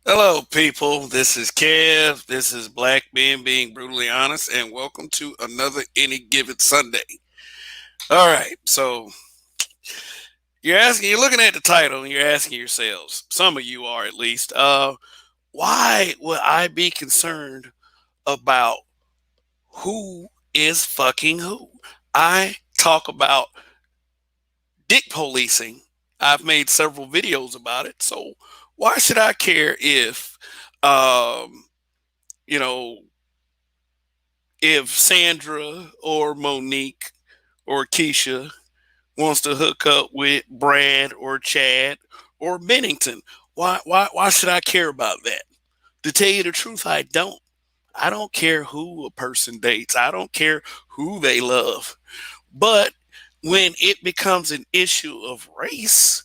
Hello, people. This is Kev. This is Black Men Being Brutally Honest, and welcome to another Any Given Sunday. All right, so you're looking at the title, and you're asking yourselves, some of you are at least, why would I be concerned about who is fucking who? I talk about dick policing. I've made several videos about it, so why should I care um, you know, if Sandra or Monique or Keisha wants to hook up with Brad or Chad or Bennington? Why should I care about that? To tell you the truth, I don't. I don't care who a person dates. I don't care who they love. But when it becomes an issue of race,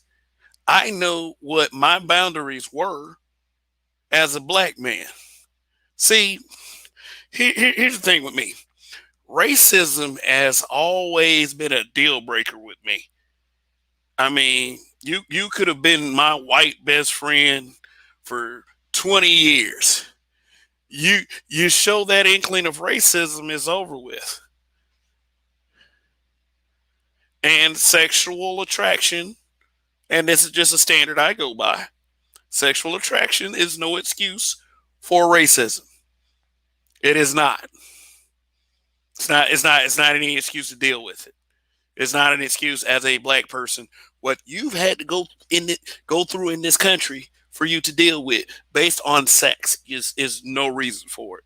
I know what my boundaries were as a black man. See, here's the thing with me. Racism has always been a deal breaker with me. I mean, you could have been my white best friend for 20 years. You show that inkling of racism is over with. And sexual attraction, and this is just a standard I go by. Sexual attraction is no excuse for racism. It is not. It's not any excuse to deal with it. It's not an excuse as a black person what you've had to go through in this country for you to deal with based on sex is no reason for it.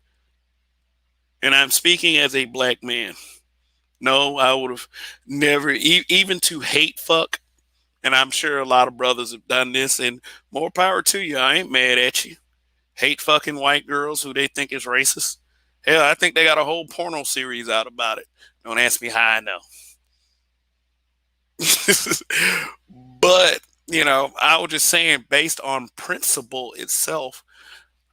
And I'm speaking as a black man. No, I would have never even to hate fuck. And I'm sure a lot of brothers have done this. And more power to you. I ain't mad at you. Hate fucking white girls who they think is racist. Hell, I think they got a whole porno series out about it. Don't ask me how I know. But I was just saying, based on principle itself,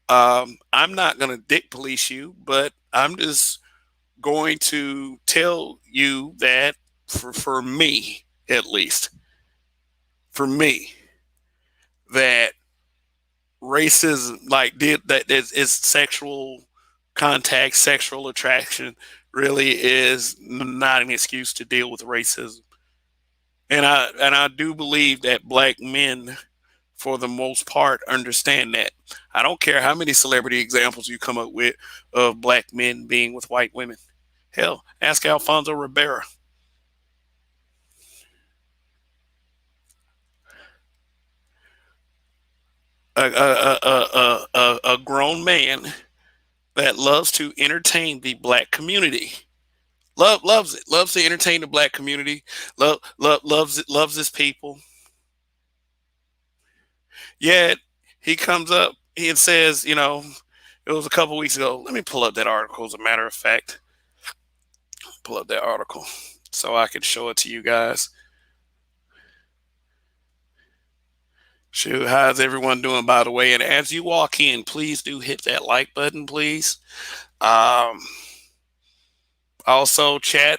I'm not going to dick police you, but I'm just going to tell you that for me, at least, for me, that racism, like did that is sexual contact, sexual attraction, really is not an excuse to deal with racism. And I do believe that black men for the most part understand that. I don't care how many celebrity examples you come up with of black men being with white women. Hell, ask Alfonso Ribeiro, a grown man that loves to entertain the black community. Loves it. Loves to entertain the black community. Loves it. Loves his people. Yet he comes up. He says, it was a couple weeks ago. Let me pull up that article. As a matter of fact, pull up that article so I can show it to you guys. Shoot, how's everyone doing, by the way? And as you walk in, please do hit that like button, please. Um, Also, chat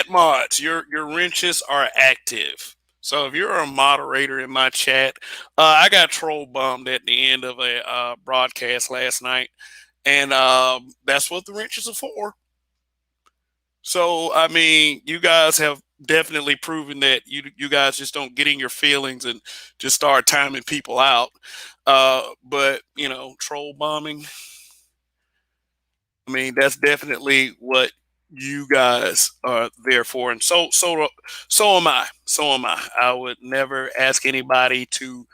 mods. Your wrenches are active. So if you're a moderator in my chat, I got troll bombed at the end of a broadcast last night, and that's what the wrenches are for. So I mean, you guys have definitely proven that you guys just don't get in your feelings and just start timing people out. But troll bombing. I mean, that's definitely what you guys are there for, and so am I. So am I. I would never ask anybody to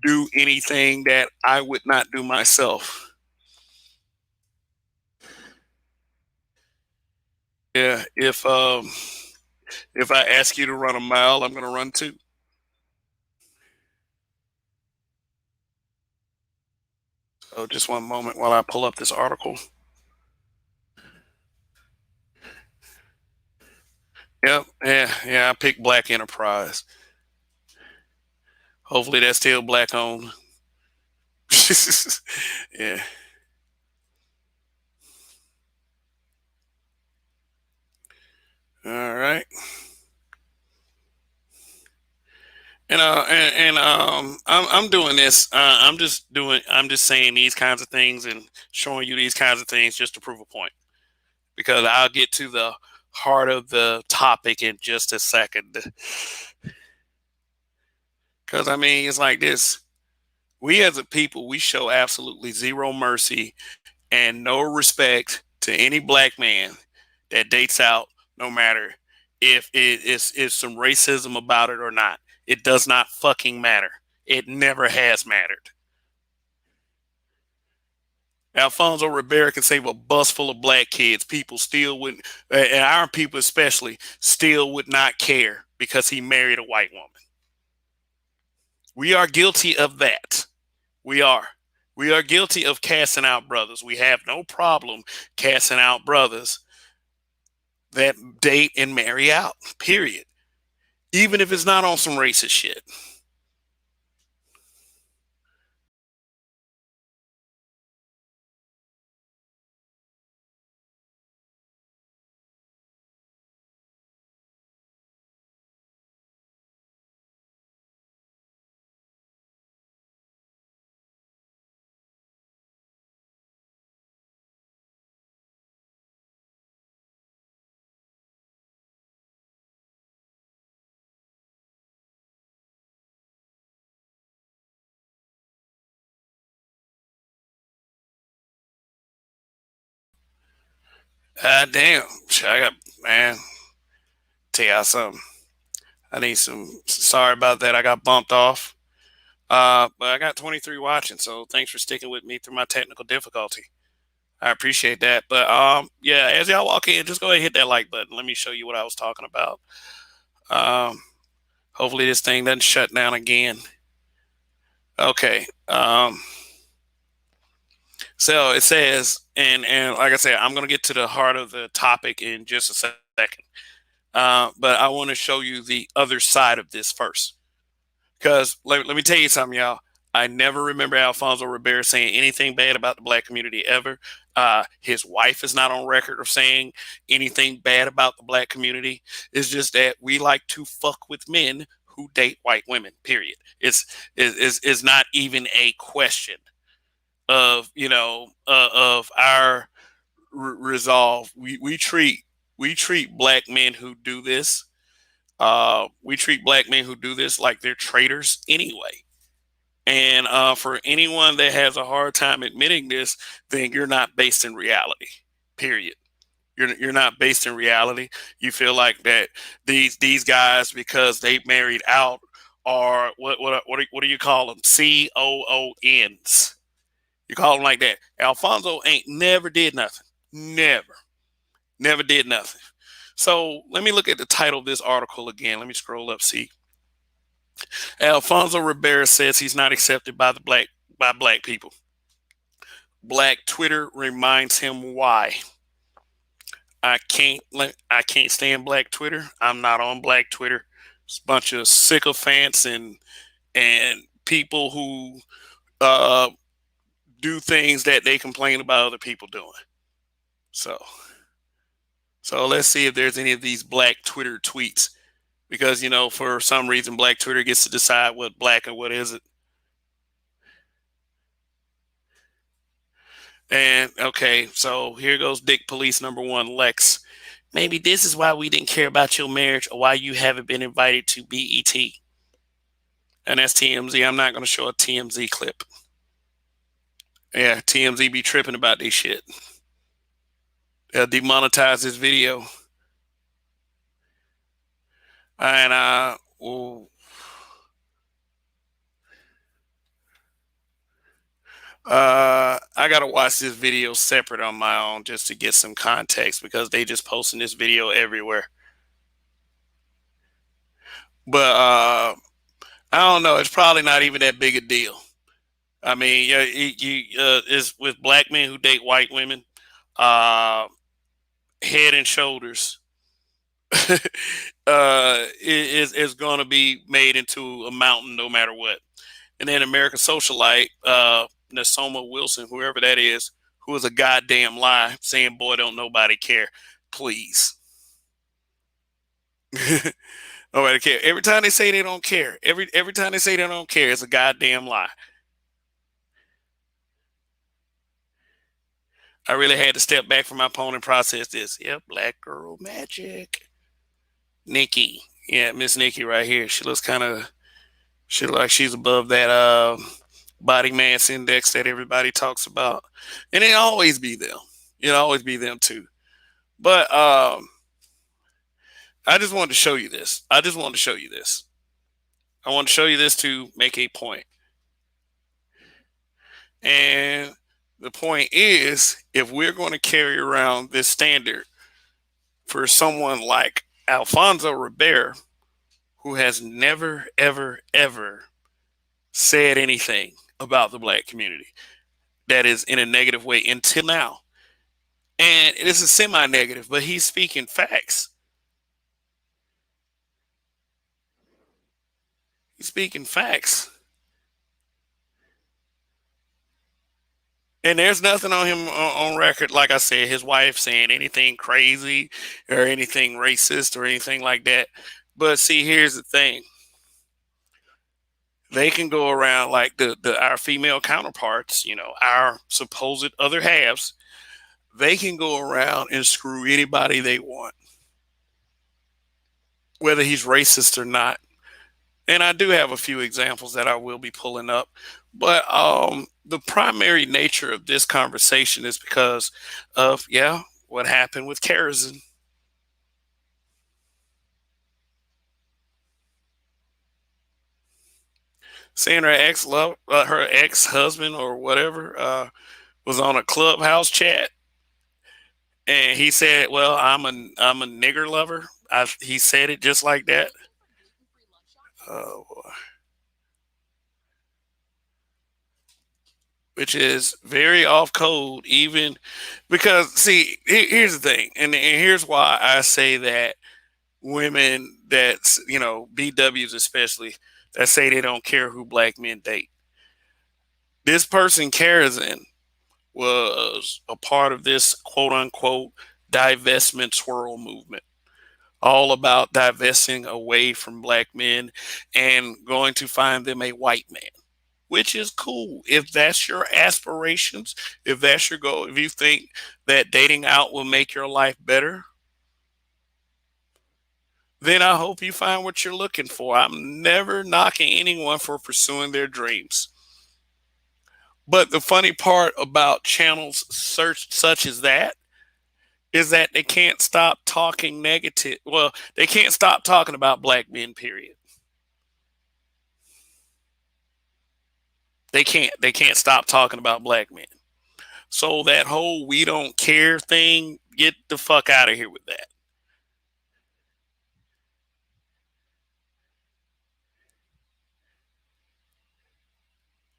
do anything that I would not do myself. Yeah, if I ask you to run a mile, I'm going to run two. So just one moment while I pull up this article. Yep, yeah. I picked Black Enterprise. Hopefully, that's still black owned. Yeah. All right. I'm doing this. I'm just saying these kinds of things and showing you these kinds of things just to prove a point. Because I'll get to the heart of the topic in just a second. Because I mean, it's like this: we as a people, we show absolutely zero mercy and no respect to any black man that dates out, no matter if it is some racism about it or not. It does not fucking matter. It never has mattered. Alfonso Rivera can save a bus full of black kids. People still wouldn't, and our people especially, still would not care because he married a white woman. We are guilty of that. We are. We are guilty of casting out brothers. We have no problem casting out brothers that date and marry out, period. Even if it's not on some racist shit. Damn. I got, man, tell y'all something. I need some, sorry about that. I got bumped off. But I got 23 watching, so thanks for sticking with me through my technical difficulty. I appreciate that. But yeah, as y'all walk in, just go ahead and hit that like button. Let me show you what I was talking about. Um, hopefully this thing doesn't shut down again. Okay. So it says, and like I said, I'm gonna get to the heart of the topic in just a second. But I want to show you the other side of this first. Because let me tell you something, y'all. I never remember Alfonso Rivera saying anything bad about the black community ever. His wife is not on record of saying anything bad about the black community. It's just that we like to fuck with men who date white women. Period. It's not even a question of of our resolve. We treat black men who do this. We treat black men who do this like they're traitors anyway. And for anyone that has a hard time admitting this, then you're not based in reality. Period. You're not based in reality. You feel like that these guys, because they married out, are what do you call them? COONs. You call them like that. Alfonso ain't never did nothing. Never did nothing. So let me look at the title of this article again. Let me scroll up. See, Alfonso Rivera says he's not accepted by black people. Black Twitter reminds him why. I can't stand black Twitter. I'm not on black Twitter. It's a bunch of sycophants and people who uh, do things that they complain about other people doing. So let's see if there's any of these black Twitter tweets, because for some reason black Twitter gets to decide what black and what isn't. And okay, so here goes Dick Police number one, Lex. Maybe this is why we didn't care about your marriage or why you haven't been invited to BET. And that's TMZ. I'm not going to show a TMZ clip. Yeah, TMZ be tripping about this shit. They'll demonetize this video. And I gotta watch this video separate on my own just to get some context, because they just posting this video everywhere. But I don't know. It's probably not even that big a deal. I mean, yeah, it's with black men who date white women. Uh, Head and shoulders is going to be made into a mountain no matter what. And then American Socialite, Nasoma Wilson, whoever that is, who is a goddamn lie, saying, "Boy, don't nobody care." Please. Nobody care. Every time they say they don't care, every time they say they don't care, it's a goddamn lie. I really had to step back from my phone and process this. Yep, black girl magic. Nikki. Yeah, Miss Nikki right here. She looks kind of, she look like she's above that body mass index that everybody talks about. And it always be them. It'll always be them too. But I just wanted to show you this. I just wanted to show you this. I want to show you this to make a point. And the point is, if we're going to carry around this standard for someone like Alfonso Ribeiro, who has never, ever, ever said anything about the black community that is in a negative way until now. And it is a semi negative, but he's speaking facts. He's speaking facts. And there's nothing on him on record, like I said, his wife saying anything crazy or anything racist or anything like that. But see, here's the thing. They can go around like the our female counterparts, our supposed other halves, they can go around and screw anybody they want, whether he's racist or not. And I do have a few examples that I will be pulling up. But the primary nature of this conversation is because of, yeah, what happened with Kerosene. Saying her ex husband or whatever, was on a clubhouse chat, and he said, "Well, I'm a nigger lover." He said it just like that. Oh, which is very off code, even because see, here's the thing, and here's why I say that women that's BWs especially that say they don't care who black men date. This person cares in was a part of this quote unquote divestment swirl movement, all about divesting away from black men and going to find them a white man, which is cool. If that's your aspirations, if that's your goal, if you think that dating out will make your life better, then I hope you find what you're looking for. I'm never knocking anyone for pursuing their dreams. But the funny part about channels such as that is that they can't stop talking negative. Well, they can't stop talking about black men, period. They can't stop talking about black men. So that whole we don't care thing, get the fuck out of here with that.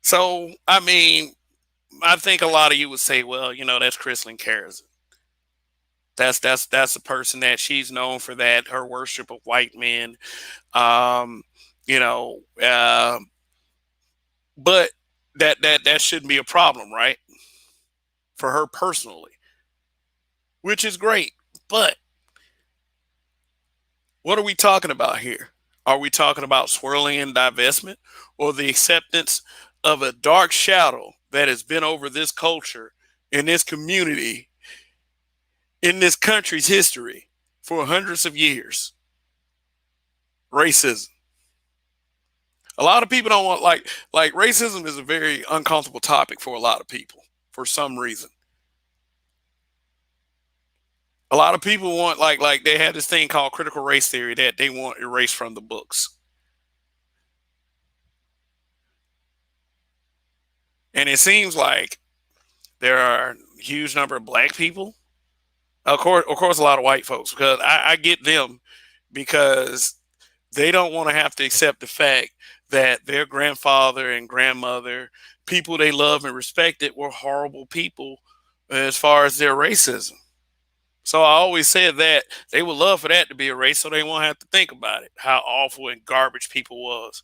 So, I mean, I think a lot of you would say, well, that's Chrislyn Cares. That's a person that she's known for that, her worship of white men. Um, you know, but that shouldn't be a problem, right? For her personally, which is great. But what are we talking about here? Are we talking about swirling and divestment or the acceptance of a dark shadow that has been over this culture in this community in this country's history for hundreds of years? Racism. A lot of people don't want like racism is a very uncomfortable topic for a lot of people for some reason. A lot of people want like they have this thing called critical race theory that they want erased from the books. And it seems like there are a huge number of black people. Of course, a lot of white folks because I get them because they don't want to have to accept the fact that their grandfather and grandmother, people they love and respected, were horrible people as far as their racism. So I always said that they would love for that to be erased so they won't have to think about it, how awful and garbage people was.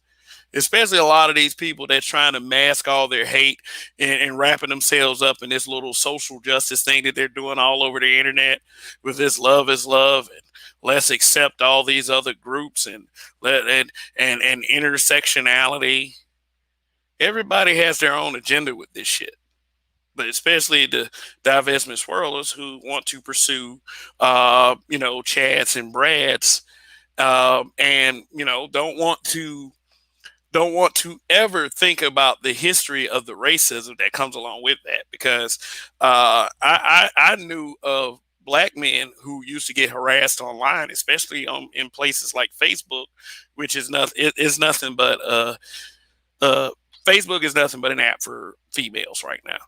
Especially a lot of these people that's trying to mask all their hate and wrapping themselves up in this little social justice thing that they're doing all over the internet with this love is love and Let's accept all these other groups and let and intersectionality. Everybody has their own agenda with this shit, but especially the divestment swirlers who want to pursue, Chads and Brads, and don't want to ever think about the history of the racism that comes along with that. Because I knew of black men who used to get harassed online, especially in places like Facebook, which is nothing. It is nothing but uh, Facebook is nothing but an app for females right now.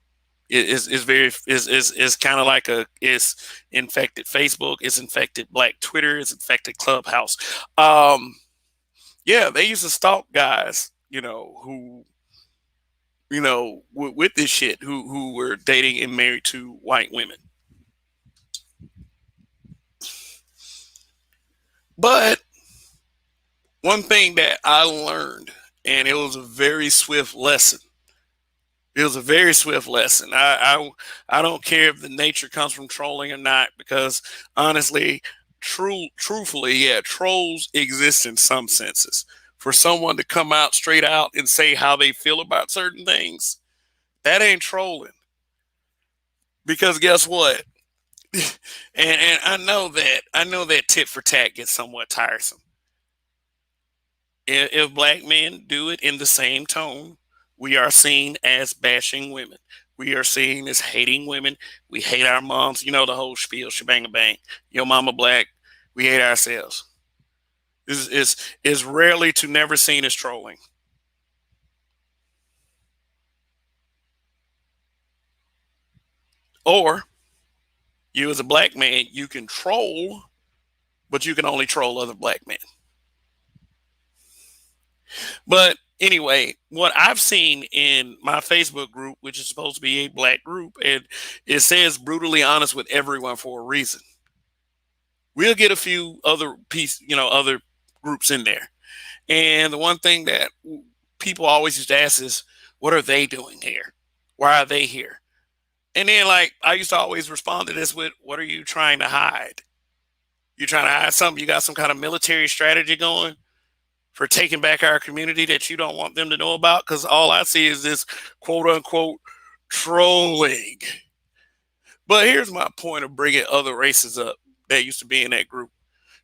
Is very is kind of like it's infected Facebook, it's infected Black Twitter, it's infected Clubhouse. Um, yeah, they used to stalk guys, who with this shit, who were dating and married to white women. But one thing that I learned, and it was a very swift lesson. It was a very swift lesson. I don't care if the nature comes from trolling or not, because honestly, truthfully, yeah, trolls exist in some senses. For someone to come out straight out and say how they feel about certain things, that ain't trolling. Because guess what? And I know that tit for tat gets somewhat tiresome. If black men do it in the same tone, we are seen as bashing women. We are seen as hating women. We hate our moms. You know the whole spiel, shebang bang. Your mama black. We hate ourselves. This is rarely to never seen as trolling. Or you as a black man, you can troll, but you can only troll other black men. But anyway, what I've seen in my Facebook group, which is supposed to be a black group, and it says brutally honest with everyone for a reason. We'll get a few other groups in there. And the one thing that people always used to ask is, what are they doing here? Why are they here? And then, like, I used to always respond to this with, what are you trying to hide? You trying to hide something? You got some kind of military strategy going for taking back our community that you don't want them to know about? Because all I see is this quote unquote trolling. But here's my point of bringing other races up that used to be in that group.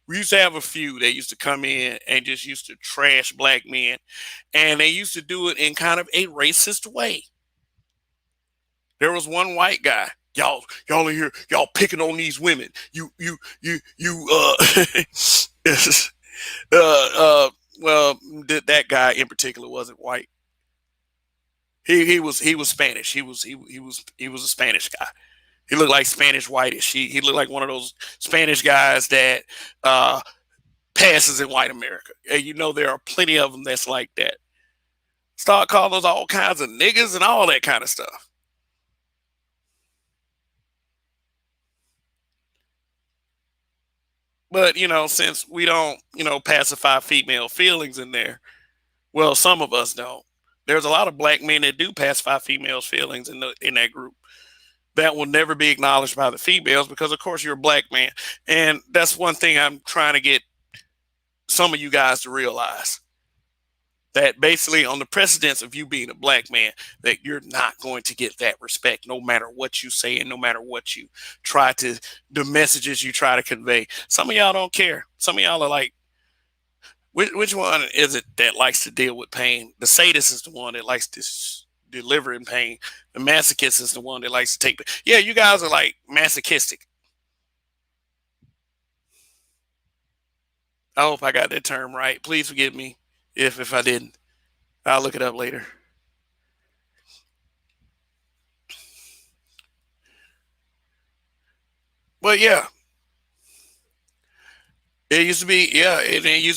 We used to have a few that used to come in and just used to trash black men, and they used to do it in kind of a racist way. There was one white guy. Y'all in here, y'all picking on these women. uh, uh, well, that guy in particular wasn't white. He was Spanish. He was a Spanish guy. He looked like Spanish whitish. He looked like one of those Spanish guys that passes in white America. And there are plenty of them that's like that. Start calling us all kinds of niggas and all that kind of stuff. But since we don't pacify female feelings in there, well, some of us don't. There's a lot of black men that do pacify females' feelings in that group. That will never be acknowledged by the females because, of course, you're a black man, and that's one thing I'm trying to get some of you guys to realize, that basically on the precedence of you being a black man, that you're not going to get that respect no matter what you say and no matter what you try to, the messages you try to convey. Some of y'all don't care. Some of y'all are like, which one is it that likes to deal with pain? The sadist is the one that likes to deliver in pain. The masochist is the one that likes to take. Yeah, you guys are like masochistic. I hope I got that term right. Please forgive me if I didn't. I'll look it up later. But yeah, it used to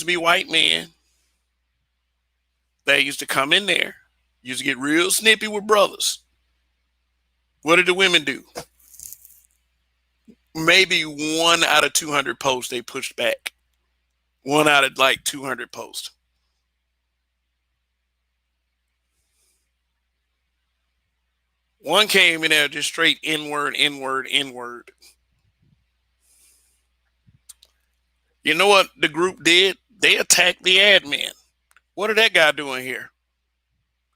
be white men that used to come in there, used to get real snippy with brothers. What did the women do? Maybe one out of 200 posts they pushed back. One out of like 200 posts. One came in there just straight inward, inward, inward. You know what the group did? They attacked the admin. What did that guy doing here?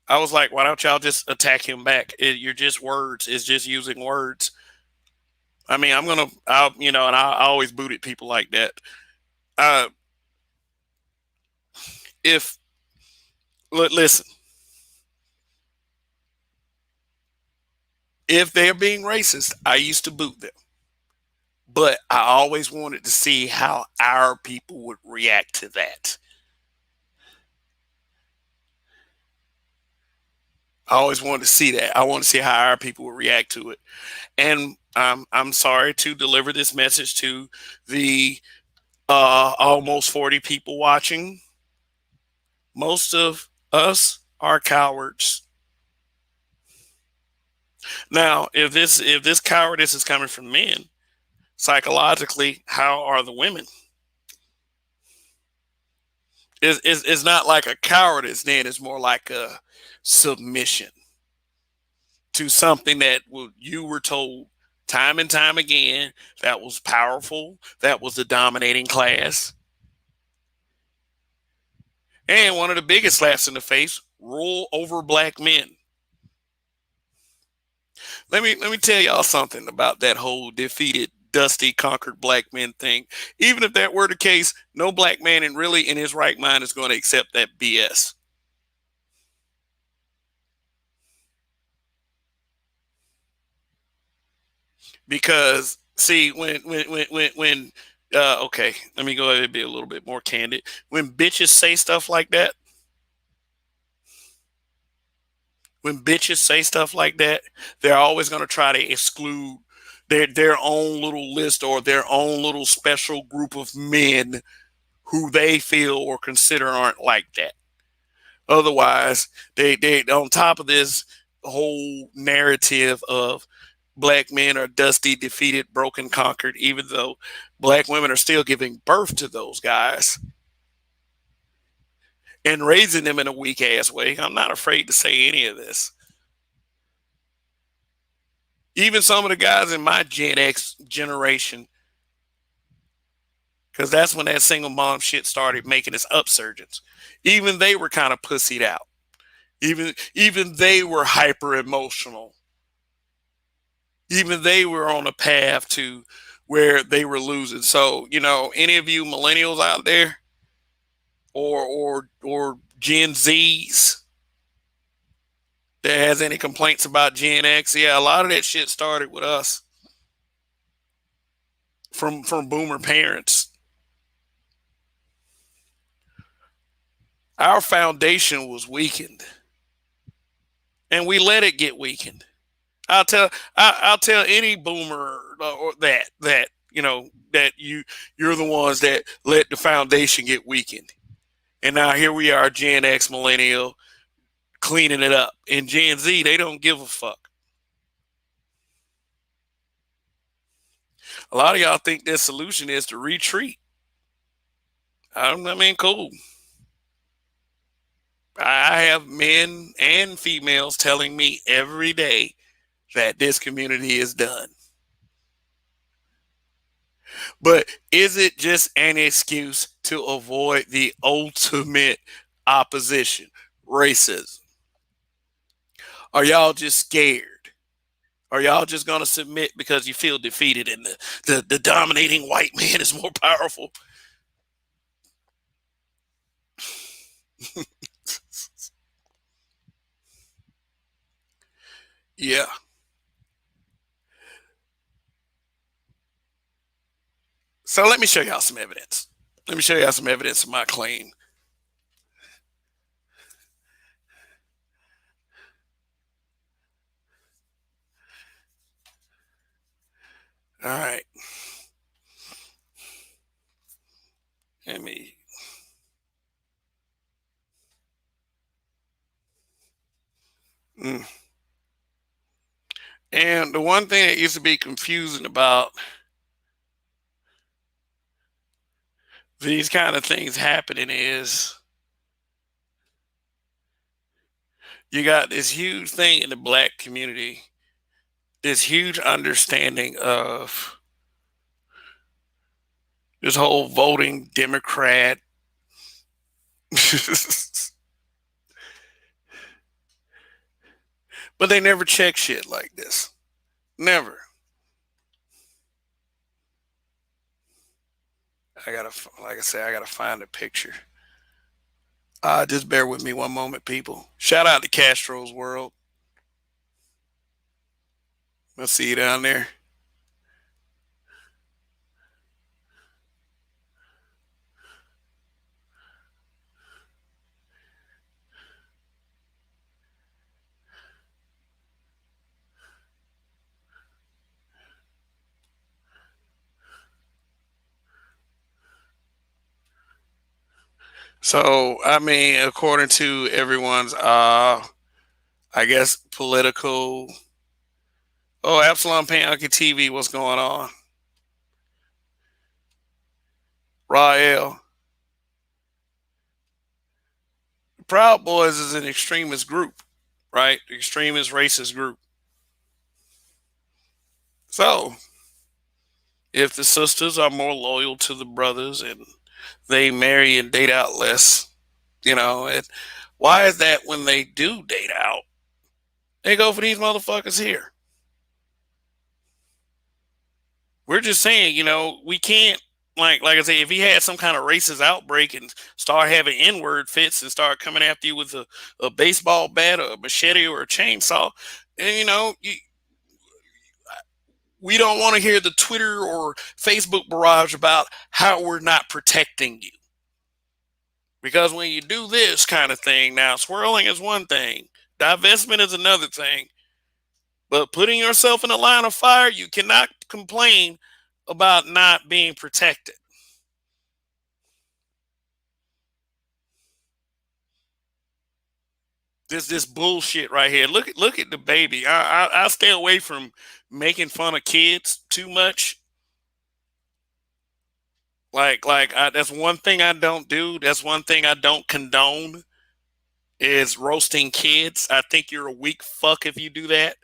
I was like, why don't y'all just attack him back? You're just words. It's just using words. I mean, and I always booted people like that. Uh, if listen, if they're being racist, I used to boot them, but I always wanted to see how our people would react to that. I always wanted to see that. I want to see how our people would react to it. And I'm sorry to deliver this message to the almost 40 people watching. Most of us are cowards. Now, if this cowardice is coming from men, psychologically, how are the women? It's not like a cowardice. Then it's more like a submission to something that you were told time and time again that was powerful, that was the dominating class. And one of the biggest slaps in the face, rule over black men. Let me tell y'all something about that whole defeated, dusty, conquered black men thing. Even if that were the case, no black man in really in his right mind is going to accept that BS. Because see, when okay, let me go ahead and be a little bit more candid. When bitches say stuff like that, when bitches say stuff like that, they're always going to try to exclude their own little list or their own little special group of men who they feel or consider aren't like that. Otherwise, they on top of this whole narrative of black men are dusty, defeated, broken, conquered, even though black women are still giving birth to those guys and raising them in a weak ass way. I'm not afraid to say any of this. Even some of the guys in my Gen X generation, because that's when that single mom shit started making its upsurgence. Even they were kind of pussied out. Even they were hyper emotional. Even they were on a path to where they were losing. So, any of you millennials out there or Gen Zs that has any complaints about Gen X, yeah, a lot of that shit started with us from boomer parents. Our foundation was weakened, and we let it get weakened. I'll tell any boomer or that you're the ones that let the foundation get weakened, and now here we are, Gen X, millennial, cleaning it up. And Gen Z, they don't give a fuck. A lot of y'all think their solution is to retreat. I mean, cool. I have men and females telling me every day that this community is done. But is it just an excuse to avoid the ultimate opposition, racism? Are y'all just scared? Are y'all just going to submit because you feel defeated and the dominating white man is more powerful? Yeah. So let me show y'all some evidence. Let me show y'all some evidence of my claim. All right. Let me. Mm. And the one thing that used to be confusing about these kind of things happening is you got this huge thing in the black community, this huge understanding of This whole voting Democrat. But they never check shit like this. Never. I gotta, like I said, I gotta find a picture. Just bear with me one moment, people. Shout out to Castro's World. I'll see you down there. So, I mean, according to everyone's, I guess, political. Oh, Absalom Pancake TV, what's going on? Rael. Proud Boys is an extremist group, right? Extremist racist group. So, if the sisters are more loyal to the brothers and they marry and date out less, why is that when they do date out, they go for these motherfuckers here? We're just saying, we can't, like I say, if he had some kind of racist outbreak and start having N word fits and start coming after you with a baseball bat or a machete or a chainsaw, and we don't want to hear the Twitter or Facebook barrage about how we're not protecting you. Because when you do this kind of thing, now swirling is one thing, divestment is another thing, but putting yourself in a line of fire, you cannot complain about not being protected. This bullshit right here. Look at the baby. I stay away from making fun of kids too much. That's one thing I don't do. That's one thing I don't condone is roasting kids. I think you're a weak fuck if you do that.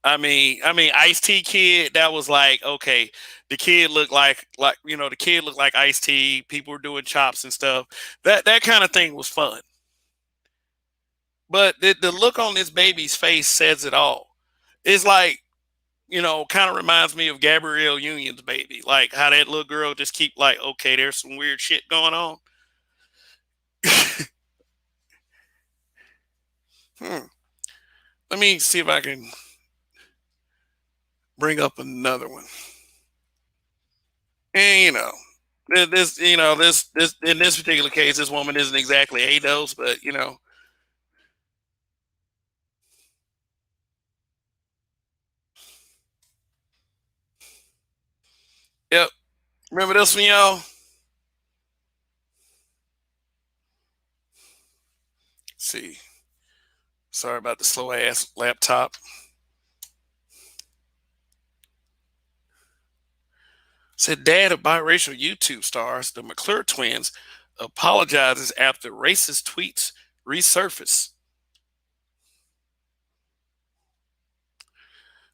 I mean, Ice T kid. That was like okay. The kid looked like the kid looked like Ice T. People were doing chops and stuff. That kind of thing was fun. But the look on this baby's face says it all. It's like kind of reminds me of Gabrielle Union's baby. Like how that little girl just keep like, okay, there's some weird shit going on. Hmm. Let me see if I can bring up another one. And this in this particular case, this woman isn't exactly a dose, but yep. Remember this one, y'all? Let's see. Sorry about the slow ass laptop. Said dad of biracial YouTube stars, the McClure twins, apologizes after racist tweets resurface.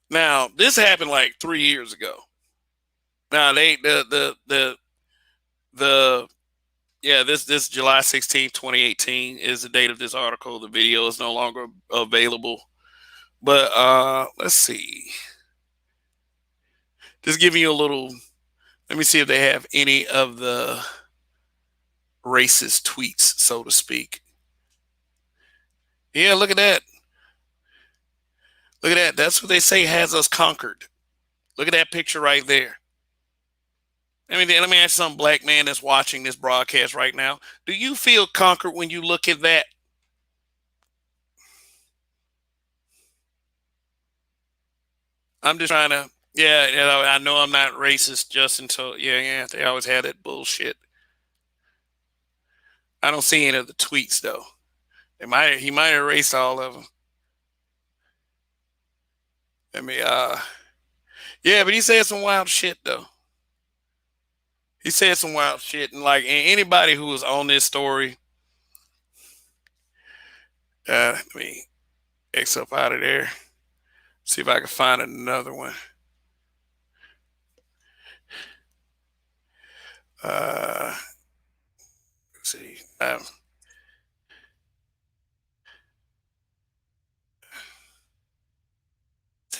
Now, this happened like 3 years ago. Now they the yeah, this July 16th, 2018 is the date of this article. The video is no longer available. But let's see. Just giving you a little let me see if they have any of the racist tweets, so to speak. Yeah, look at that. Look at that. That's what they say has us conquered. Look at that picture right there. I mean, let me ask some black man that's watching this broadcast right now. Do you feel conquered when you look at that? I'm just trying to, yeah, I know I'm not racist just until, yeah, they always had that bullshit. I don't see any of the tweets though. He might erase all of them. I mean, yeah, but he said some wild shit though. He said some wild shit, and like anybody who was on this story, let me X up out of there. See if I can find another one. Uh, let's see.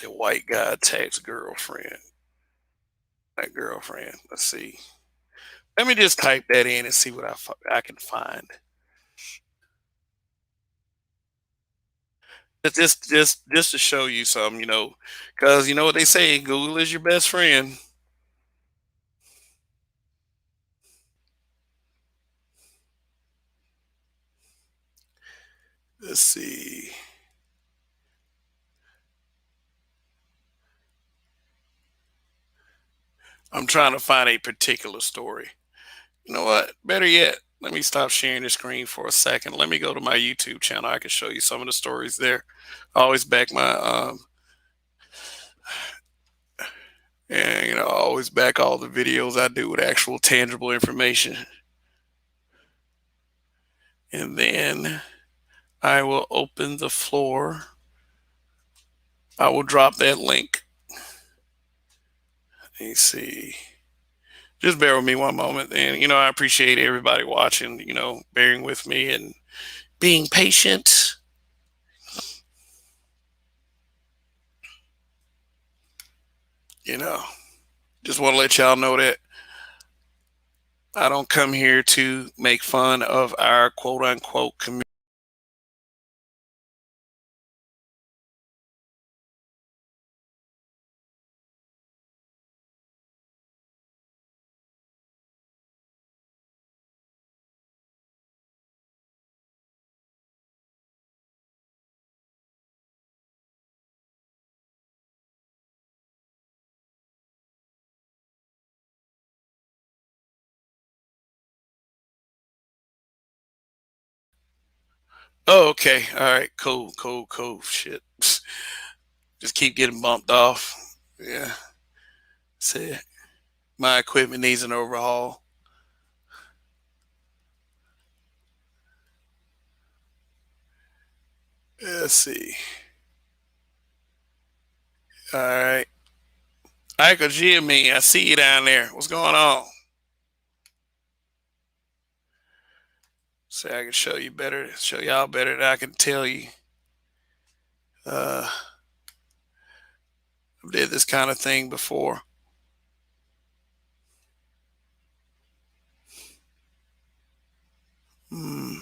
The white guy attacks girlfriend. That girlfriend. Let's see. Let me just type that in and see what I can find. Just to show you something, because you know what they say, Google is your best friend. Let's see. I'm trying to find a particular story. You know what? Better yet, let me stop sharing the screen for a second. Let me go to my YouTube channel. I can show you some of the stories there. I always back my and I always back all the videos I do with actual tangible information. And then I will open the floor. I will drop that link. Let me see. Just bear with me one moment. And, I appreciate everybody watching, bearing with me and being patient. You know, just want to let y'all know that I don't come here to make fun of our quote unquote community. Oh, okay. All right. Cool, cool, cool. Shit. Just keep getting bumped off. Yeah. See, my equipment needs an overhaul. Let's see. All right. Ike Jimmy, I see you down there. What's going on? Say I can show you better, show y'all better than I can tell you. I did this kind of thing before. Hmm.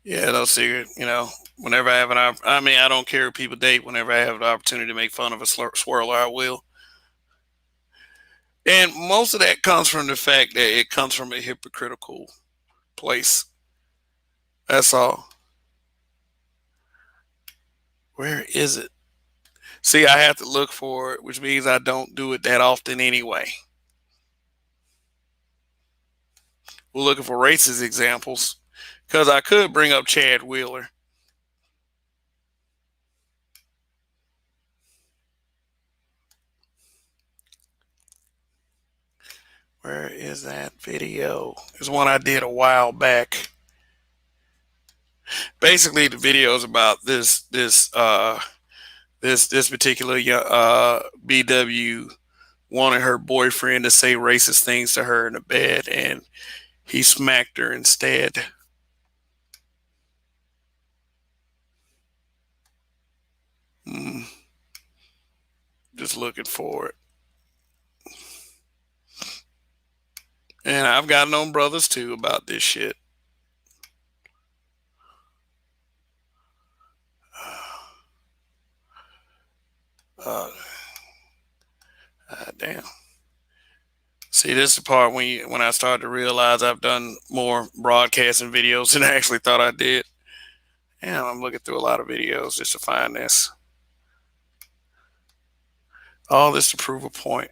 Yeah, no secret. Whenever I have I mean, I don't care if people date. Whenever I have the opportunity to make fun of a swirler, I will. And most of that comes from the fact that it comes from a hypocritical place. That's all. Where is it? See, I have to look for it, which means I don't do it that often anyway. We're looking for racist examples because I could bring up Chad Wheeler. Where is that video? There's one I did a while back. Basically, the video is about this particular BW wanted her boyfriend to say racist things to her in the bed, and he smacked her instead. Mm, just looking for it. And I've got known brothers too about this shit. Uh, damn. See, this is the part when I started to realize I've done more broadcasting videos than I actually thought I did. Damn, I'm looking through a lot of videos just to find this. All this to prove a point.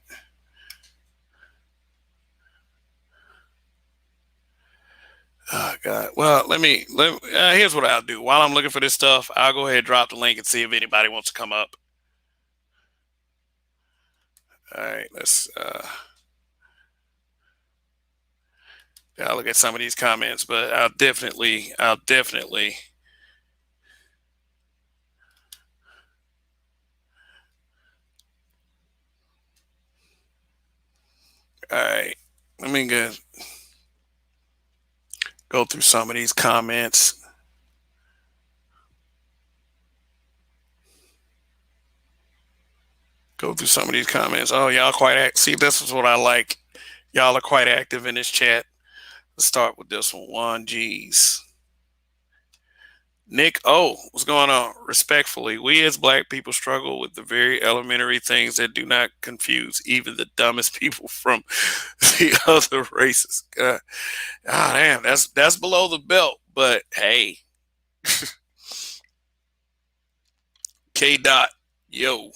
Oh God. Well, here's what I'll do. While I'm looking for this stuff, I'll go ahead and drop the link and see if anybody wants to come up. All right, let's. Yeah, I'll look at some of these comments, but I'll definitely. All right, let me go through some of these comments. Go through some of these comments. Oh, y'all quite see. This is what I like. Y'all are quite active in this chat. Let's start with this one. One G's. Nick O, what's going on? Respectfully, we as black people struggle with the very elementary things that do not confuse even the dumbest people from the other races. Damn, that's below the belt. But hey, K dot, yo,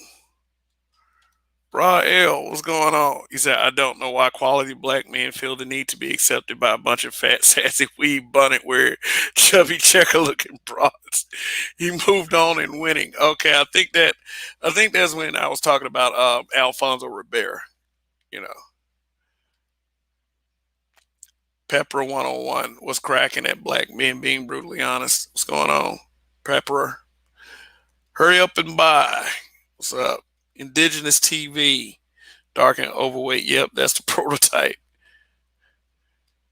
Raw L, what's going on? He said, I don't know why quality black men feel the need to be accepted by a bunch of fat, sassy, weed, bunnet wearing, chubby, checker looking broads. He moved on and winning. Okay, I think that's when I was talking about Alfonso Rivera, you know. Pepper 101 was cracking at black men being brutally honest. What's going on? Pepper. Hurry up and buy. What's up? Indigenous TV. Dark and overweight. Yep, that's the prototype.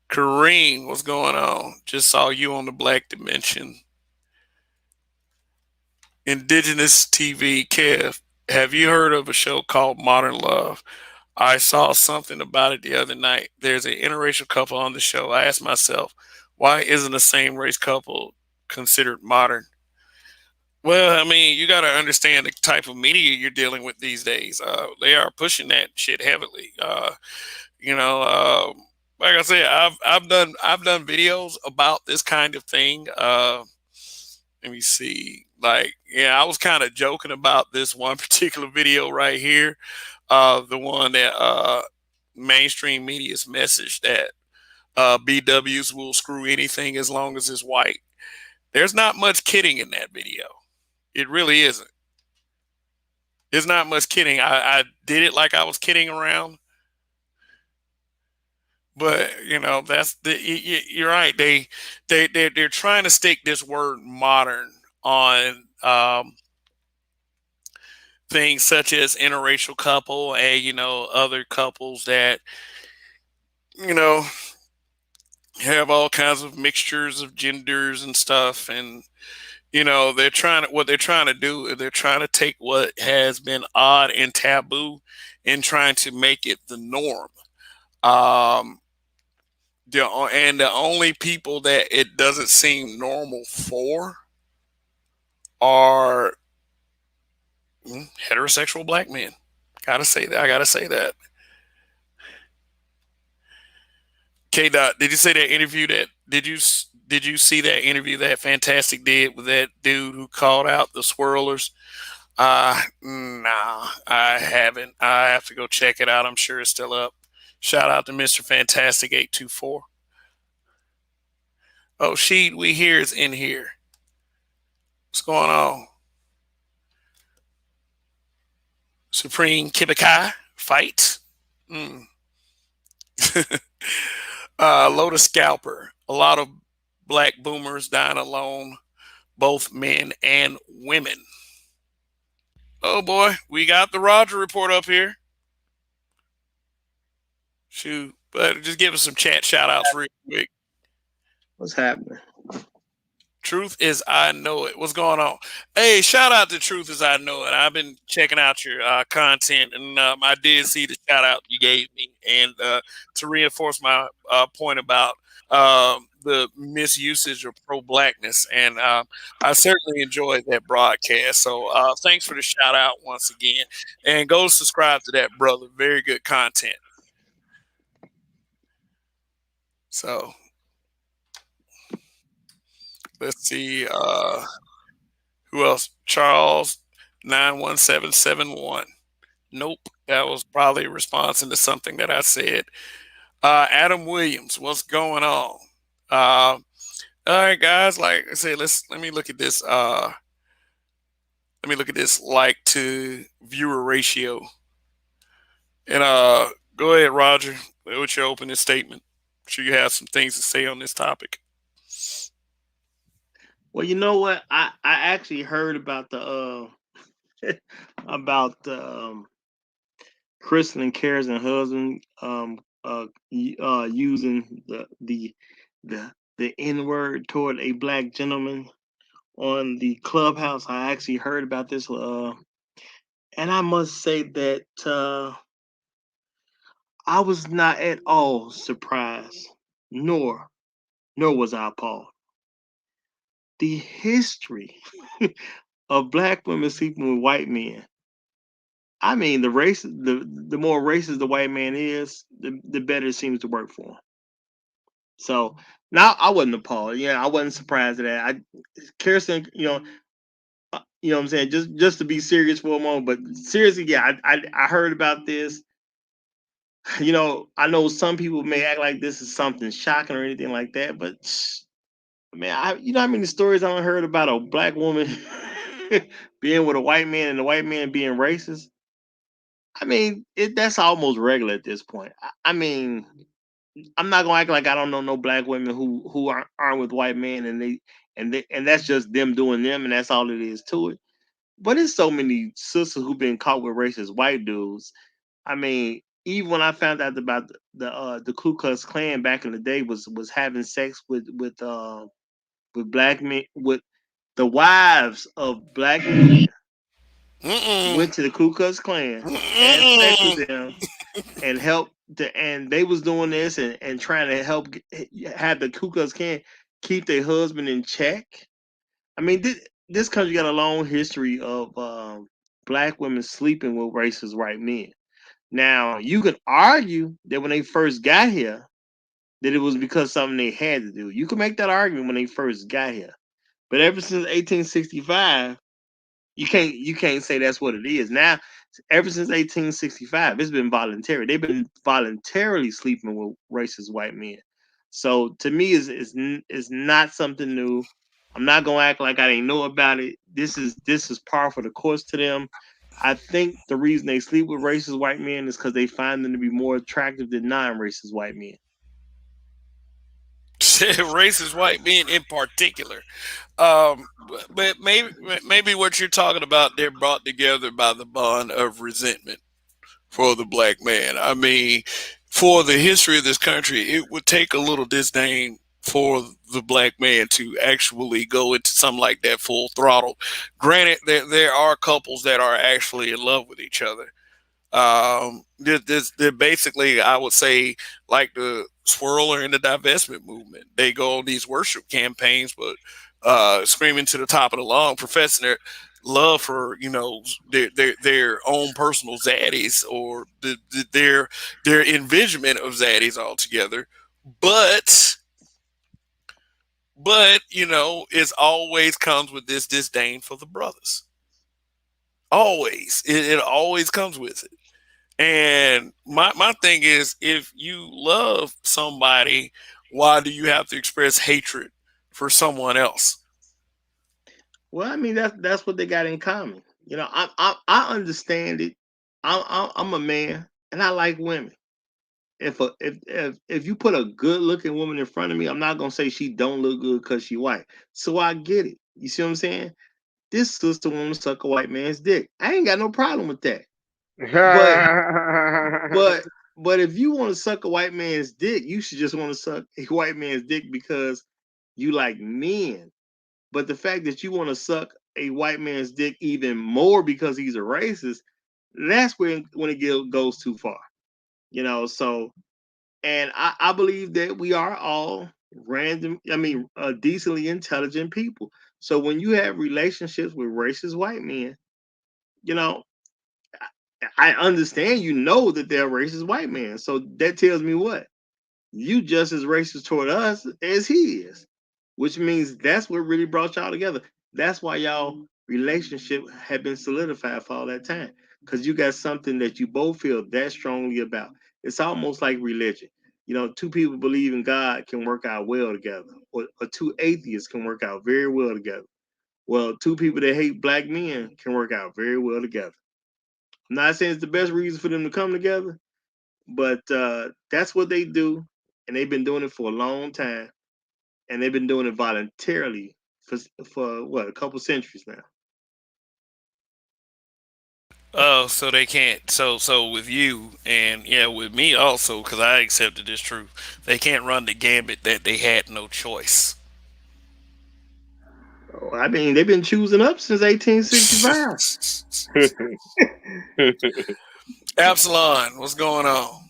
Kareem, what's going on? Just saw you on the Black Dimension. Indigenous TV, Kev. Have you heard of a show called Modern Love? I saw something about it the other night. There's an interracial couple on the show. I asked myself, why isn't a same race couple considered modern? Well, I mean, you got to understand the type of media you're dealing with these days. They are pushing that shit heavily. You know, like I said, I've done videos about this kind of thing. Let me see. Like, yeah, I was kind of joking about this one particular video right here. The one that mainstream media's message that BWs will screw anything as long as it's white. There's not much kidding in that video. It really isn't. There's not much kidding. I did it like I was kidding around, but you know that's you're right. They're trying to stick this word modern on things such as interracial couple and other couples that you know have all kinds of mixtures of genders and stuff. And they're trying to what they're trying to do is they're trying to take what has been odd and taboo and trying to make it the norm. um and the only people that it doesn't seem normal for are heterosexual black men. Gotta say that. I gotta say that. K dot, did you say that interview that did you see that interview that Fantastic did with that dude who called out the swirlers? Nah, I haven't. I have to go check it out. I'm sure it's still up. Shout out to Mr. Fantastic 824. Oh, Sheed, we here is in here. What's going on? Supreme Kibikai fight. Mm. Lotus Scalper. A lot of black boomers dying alone, both men and women. Oh boy, we got the Roger report up here. Shoot, but just give us some chat shout outs real quick. What's happening? Truth is I know it. What's going on? Hey, shout out to Truth is I know it. I've been checking out your content, and I did see the shout out you gave me, and to reinforce my point about the misusage of pro blackness, and I certainly enjoyed that broadcast. So thanks for the shout out once again, and go subscribe to that brother. Very good content. So let's see. Who else? Charles 91771. Nope. That was probably responding to something that I said. Adam Williams, what's going on? All right, guys. Like I said, let me look at this. Let me look at this like to viewer ratio. And go ahead, Roger. What's your opening statement? sure you have some things to say on this topic. Well, you know what? I actually heard about the about Kristen and Kara's and husband using the N word toward a black gentleman on the clubhouse. I actually heard about this, and I must say that I was not at all surprised, nor was I appalled. The history of black women sleeping with white men. I mean, the more racist the white man is, the better it seems to work for him. So now I wasn't appalled. Yeah, I wasn't surprised at that. Kirsten, you know what I'm saying. Just to be serious for a moment, but seriously, yeah, I heard about this. I know some people may act like this is something shocking or anything like that, but man, you know how many stories I heard about a black woman being with a white man and the white man being racist. I mean, that's almost regular at this point. I mean, I'm not gonna act like I don't know no black women who aren't with white men and that's just them doing them and that's all it is to it. But there's so many sisters who've been caught with racist white dudes. I mean, even when I found out about the Ku Klux Klan back in the day was having sex with black men with the wives of black men Mm-mm. went to the Ku Klux Klan, had sex with Mm-mm. them, and and they was doing this and trying to help have the Ku Klux Klan keep their husband in check. I mean, this country got a long history of black women sleeping with racist white men. Now, you could argue that when they first got here, that it was because something they had to do. You can make that argument when they first got here. But ever since 1865, you can't say that's what it is. Now, ever since 1865, it's been voluntary. They've been voluntarily sleeping with racist white men. So to me, is not something new. I'm not gonna act like I didn't know about it. This is par for the course to them. I think the reason they sleep with racist white men is because they find them to be more attractive than non-racist white men. Racist white men in particular. But maybe what you're talking about, they're brought together by the bond of resentment for the black man. I mean, for the history of this country, it would take a little disdain for the black man to actually go into something like that full throttle. Granted, there are couples that are actually in love with each other. They're basically, I would say, like the swirler in the divestment movement. They go on these worship campaigns, but screaming to the top of the lung, professing their love for their own personal zaddies or their envisionment of zaddies altogether. But it always comes with this disdain for the brothers. Always, it always comes with it. And my thing is, if you love somebody, why do you have to express hatred for someone else? Well, I mean that's what they got in common. I understand it. I'm a man and I like women. If you put a good looking woman in front of me, I'm not gonna say she don't look good because she white. So I get it. You see what I'm saying? This sister want to suck a white man's dick. I ain't got no problem with that. But but but if you want to suck a white man's dick, you should just want to suck a white man's dick because you like men. But the fact that you want to suck a white man's dick even more because he's a racist, that's when it goes too far. So and I believe that we are all decently intelligent people. So when you have relationships with racist white men, you know, I understand that they're racist white men. So that tells me what? You just as racist toward us as he is, which means that's what really brought y'all together. That's why y'all relationship had been solidified for all that time because you got something that you both feel that strongly about. It's almost like religion. Two people believe in God can work out well together, or two atheists can work out very well together. Well, two people that hate black men can work out very well together. I'm not saying it's the best reason for them to come together, but that's what they do, and they've been doing it for a long time, and they've been doing it voluntarily for what, a couple centuries now. Oh, so they can't. So with you and yeah, with me also, because I accepted this truth, they can't run the gambit that they had no choice. Oh, I mean, they've been choosing up since 1865. Absalon, what's going on?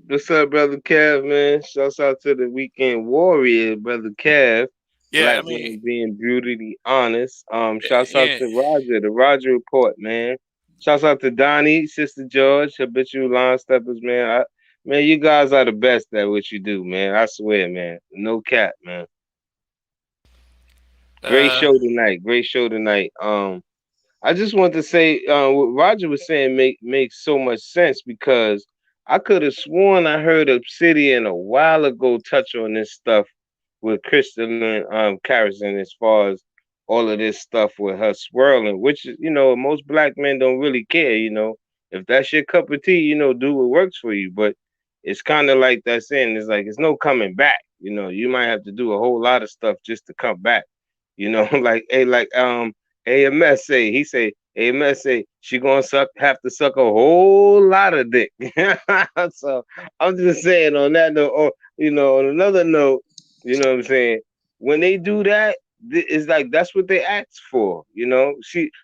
What's up, brother Kev, man? Shouts out to the weekend warrior, brother Kev. Yeah, I Black mean, man being brutally honest. Shouts out yeah, to Roger, the Roger Report, man. Shouts out to Donnie, Sister George, habitual line steppers, man. Man, you guys are the best at what you do, man. I swear, man. No cap, man. Great uh, show tonight. Great show tonight. I just want to say what Roger was saying makes so much sense because I could have sworn I heard Obsidian a while ago touch on this stuff with Crystalline Carrison as far as all of this stuff with her swirling, which is, most black men don't really care, If that's your cup of tea, do what works for you. But it's kind of like that saying, it's like it's no coming back. You might have to do a whole lot of stuff just to come back. Like AMS say, AMS say she gonna have to suck a whole lot of dick. So I'm just saying on that note, or on another note, you know what I'm saying? When they do that, it's like that's what they asked for,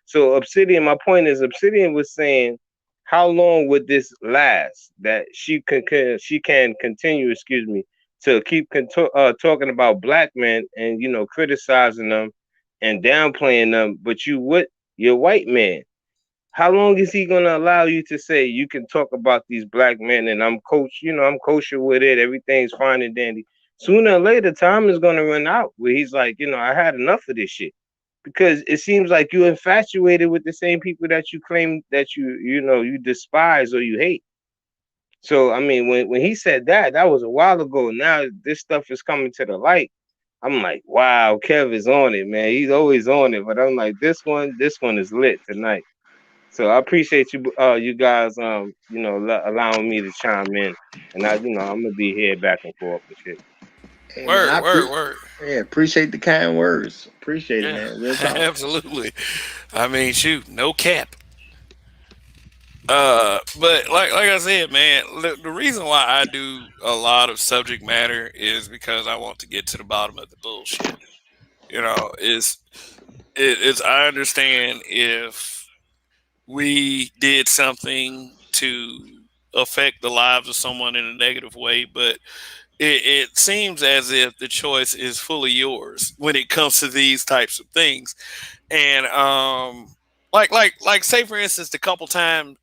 so Obsidian, my point is Obsidian was saying how long would this last that she can continue, excuse me, to keep talking about black men and criticizing them and downplaying them, but you're white man. How long is he gonna allow you to say you can talk about these black men and I'm kosher with it, everything's fine and dandy. Sooner or later, time is gonna run out where he's like, I had enough of this shit. Because it seems like you're infatuated with the same people that you claim that you despise or you hate. So I mean, when he said that, that was a while ago. Now this stuff is coming to the light. I'm like, wow, Kev is on it, man. He's always on it. But I'm like, this one is lit tonight. So I appreciate you guys, allowing me to chime in, and I'm gonna be here back and forth and shit. Hey man, word, word, word. yeah, appreciate the kind words. Appreciate it, Yeah, man. Real talk. absolutely. I mean, shoot, no cap. But like I said, man, the reason why I do a lot of subject matter is because I want to get to the bottom of the bullshit. Is it's I understand if we did something to affect the lives of someone in a negative way, but it seems as if the choice is fully yours when it comes to these types of things. And like say for instance the couple times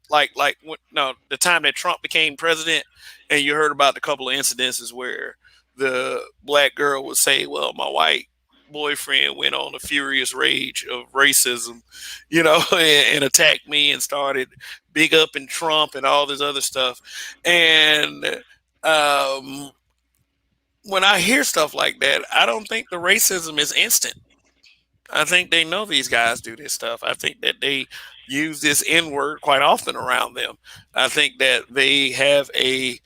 no, the time that Trump became president, and you heard about the couple of incidences where the black girl would say, well, my white boyfriend went on a furious rage of racism, and attacked me and started big up in Trump and all this other stuff. And um when I hear stuff like that, I don't think the racism is instant. I think they know these guys do this stuff. I think that they use this N word quite often around them. I think that they have I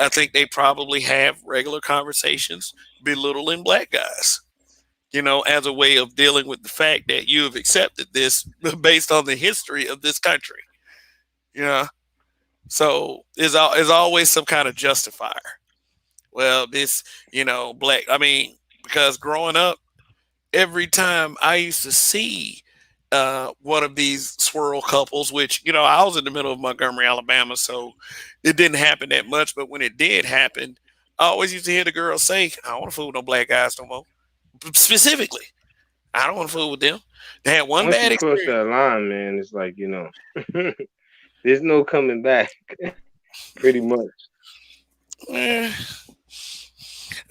think they probably have regular conversations belittling black guys, as a way of dealing with the fact that you have accepted this based on the history of this country. You know, so is always some kind of justifier. Well, this, black. I mean, because growing up, every time I used to see one of these swirl couples, which, I was in the middle of Montgomery, Alabama, so it didn't happen that much. But when it did happen, I always used to hear the girls say, I don't want to fool with no black guys no more. Specifically, I don't want to fool with them. They had one Once bad you cross experience. that line, man, it's like there's no coming back, pretty much. Eh,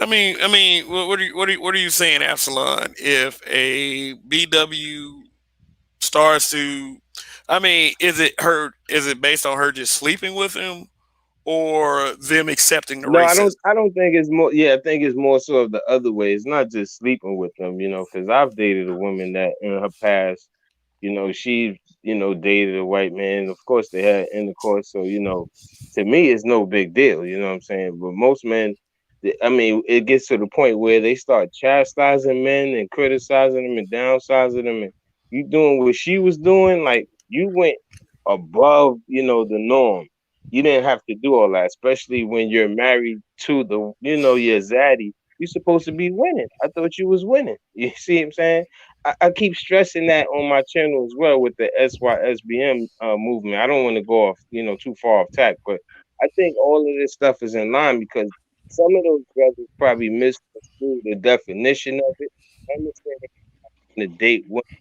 what are you saying, Absalon? If a BW starts to, I mean, is it her? Is it based on her just sleeping with him, or them accepting the No, I racism? don't. I don't think it's more. Yeah, I think it's more so of the other way. It's not just sleeping with them, because I've dated a woman that in her past, she, dated a white man. Of course, they had intercourse, so to me, it's no big deal. You know what I'm saying? But most men, I mean, it gets to the point where they start chastising men and criticizing them and downsizing them, and you doing what she was doing. Like you went above, the norm. You didn't have to do all that, especially when you're married to your zaddy. You're supposed to be winning. I thought you was winning. You see what I'm saying? I keep stressing that on my channel as well with the SYSBM movement. I don't want to go off, too far off track, but I think all of this stuff is in line because some of those brothers probably misconstrued the definition of it. I understand they want to date women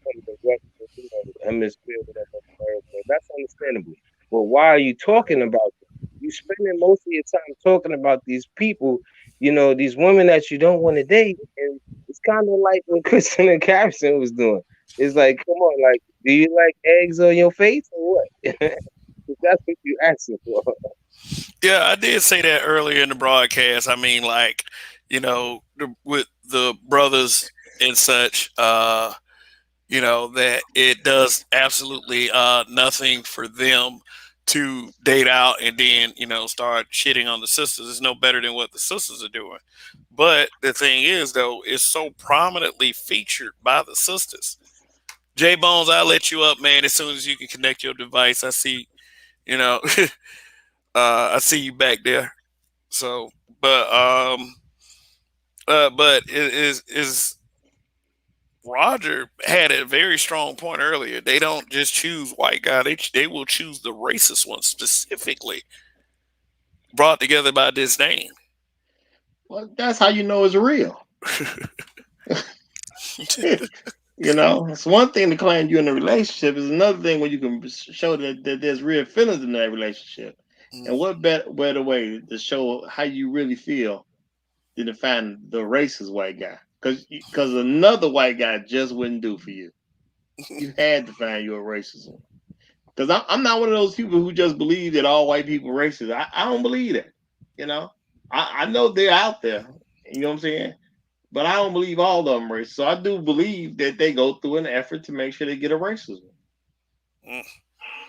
from the Western, hemisphere, whatever America. That's understandable. But why are you talking about them? You spending most of your time talking about these people, these women that you don't want to date, and it's kind of like what Kristen and Carson was doing. It's like, come on, like, do you like eggs on your face or what? That's what you asking for. Yeah, I did say that earlier in the broadcast. I mean, like, with the brothers and such, that it does absolutely nothing for them to date out and then, start shitting on the sisters. It's no better than what the sisters are doing. But the thing is, though, it's so prominently featured by the sisters. J Bones, I'll let you up, man, as soon as you can connect your device. I see, you know, I see you back there. So, but it is Roger had a very strong point earlier. They don't just choose white guy; they will choose the racist one specifically, brought together by disdain. Well, that's how you know it's real. It's one thing to claim you're in a relationship. It's another thing when you can show that there's real feelings in that relationship. And what better way to show how you really feel than to find the racist white guy? Because another white guy just wouldn't do for you. You had to find your racism. Because I'm not one of those people who just believe that all white people are racist. I don't believe that. You know, I know they're out there. You know what I'm saying? But I don't believe all of them racist. So I do believe that they go through an effort to make sure they get a racism.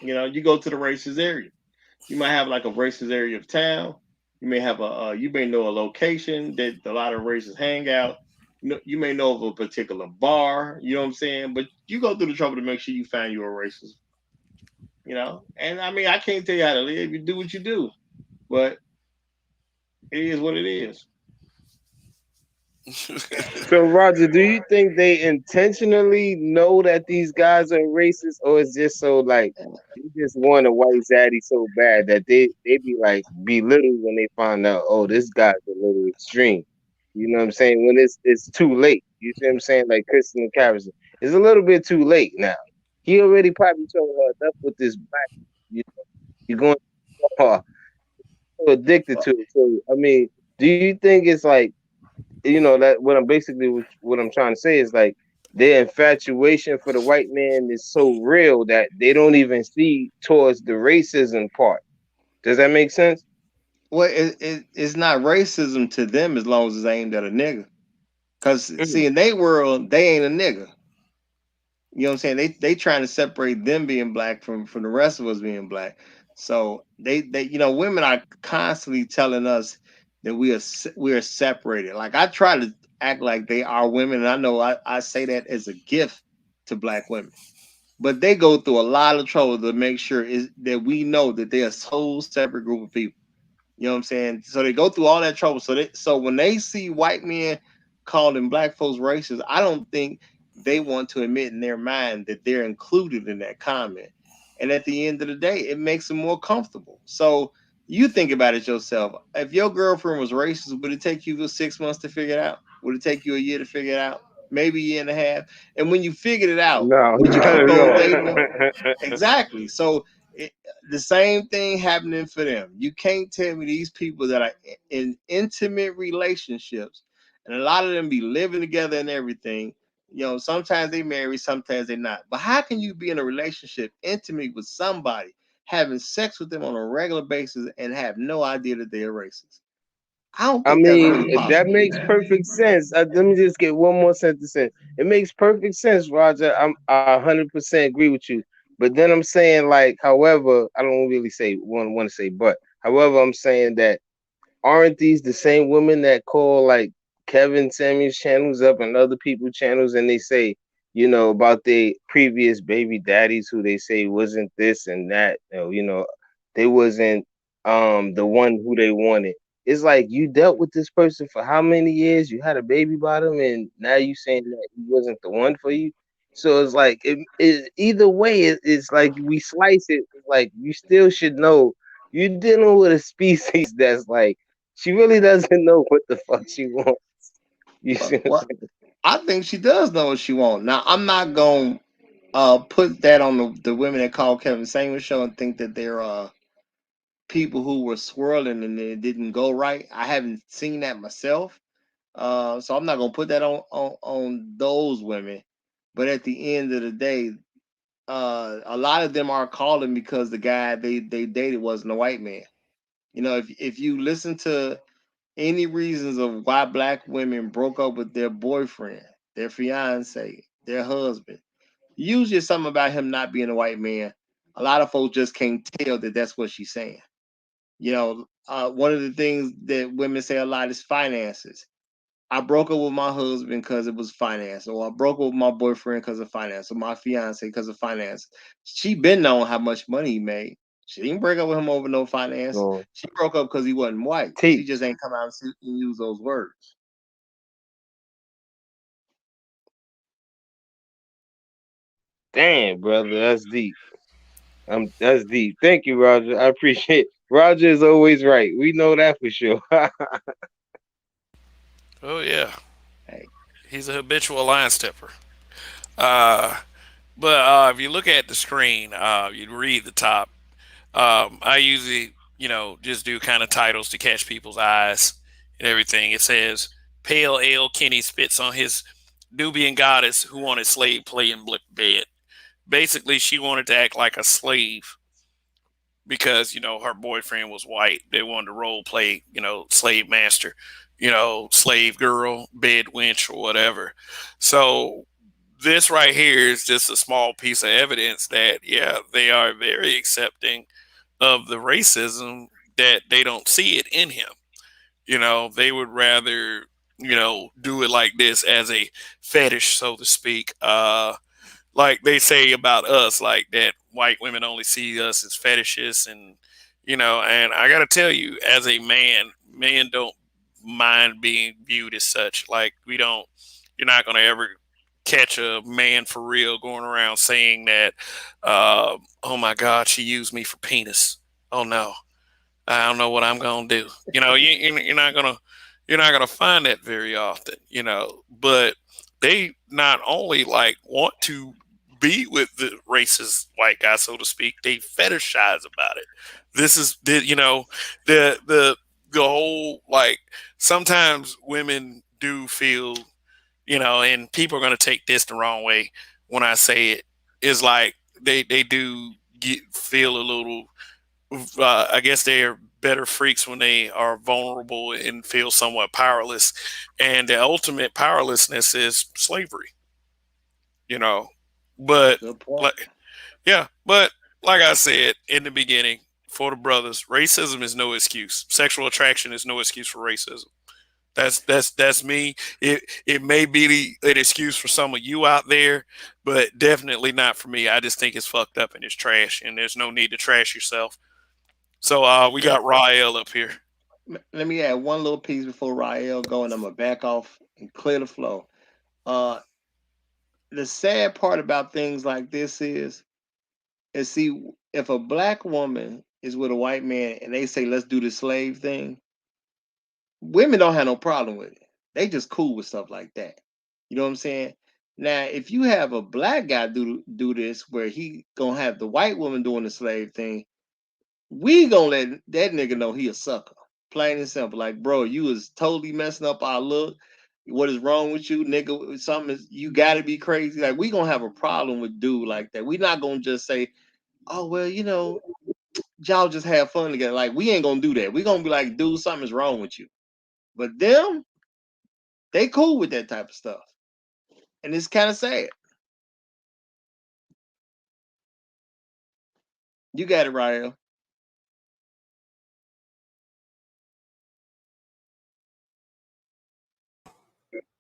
You go to the racist area. You might have like a racist area of town. You may have you may know a location that a lot of racists hang out. You may know of a particular bar. You know what I'm saying? But you go through the trouble to make sure you find your racist. And I mean, I can't tell you how to live. You do what you do, but it is what it is. So, Roger, do you think they intentionally know that these guys are racist, or it's just so like they just want a white zaddy so bad that they be like belittled when they find out, oh, this guy's a little extreme. You know what I'm saying? When it's too late. You see what I'm saying? Like Kristen and Carrison, it's a little bit too late now. He already probably told her enough with this black. You know, you're going so so addicted to it. So, I mean, do you think it's like that what I'm trying to say is like their infatuation for the white man is so real that they don't even see towards the racism part. Does that make sense? Well, it's not racism to them as long as it's aimed at a nigga. Cause see, Mhm. in their world, they ain't a nigga. You know what I'm saying? They trying to separate them being black from the rest of us being black. So they women are constantly telling us that we are separated. Like I try to act like they are women, and I know I say that as a gift to black women. But they go through a lot of trouble to make sure that we know that they are a whole separate group of people. You know what I'm saying? So they go through all that trouble. So when they see white men calling black folks racist, I don't think they want to admit in their mind that they're included in that comment. And at the end of the day, it makes them more comfortable. So you think about it yourself. If your girlfriend was racist, would it take you 6 months to figure it out? Would it take you a year to figure it out? Maybe a year and a half. And when you figured it out, No, would you not keep at on all. dating them? Exactly. So it, the same thing happening for them. You can't tell me these people that are in intimate relationships, and a lot of them be living together and everything. Sometimes they marry, sometimes they not. But how can you be in a relationship, intimate with somebody, having sex with them on a regular basis, and have no idea that they're racist? I don't I think that's really mean, that possible. makes perfect sense. Let me just get one more sentence in. It makes perfect sense, Roger. I 100% agree with you. But then I'm saying, like, however, I don't really say want to say, but however, I'm saying that aren't these the same women that call like Kevin Samuels channels up and other people channels and they say, about their previous baby daddies who they say wasn't this and that, they wasn't the one who they wanted. It's like you dealt with this person for how many years? You had a baby by them, and now you saying that he wasn't the one for you. So it's like either way, it's like we slice it. Like you still should know you're dealing with a species that's like she really doesn't know what the fuck she wants. You see what I'm Well, saying? I think she does know what she wants. Now, I'm not going to put that on the women that call Kevin Samuels show and think that they're people who were swirling and it didn't go right. I haven't seen that myself. So I'm not going to put that on those women. But at the end of the day, a lot of them are calling because the guy they dated wasn't a white man. If you listen to any reasons of why black women broke up with their boyfriend, their fiance, their husband, usually it's something about him not being a white man. A lot of folks just can't tell that that's what she's saying. One of the things that women say a lot is finances. I broke up with my husband because it was finance, or I broke up with my boyfriend because of finance, or my fiance because of finance. She been knowing how much money he made. She didn't break up with him over no finance. So She broke up because he wasn't white. She teach. just ain't come out and use those words. Damn, brother, that's deep. That's deep. Thank you, Roger. I appreciate. Roger is always right. We know that for sure. Oh yeah, Hey, he's a habitual line stepper. Uh, but if you look at the screen, you read the top. I usually, just do kind of titles to catch people's eyes and everything. It says, "Pale Ale Kenny spits on his Nubian goddess who wanted slave play in bed." Basically, she wanted to act like a slave because her boyfriend was white. They wanted to role play, slave master, slave girl, bed wench, or whatever. So this right here is just a small piece of evidence that yeah, they are very accepting of the racism, that they don't see it in him. They would rather do it like this as a fetish, so to speak. Like they say about us, like that white women only see us as fetishes, and I gotta tell you, as a man, men don't mind being viewed as such. Like we don't, you're not gonna ever catch a man for real going around saying that, oh my God, she used me for penis. Oh no, I don't know what I'm gonna do. You're not gonna find that very often. But they not only like want to be with the racist white guy, so to speak, they fetishize about it. This is the whole, like, sometimes women do feel, and people are gonna take this the wrong way when I say it, is like they do feel a little, I guess they are better freaks when they are vulnerable and feel somewhat powerless. And the ultimate powerlessness is slavery, you know. But good point. like, yeah, but like I said in the beginning, for the brothers, racism is no excuse. Sexual attraction is no excuse for racism. That's me. It may be an excuse for some of you out there, but definitely not for me. I just think it's fucked up and it's trash, and there's no need to trash yourself. So we Let, got Rael up here. let me add one little piece before Rael go, and I'm gonna back off and clear the flow. Uh, the sad part about things like this is see, if a black woman is with a white man and they say let's do the slave thing, women don't have no problem with it. They just cool with stuff like that. You know what I'm saying? Now, if you have a black guy do this where he gonna have the white woman doing the slave thing, we gonna let that nigga know he a sucker. Plain and simple. Like, bro, you is totally messing up our look. What is wrong with you, nigga? Something is, you gotta be crazy. Like, we gonna have a problem with dude like that. We not gonna just say, oh well, y'all just have fun together. Like, we ain't gonna do that. We gonna be like, dude, something's wrong with you. But them, they cool with that type of stuff. And it's kind of sad. You got it, Rael.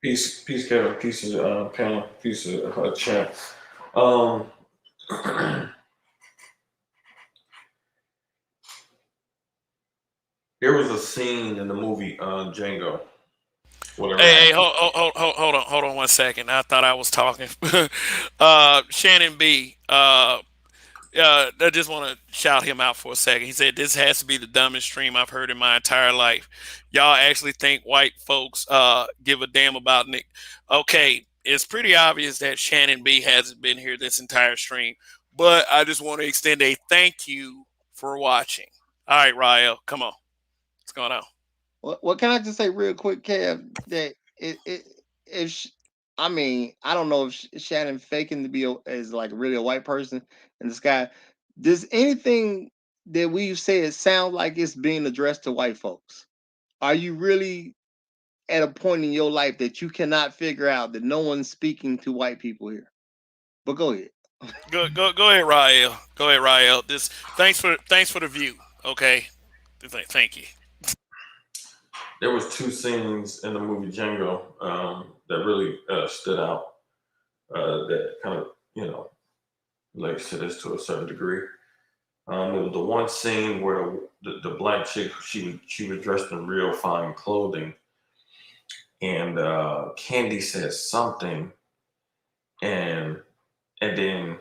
Peace, Kevin. Peace of panel. Peace of chat. Um, there was a scene in the movie Django, whatever Hey, that. hey, hold on 1 second. I thought I was talking. Shannon B. I just want to shout him out for a second. He said this has to be the dumbest stream I've heard in my entire life. Y'all actually think white folks give a damn about Nick? Okay, it's pretty obvious that Shannon B hasn't been here this entire stream, but I just want to extend a thank you for watching. All right, Rael, come on. What's going on? What can I just say real quick, Kev? That it if sh I mean, I don't know if Shannon faking to be is like really a white person in the sky. Does anything that we've said sound like it's being addressed to white folks? Are you really at a point in your life that you cannot figure out that no one's speaking to white people here? But go ahead. Go ahead, Rael. Go ahead, Rael. This thanks for the view. Okay, thank you. There was two scenes in the movie Django that really stood out. That kind of relates to this to a certain degree. It was the one scene where the black chick she was dressed in real fine clothing, and Candy says something, and then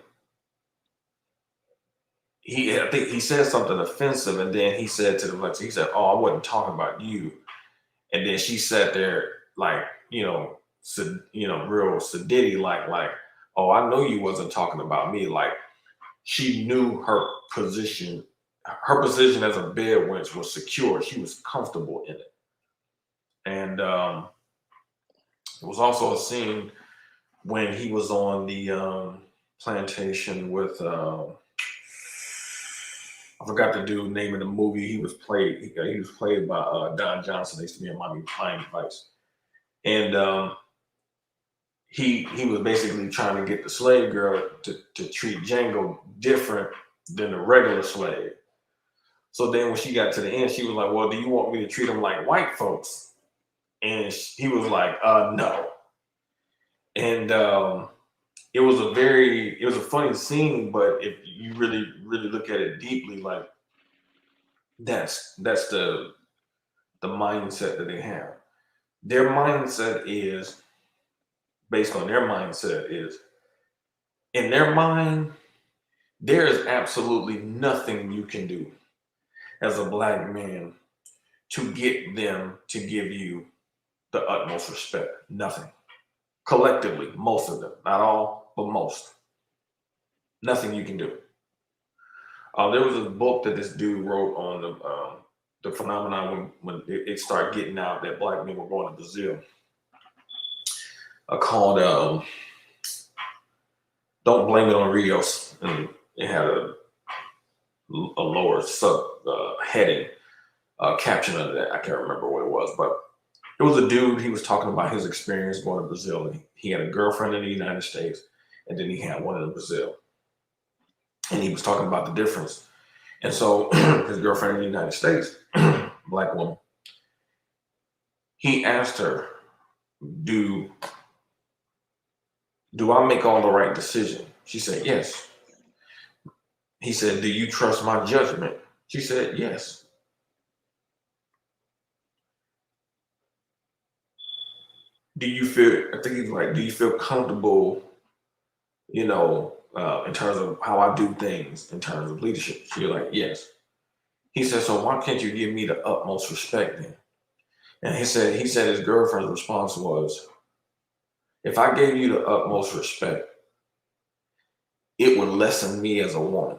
I think he said something offensive, and then he said to the black chick, he said, "Oh, I wasn't talking about you," and then she sat there like real sedity like, "Oh, I know you wasn't talking about me," like she knew position her position as a bed wench was secure. She was comfortable in it. And there was also a scene when he was on the plantation with I forgot the dude name in the movie. He was played by Don Johnson. They used to be in Miami Vice, and he was basically trying to get the slave girl to treat Django different than the regular slave. So then when she got to the end, she was like, "Well, do you want me to treat them like white folks?" And he was like, "No." And it was a funny scene, but if you really look at it deeply, like that's the mindset that they have. Their mindset is based on their mindset is in their mind, there is absolutely nothing you can do as a black man to get them to give you the utmost respect. Nothing. Collectively, most of them, not all, but most. Nothing you can do. There was a book that this dude wrote on the phenomenon when it started getting out that black men were going to Brazil, called "Don't Blame It on Rios," and it had a lower sub heading caption under that. I can't remember what it was, but it was a dude. He was talking about his experience going to Brazil. And he had a girlfriend in the United States, and then he had one in Brazil, and he was talking about the difference. And so his girlfriend in the United States, black woman, he asked her, "Do I make all the right decisions?" She said, "Yes." He said, "Do you trust my judgment?" She said, "Yes." Do you feel? I think he's like, "Do you feel comfortable? In terms of how I do things, in terms of leadership?" She's like, "Yes." He said, "So why can't you give me the utmost respect then?" And he said his girlfriend's response was, "If I gave you the utmost respect, it would lessen me as a woman."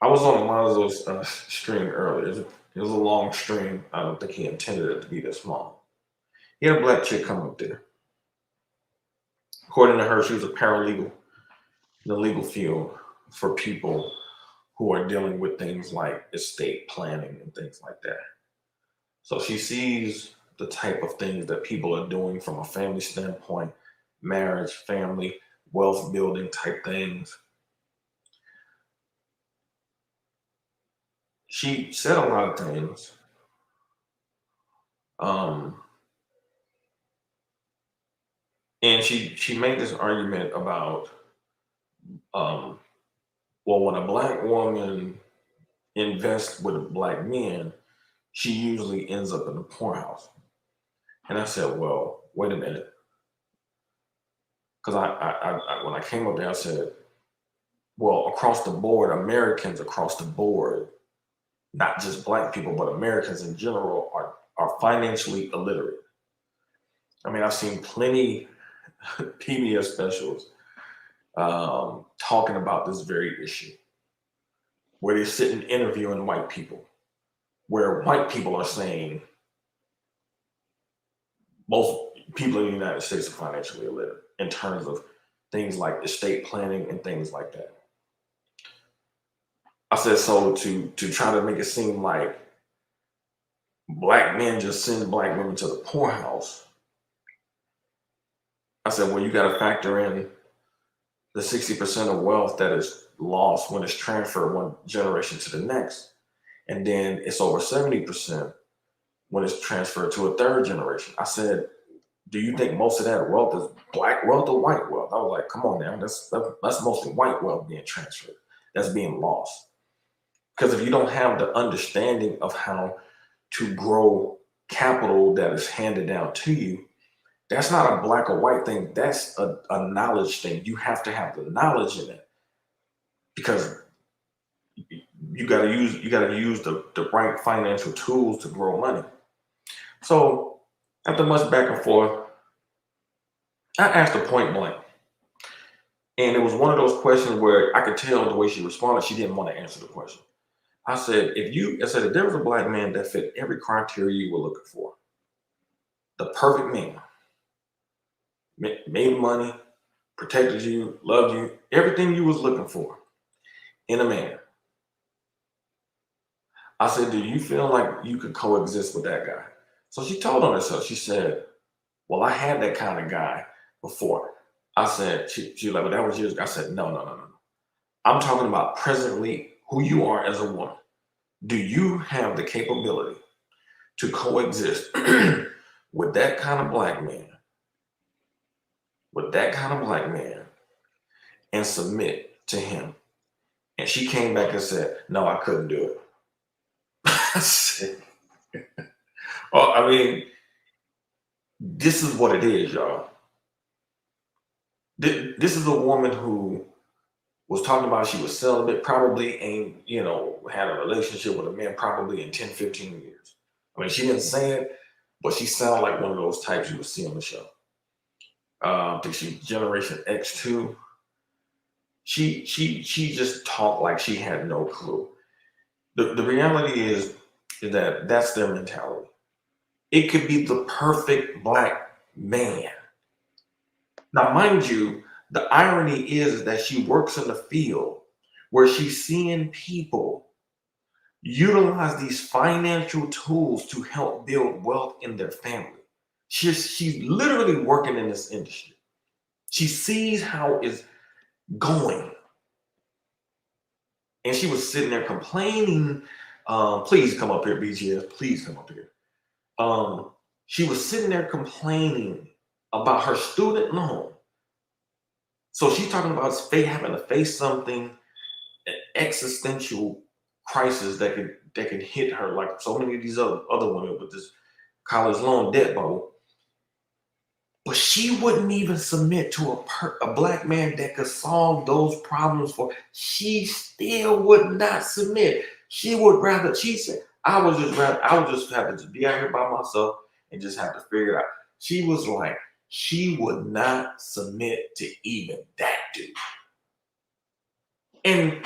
I was on Lonzo's stream earlier. It was a long stream. I don't think he intended it to be this long. He had a black chick come up there. According to her, she was a paralegal in the legal field for people who are dealing with things like estate planning and things like that. So she sees the type of things that people are doing from a family standpoint, marriage, family, wealth building type things. She said a lot of things, Um, and she made this argument about, um, well, when a black woman invests with black men, she usually ends up in the poorhouse. And I said, well, wait a minute, because when I came up there, I said, well, across the board, Americans across the board, not just black people, but Americans in general, are financially illiterate. I mean, I've seen plenty PBS specials talking about this very issue, where they're sitting interviewing white people, where white people are saying most people in the United States are financially illiterate in terms of things like estate planning and things like that. I said, so to try to make it seem like black men just send black women to the poorhouse, I said, well, you got to factor in the 60% of wealth that is lost when it's transferred one generation to the next. And then it's over 70% when it's transferred to a third generation. I said, do you think most of that wealth is black wealth or white wealth? I was like, come on now, that's mostly white wealth being transferred. That's being lost. Because if you don't have the understanding of how to grow capital that is handed down to you, that's not a black or white thing. That's a knowledge thing. You have to have the knowledge in it, because you got to use the right financial tools to grow money. So after much back and forth, I asked her point blank. And it was one of those questions where I could tell the way she responded, she didn't want to answer the question. I said, if there was a black man that fit every criteria you were looking for, the perfect man, made money, protected you, loved you, everything you was looking for in a man. I said, do you feel like you could coexist with that guy? So she told on herself. She said, well, I had that kind of guy before. I said, she was like, well, that was years ago. I said, no, no, no, no. I'm talking about presently who you are as a woman. Do you have the capability to coexist with that kind of black man, and submit to him? And she came back and said, no, I couldn't do it. I said, well, I mean, this is what it is, y'all. This is a woman who was talking about she was celibate, probably ain't, had a relationship with a man probably in 10, 15 years. I mean, she didn't say it, but she sounded like one of those types you would see on the show. I think she's Generation X too. She just talked like she had no clue. The reality is that that's their mentality. It could be the perfect black man. Now, mind you, the irony is that she works in the field where she's seeing people utilize these financial tools to help build wealth in their family. She's literally working in this industry. She sees how it's going. And she was sitting there complaining, please come up here, BGS, please come up here. She was sitting there complaining about her student loan. So she's talking about having to face something, an existential crisis that could hit her like so many of these other women with this college loan debt bubble. But she wouldn't even submit to a black man that could solve those problems for her. She still would not submit. She would rather, she said, I would just have to be out here by myself and just have to figure it out. She was like, she would not submit to even that dude. And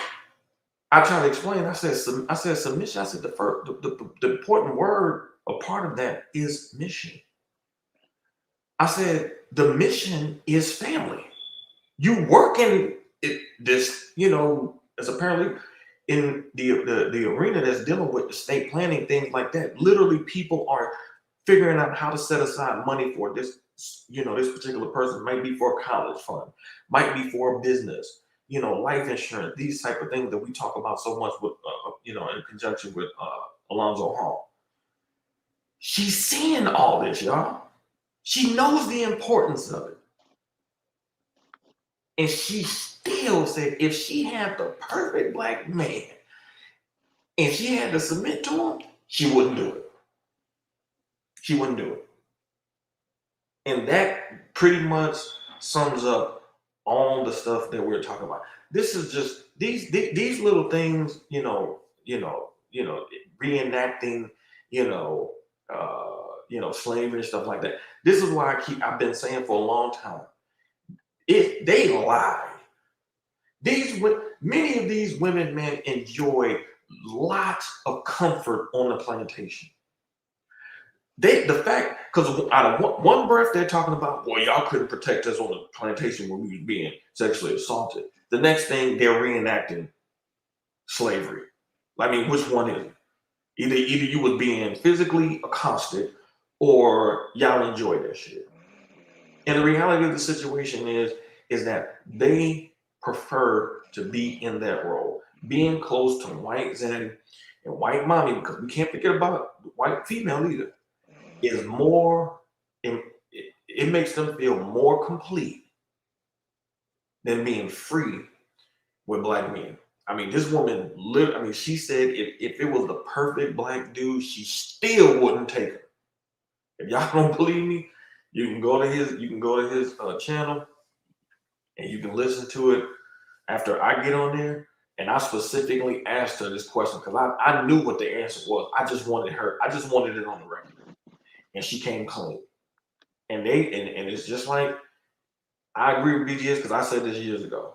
I tried to explain. I said submission. I said the important word, a part of that is mission. I said the mission is family. You work in this, as apparently in the arena that's dealing with estate planning, things like that. Literally, people are figuring out how to set aside money for this. This particular person might be for a college fund, might be for a business. Life insurance, these type of things that we talk about so much with, in conjunction with Alonzo Hall. She's seeing all this, y'all. She knows the importance of it. And she still said if she had the perfect black man and she had to submit to him, she wouldn't do it. She wouldn't do it. And that pretty much sums up all the stuff that we're talking about. This is just these little things, reenacting, you know, slavery and stuff like that. This is why I've been saying for a long time. If they lie, many of these women, men, enjoy lots of comfort on the plantation. The fact, because out of one breath they're talking about, well, y'all couldn't protect us on the plantation when we was being sexually assaulted. The next thing they're reenacting slavery. I mean, which one is it? Either you was being physically accosted, or y'all enjoy that shit. And the reality of the situation is that they prefer to be in that role, being close to white Zaddy and white mommy, because we can't forget about the white female either. Is more, it makes them feel more complete than being free with black men. I mean, this woman lived, I mean, she said if it was the perfect black dude, she still wouldn't take him. If y'all don't believe me, you can go to his channel and you can listen to it after I get on there. And I specifically asked her this question because I knew what the answer was. I just wanted it on the record. And she came clean. And it's just like I agree with BGS because I said this years ago.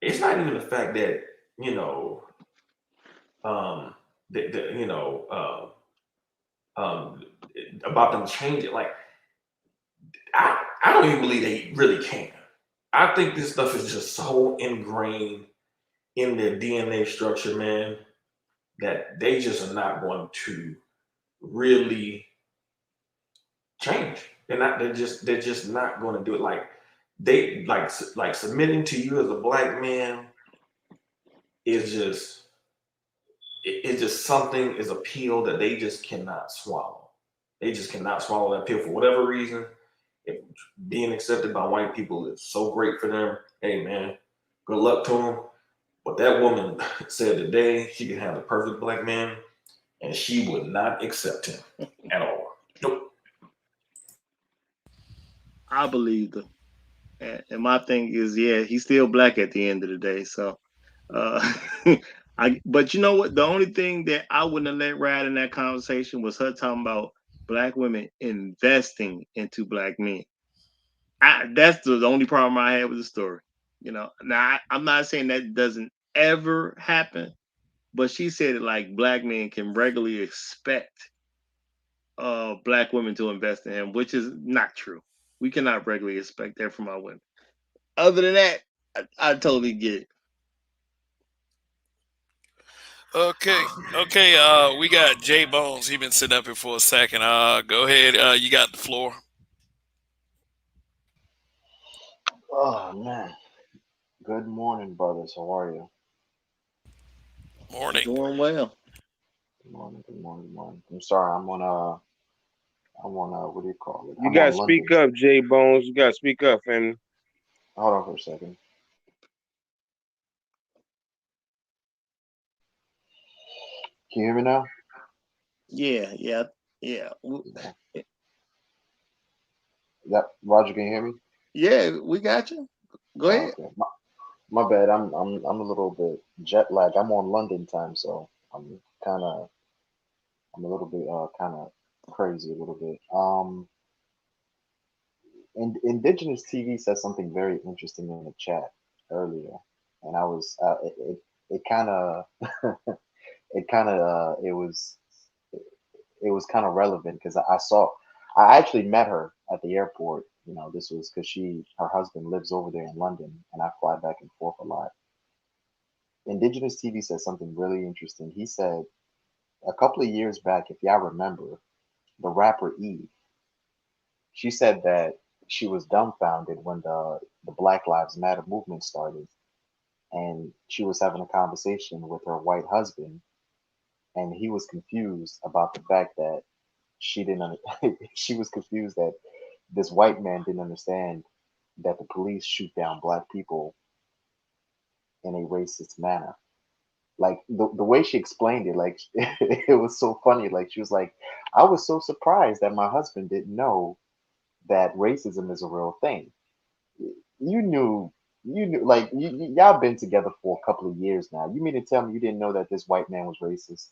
It's not even the fact that you know, um, that um, about them changing. Like I don't even believe they really can. I think this stuff is just so ingrained in their DNA structure, man, that they just are not going to really change. They're just not going to do it. Like they like submitting to you as a black man is just it's just something is a pill that they just cannot swallow. They just cannot swallow that pill for whatever reason. If being accepted by white people is so great for them, hey man, good luck to them. But that woman said today she can have the perfect black man, and she would not accept him at all. Nope. I believe them. And my thing is, yeah, he's still black at the end of the day. So, uh, but you know what? The only thing that I wouldn't have let ride in that conversation was her talking about black women investing into black men. That's the only problem I had with the story. Now I'm not saying that doesn't ever happen, but she said it like black men can regularly expect black women to invest in him, which is not true. We cannot regularly expect that from our women. Other than that, I totally get it. Okay. Okay, we got Jay Bones. He been sitting up here for a second. Go ahead. You got the floor. Oh man. Good morning, brothers. How are you? Morning. Doing well. Good morning, good morning, good morning. I'm sorry, what do you call it? You I'm on gotta speak London. up, J Bones. You gotta speak up, family. Hold on for a second. Can you hear me now? Yeah, yeah, yeah. Yeah. Yep. Roger, can you hear me? Yeah, we got you. Go Oh, ahead. okay. My bad. I'm a little bit jet lagged. I'm on London time, so kinda I'm a little bit kinda crazy a little bit. Indigenous TV said something very interesting in the chat earlier, and I was it kind of it kind of it was kind of relevant because I actually met her at the airport. This was because her husband lives over there in London, and I fly back and forth a lot. Indigenous TV said something really interesting. He said a couple of years back, if y'all remember, the rapper Eve, she said that she was dumbfounded when the Black Lives Matter movement started, and she was having a conversation with her white husband, and he was confused about the fact that she didn't she was confused that this white man didn't understand that the police shoot down black people in a racist manner. Like the way she explained it, like it was so funny. Like she was like, I was so surprised that my husband didn't know that racism is a real thing. You knew, you knew, like y'all been together for a couple of years now. You mean to tell me you didn't know that this white man was racist?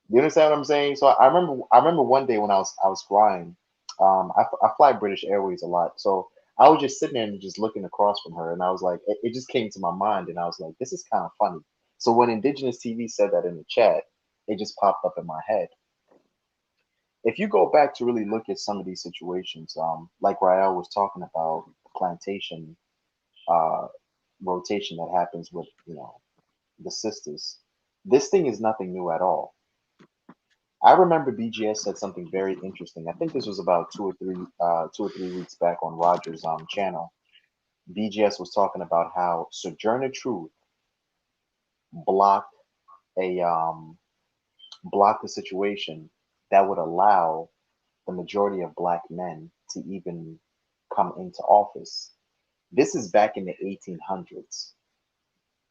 You understand what I'm saying? So I remember one day when I was flying. I fly British Airways a lot, so I was just sitting there and just looking across from her, and I was like, it just came to my mind, and I was like, this is kind of funny. So when Indigenous TV said that in the chat, it just popped up in my head. If you go back to really look at some of these situations, like Rael was talking about the plantation uh, rotation that happens with the sisters, this thing is nothing new at all. I remember BGS said something very interesting. I think this was about 2 or 3 weeks back on Roger's channel. BGS was talking about how Sojourner Truth blocked a blocked a situation that would allow the majority of black men to even come into office. This is back in the 1800s.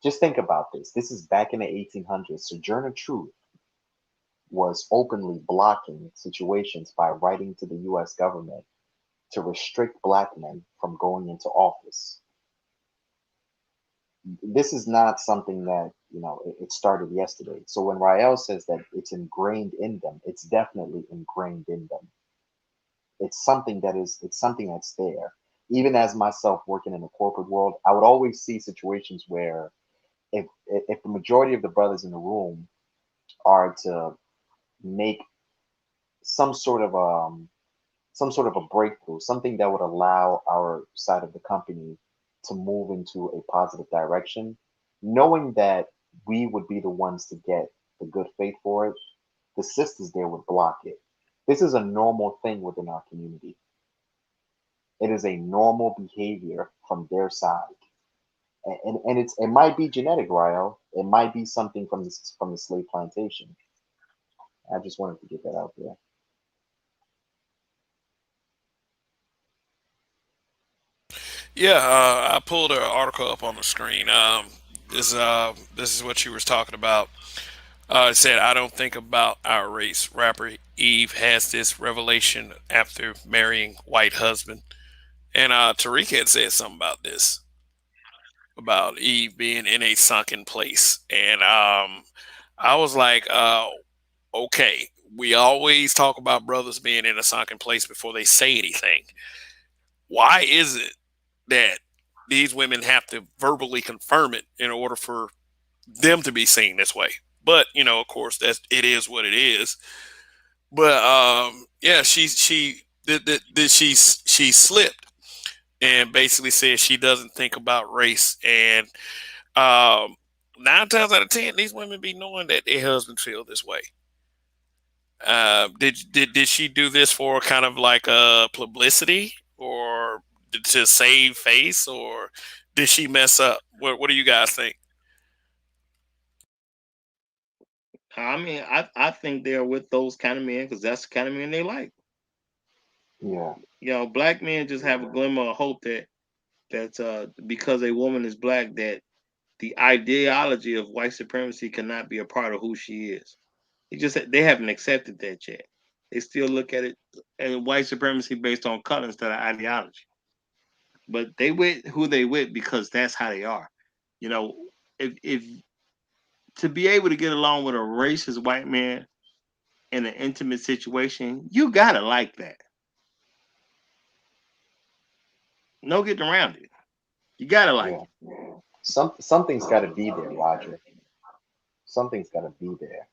Just think about this. This is back in the 1800s. Sojourner Truth was openly blocking situations by writing to the US government to restrict black men from going into office. This is not something that, it started yesterday. So when Rael says that it's ingrained in them, it's definitely ingrained in them. It's something that's there. Even as myself working in the corporate world, I would always see situations where if the majority of the brothers in the room are to make some sort of some sort of a breakthrough, something that would allow our side of the company to move into a positive direction, knowing that we would be the ones to get the good faith for it, the sisters there would block it. This is a normal thing within our community. It is a normal behavior from their side. And it might be genetic, Ryo. It might be something from the slave plantation. I just wanted to get that out there. Yeah, I pulled an article up on the screen. This is what you were talking about. It said, "I don't think about our race." Rapper Eve has this revelation after marrying white husband, and Tariq had said something about this, about Eve being in a sunken place, and I was like, okay, we always talk about brothers being in a sunken place before they say anything. Why is it that these women have to verbally confirm it in order for them to be seen this way? But of course, it is what it is. But yeah, she slipped and basically said she doesn't think about race, and um, 9 times out of 10, these women be knowing that their husbands feel this way. Did she do this for kind of like a publicity, or to save face, or did she mess up? What do you guys think? I mean, I think they're with those kind of men because that's the kind of men they like. Yeah, Black men just have a glimmer of hope that because a woman is black, that the ideology of white supremacy cannot be a part of who she is. They haven't accepted that yet. They still look at it as white supremacy based on color instead of ideology. But they with who they with because that's how they are. You know, if to be able to get along with a racist white man in an intimate situation, you gotta like that. No getting around it. You gotta like yeah. it. Something's got to be there, Roger. Something's got to be there.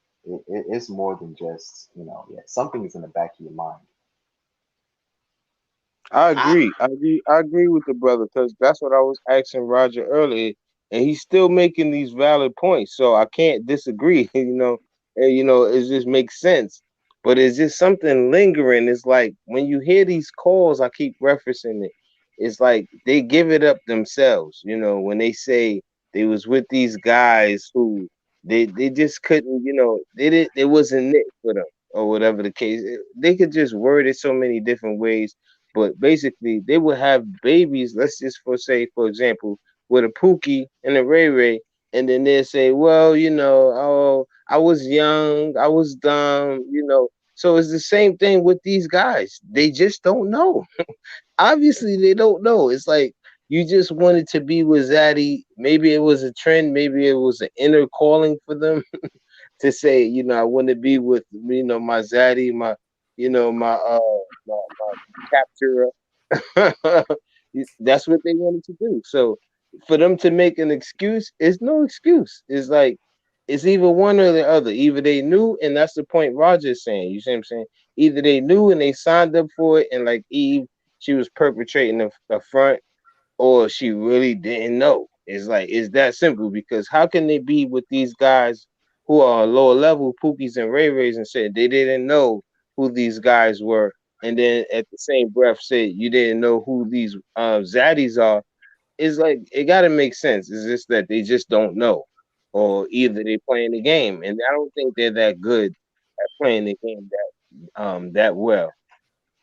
It's more than just, yeah, something is in the back of your mind. I I agree. I agree with the brother because that's what I was asking Roger earlier, and he's still making these valid points. So I can't disagree. It just makes sense. But it's just something lingering. It's like when you hear these calls, I keep referencing it. It's like they give it up themselves. When they say they was with these guys who they just couldn't. They did. It wasn't it for them. or whatever the case. They could just word it so many different ways, but basically they would have babies. Let's just for say, for example, with a Pookie and a Ray Ray, and then they say, well, oh, I was young, I was dumb. So it's the same thing with these guys. They just don't know. Obviously, they don't know. It's like you just wanted to be with Zaddy. Maybe it was a trend. Maybe it was an inner calling for them to say, I want to be with, my Zaddy, my capturer. That's what they wanted to do. So for them to make an excuse, it's no excuse. It's like it's either one or the other. Either they knew, and that's the point Roger's saying. You see what I'm saying? Either they knew and they signed up for it, and like Eve, she was perpetrating the front, or she really didn't know. It's like it's that simple because how can they be with these guys who are lower level Pookies and Ray Rays and said they didn't know who these guys were, and then at the same breath say you didn't know who these zaddies are? It's like it got to make sense. It's just that they just don't know, or either they playing the game, and I don't think they're that good at playing the game that well.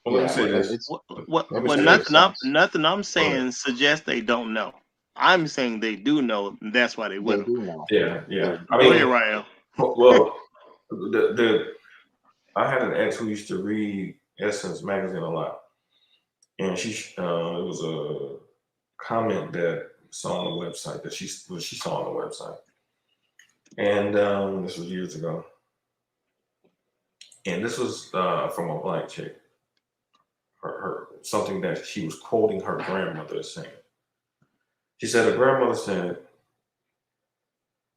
Well, let me Yeah, say this. it's Let me it say makes this. sense. Nothing I'm Go ahead. saying suggests they don't know. I'm saying they do know, and that's why they with They them. do know. Yeah, They yeah. I do Go ahead, mean, know. Ryan. well, the I had an ex who used to read Essence magazine a lot, and it was a comment that saw on the website that she saw on the website, and this was years ago, and this was from a black chick, her something that she was quoting her grandmother as saying. She said her grandmother said,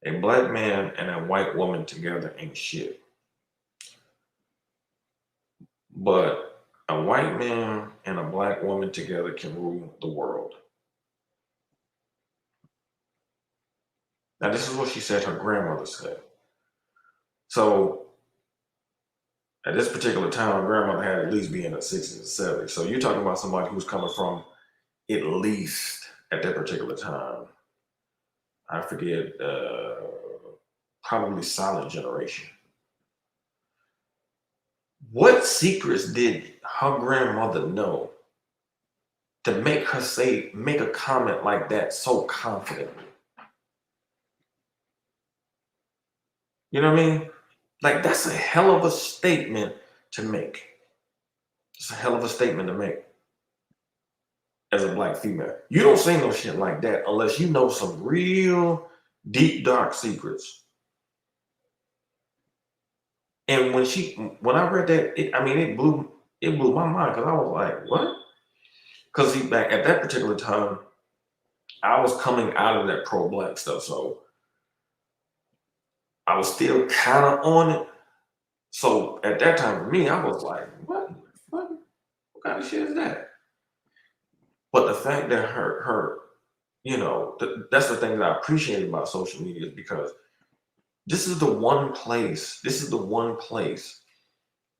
"A black man and a white woman together ain't shit, but a white man and a black woman together can rule the world." Now, this is what she said her grandmother said. So, at this particular time, her grandmother had at least be in her 60s and 70s. So, you're talking about somebody who's coming from at least at that particular time, I forget, probably silent generation. What secrets did her grandmother know to make her make a comment like that so confidently? You know what I mean? Like, that's a hell of a statement to make. It's a hell of a statement to make as a black female. You don't say no shit like that unless you know some real deep, dark secrets. And when I read that, it blew my mind because I was like, what? Because back at that particular time, I was coming out of that pro-black stuff, so I was still kind of on it. So at that time for me, I was like, what kind of shit is that? But the fact that that's the thing that I appreciate about social media is because this is the one place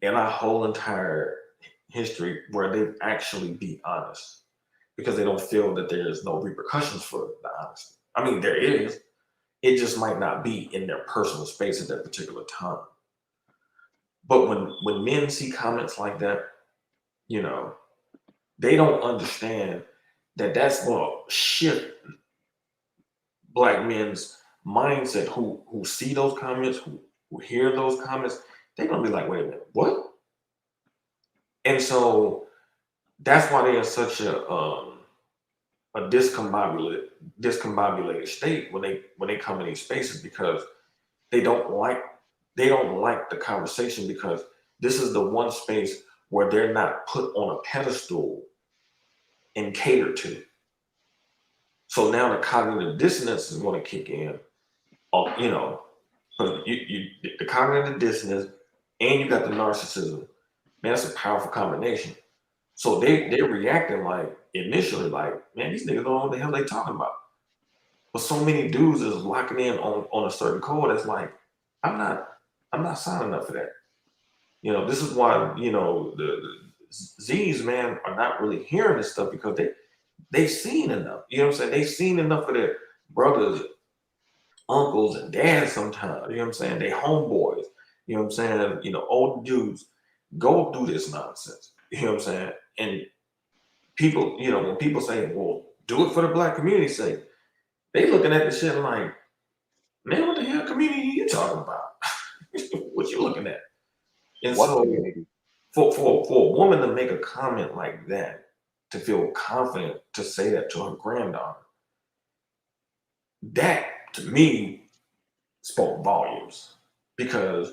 in our whole entire history where they actually be honest because they don't feel that there's no repercussions for the honesty. I mean, there is. It just might not be in their personal space at that particular time. But when men see comments like that, you know, they don't understand that that's going to shift black men's mindset who see those comments, who hear those comments. They're going to be like, wait a minute, what? And so that's why they're in such a discombobulated state when they come in these spaces because they don't like they don't like the conversation because this is the one space where they're not put on a pedestal and catered to. So now the cognitive dissonance is going to kick in. You know, because the cognitive dissonance and you got the narcissism. Man, that's a powerful combination. So they're reacting like initially like, man, these niggas don't know what the hell they talking about. But so many dudes is locking in on a certain code. That's like, I'm not I'm not signing up for that. This is why the Z's man are not really hearing this stuff because they've seen enough. You know what I'm saying? They've seen enough of their brothers, uncles, and dads sometimes. You know what I'm saying? They homeboys. You know what I'm saying? Older dudes go through this nonsense. You know what I'm saying? And people, when people say, well, do it for the black community's sake, they looking at the shit like, man, what the hell community you talking about? What you looking at? And What so community? for a woman to make a comment like that, to feel confident to say that to her granddaughter, that to me spoke volumes, because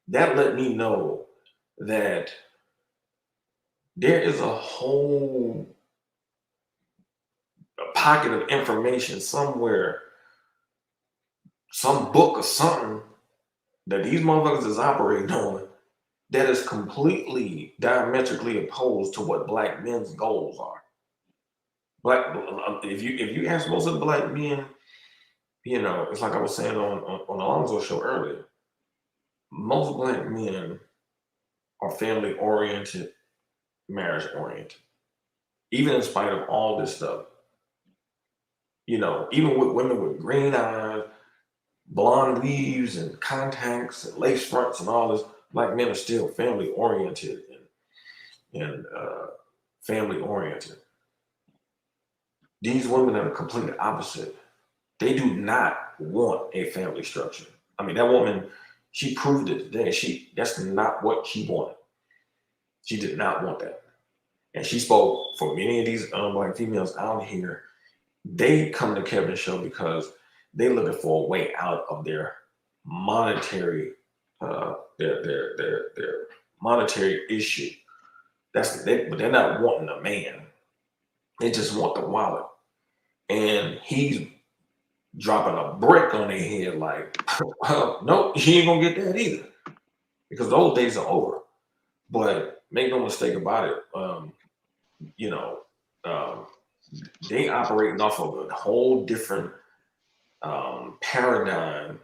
that let me know that there is a whole pocket of information somewhere, some book or something that these motherfuckers is operating on, that is completely diametrically opposed to what black men's goals are. Black, if you ask most of the black men, it's like I was saying on Alonzo's show earlier. Most black men are family oriented, marriage oriented. Even in spite of all this stuff, even with women with green eyes, blonde weaves, and contacts, and lace fronts, and all this, black men are still family oriented and family oriented. These women are the complete opposite. They do not want a family structure. I mean, that woman, she proved it today. That's not what she wanted. She did not want that. And she spoke for many of these black females out here. They come to Kevin's show because they're looking for a way out of their monetary their monetary issue. But they're not wanting a man. They just want the wallet. And he's dropping a brick on their head like, well, nope, he ain't gonna get that either, because those days are over. But make no mistake about it, you know, um, they operating off of a whole different paradigm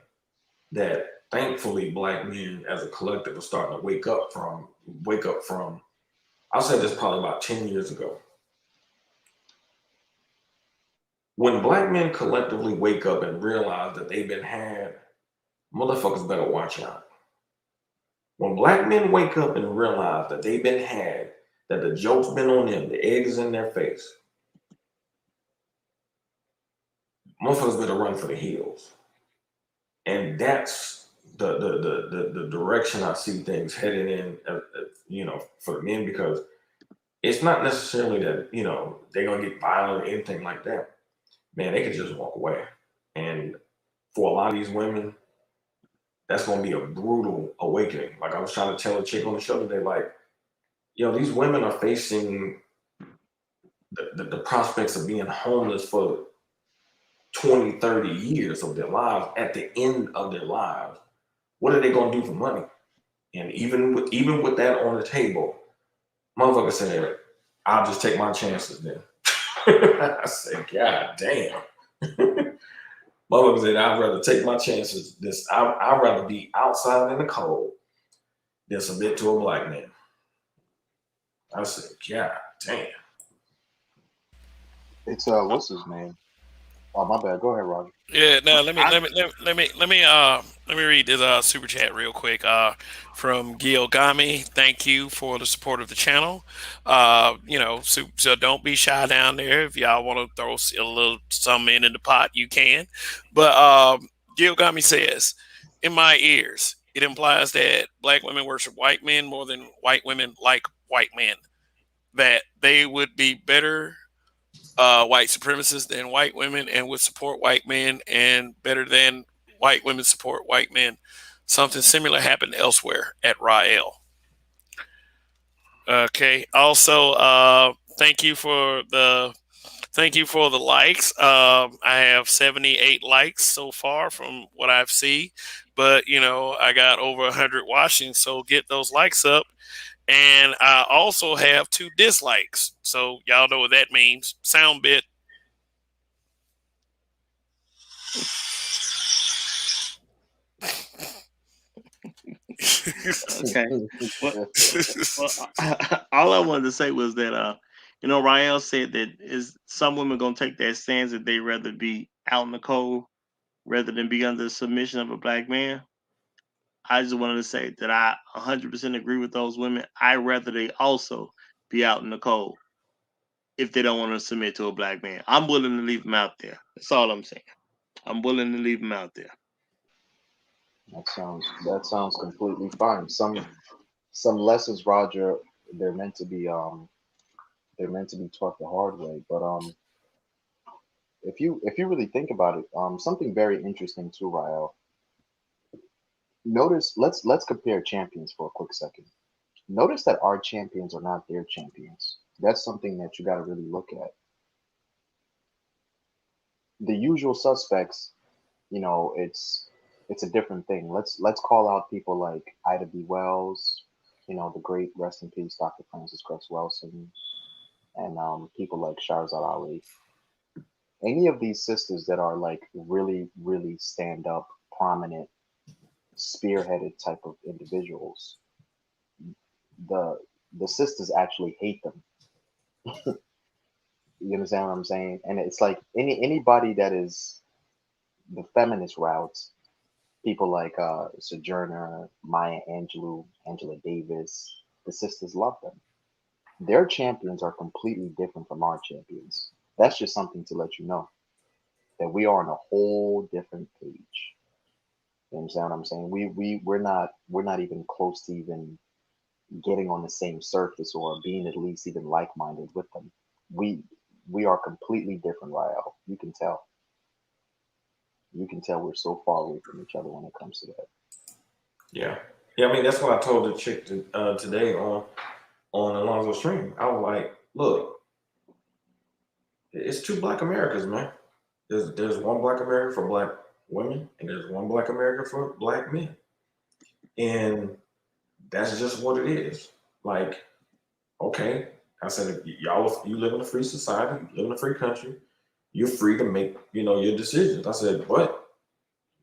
that thankfully black men as a collective are starting to wake up from. I'll say this probably about 10 years ago. When black men collectively wake up and realize that they've been had, motherfuckers better watch out. When black men wake up and realize that they've been had, that the joke's been on them, the egg is in their face, motherfuckers better run for the hills. And that's the direction I see things heading in, for the men, because it's not necessarily that, they're going to get violent or anything like that. Man, they could just walk away. And for a lot of these women, that's going to be a brutal awakening. Like I was trying to tell a chick on the show today, like, these women are facing the prospects of being homeless for 20, 30 years of their lives. At the end of their lives, what are they going to do for money? And even with that on the table, motherfucker said, I'll just take my chances then. I said, God damn. Motherfucker said, I'd rather take my chances. I'd rather be outside in the cold than submit to a black man. I said, God damn. It's what's his name? Oh, my bad. Go ahead, Roger. Yeah, now let me I let me let me let me let me let me read this super chat real quick. From Gilgami, thank you for the support of the channel. So don't be shy down there. If y'all want to throw a little something in the pot, you can. But Gilgami says, in my ears, it implies that black women worship white men more than white women like white men. That they would be better white supremacists than white women and would support white men, and better than white women support white men. Something similar happened elsewhere at Rael. Okay. Also, thank you for the likes. I have 78 likes so far from what I've seen, but I got over 100 watching. So get those likes up. And I also have 2 dislikes. So y'all know what that means. Sound bit. okay. Well, well, all I wanted to say was that Rael said that is some women gonna take that stance that they rather be out in the cold rather than be under the submission of a black man. I just wanted to say that I 100% agree with those women. I rather they also be out in the cold if they don't want to submit to a black man. I'm willing to leave them out there. That's all I'm saying. I'm willing to leave them out there. That sounds completely fine. Some lessons, Roger, they're meant to be they're meant to be taught the hard way. But if you really think about it, something very interesting too, Rael. Notice, let's compare champions for a quick second. Notice that our champions are not their champions. That's something that you got to really look at. The usual suspects, it's a different thing. Let's call out people like Ida B. Wells, the great rest in peace Dr. Francis Cress Welsing, and people like Shahrazad Ali. Any of these sisters that are like really, really stand up, prominent, spearheaded type of individuals, the the sisters actually hate them. You understand what I'm saying? And it's like anybody that is the feminist route, people like Sojourner, Maya Angelou, Angela Davis, the sisters love them. Their champions are completely different from our champions. That's just something to let you know that we are on a whole different page. You understand what I'm saying? We're not even close to even getting on the same surface or being at least even like minded with them. We we are completely different, Rael. You can tell we're so far away from each other when it comes to that. Yeah. Yeah, I mean that's what I told the chick today on Alonzo Stream. I was like, look, it's two black Americas, man. There's one black America for black women, and there's one black America for black men, and that's just what it is. Like, okay, I said, if y'all, you live in a free society, you live in a free country, you're free to make your decisions. I said, but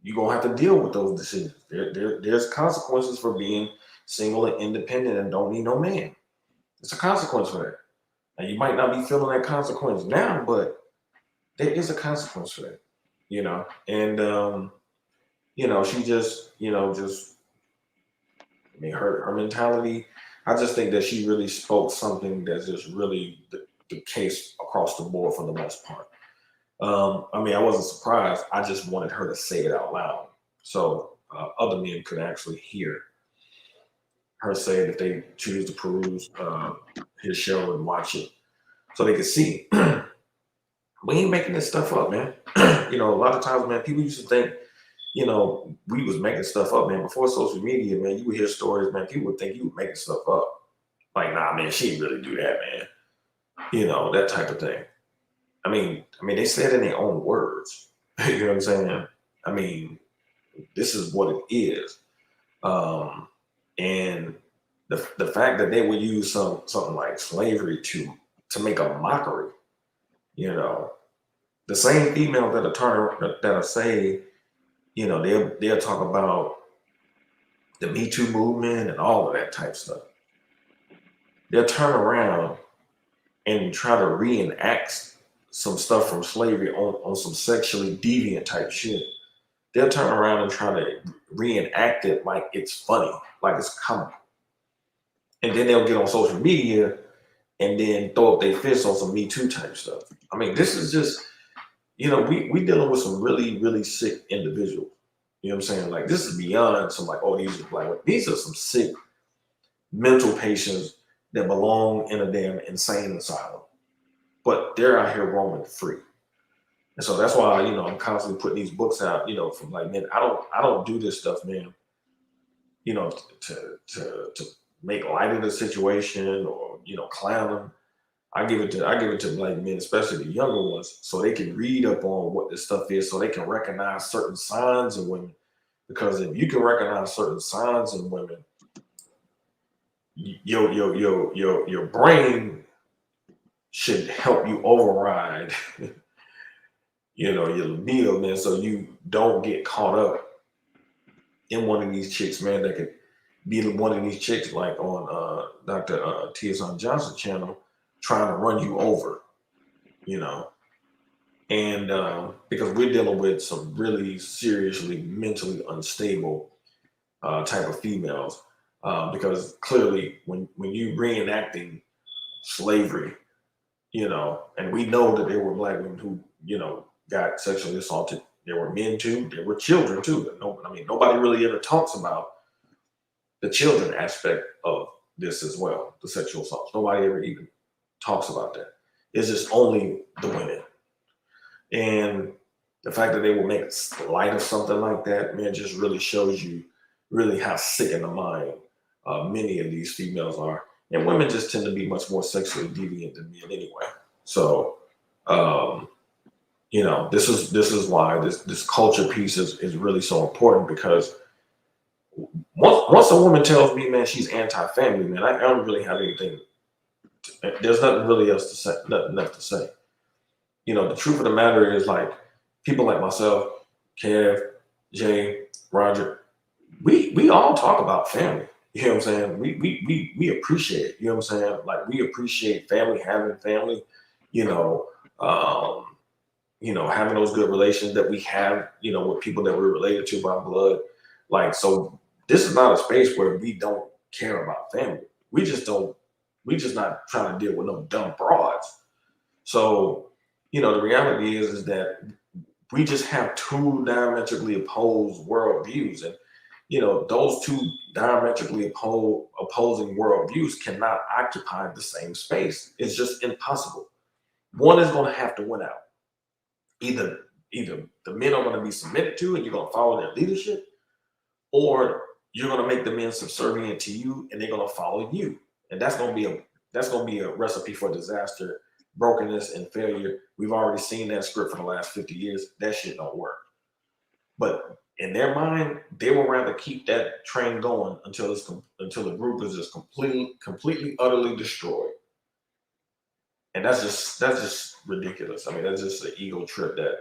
you're gonna have to deal with those decisions. There's consequences for being single and independent and don't need no man. It's a consequence for that. Now you might not be feeling that consequence now, but there is a consequence for that. And she just I mean her mentality. I just think that she really spoke something that's just really the case across the board for the most part. I mean, I wasn't surprised. I just wanted her to say it out loud so other men could actually hear her say it if they choose to peruse his show and watch it, so they could see. We ain't making this stuff up, man. A lot of times, man, people used to think, we was making stuff up, man. Before social media, man, you would hear stories, man. People would think you were making stuff up. Like, nah, man, she didn't really do that, man. That type of thing. I mean, they said in their own words. You know what I'm saying? I mean, this is what it is. And the fact that they would use something like slavery to make a mockery, you know, the same females that are say, they'll talk about the Me Too movement and all of that type stuff. They'll turn around and try to reenact some stuff from slavery on some sexually deviant type shit. They'll turn around and try to reenact it like it's funny, like it's comical. And then they'll get on social media and then throw up their fists on some Me Too type stuff. I mean, this is just, we dealing with some really, really sick individuals. You know what I'm saying? Like, this is beyond some like, oh, these are black. These are some sick mental patients that belong in a damn insane asylum. But they're out here roaming free. And so that's why, I'm constantly putting these books out, from like, man, I don't do this stuff, man, to make light of the situation or, clown them. I give it to like men, especially the younger ones, so they can read up on what this stuff is, so they can recognize certain signs in women. Because if you can recognize certain signs in women, your brain should help you override, your libido, man, so you don't get caught up in one of these chicks, man, that could be one of these chicks like on Dr. T.S. Johnson channel trying to run you over, you know. And because we're dealing with some really seriously mentally unstable type of females, because clearly when you reenacting slavery, and we know that there were black women who got sexually assaulted. There were men too. There were children too. No, I mean nobody really ever talks about the children aspect of this as well, the sexual assault. Nobody ever even talks about that. It's just only the women. And the fact that they will make light of something like that, man, just really shows you really how sick in the mind many of these females are. And women just tend to be much more sexually deviant than men anyway. So, um, this is why this culture piece is really so important, because once a woman tells me, man, she's anti-family, man, I don't really have anything. There's nothing really else to say. Nothing else to say. The truth of the matter is, like, people like myself, Kev, Jay, Roger, we all talk about family. You know what I'm saying? We appreciate it. You know what I'm saying? Like, we appreciate family, having family. You know, um, having those good relations that we have. With people that we're related to by blood. Like, so this is not a space where we don't care about family. We just don't. We just not trying to deal with no dumb broads. So, the reality is that we just have two diametrically opposed worldviews, and those two diametrically opposing worldviews cannot occupy the same space. It's just impossible. One is going to have to win out. Either either the men are going to be submitted to, and you're going to follow their leadership, or you're going to make the men subservient to you, and they're going to follow you, and that's going to be a recipe for disaster, brokenness, and failure. We've already seen that script for the last 50 years. That shit don't work. But in their mind, they will rather keep that train going until the group is just completely, utterly destroyed. And that's just ridiculous. I mean, that's just an ego trip that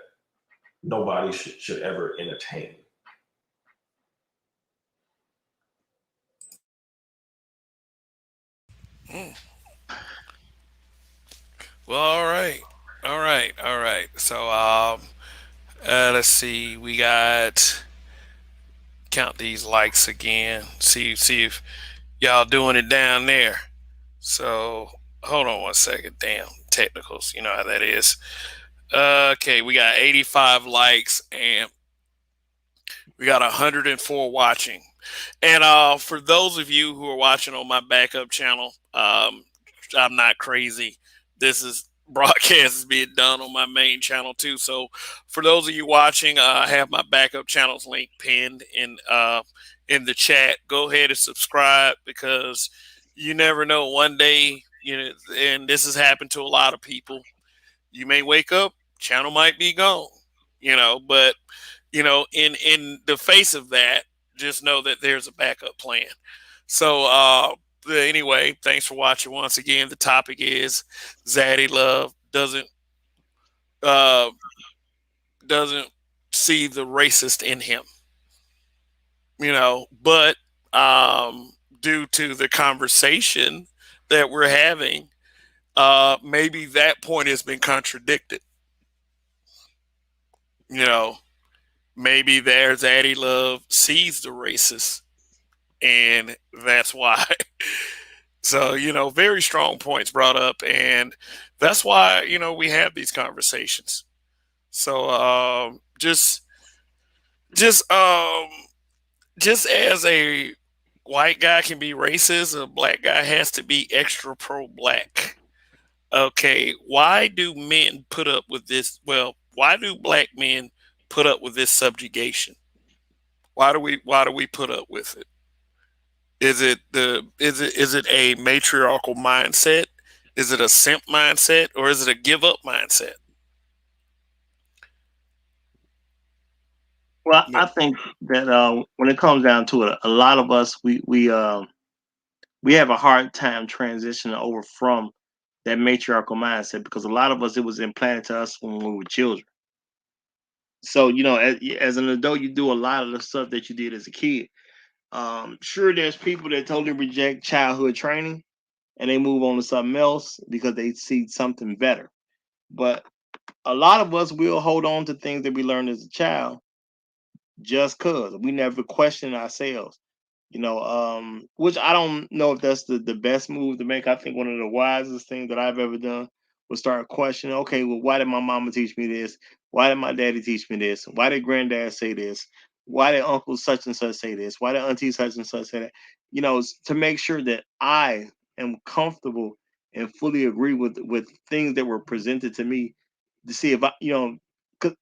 nobody should ever entertain. Mm. Well, all right, all right, all right. So, let's see. We got count these likes again. See if y'all doing it down there. So, hold on one second. Damn technicals. You know how that is. Okay, we got 85 likes and we got 104 watching. And for those of you who are watching on my backup channel, I'm not crazy. This is broadcast is being done on my main channel too. So for those of you watching, I have my backup channels link pinned in the chat. Go ahead and subscribe, because you never know. One day, and this has happened to a lot of people. You may wake up, channel might be gone. But in the face of that, just know that there's a backup plan. So, anyway, thanks for watching once again. The topic is Zaddy Love uh, doesn't see the racist in him, but due to the conversation that we're having, maybe that point has been contradicted. You know, maybe there's Zaddy Love sees the racist, and that's why. So, very strong points brought up, and that's why, we have these conversations. So, just, just as a white guy can be racist, a black guy has to be extra pro black. Okay, why do men put up with this? Well, why do black men put up with this subjugation? Why do we put up with it? Is it a matriarchal mindset? Is it a simp mindset, or is it a give up mindset? Well, No. I think that when it comes down to it, a lot of us we have a hard time transitioning over from that matriarchal mindset, because a lot of us, it was implanted to us when we were children. So as an adult, you do a lot of the stuff that you did as a kid. Sure, there's people that totally reject childhood training and they move on to something else because they see something better. But a lot of us will hold on to things that we learned as a child just cause we never question ourselves. Which I don't know if that's the best move to make. I think one of the wisest things that I've ever done was start questioning, okay, well, why did my mama teach me this? Why did my daddy teach me this? Why did granddad say this? Why did uncle such and such say this? Why did auntie such and such say that? To make sure that I am comfortable and fully agree with things that were presented to me to see if I, 'cause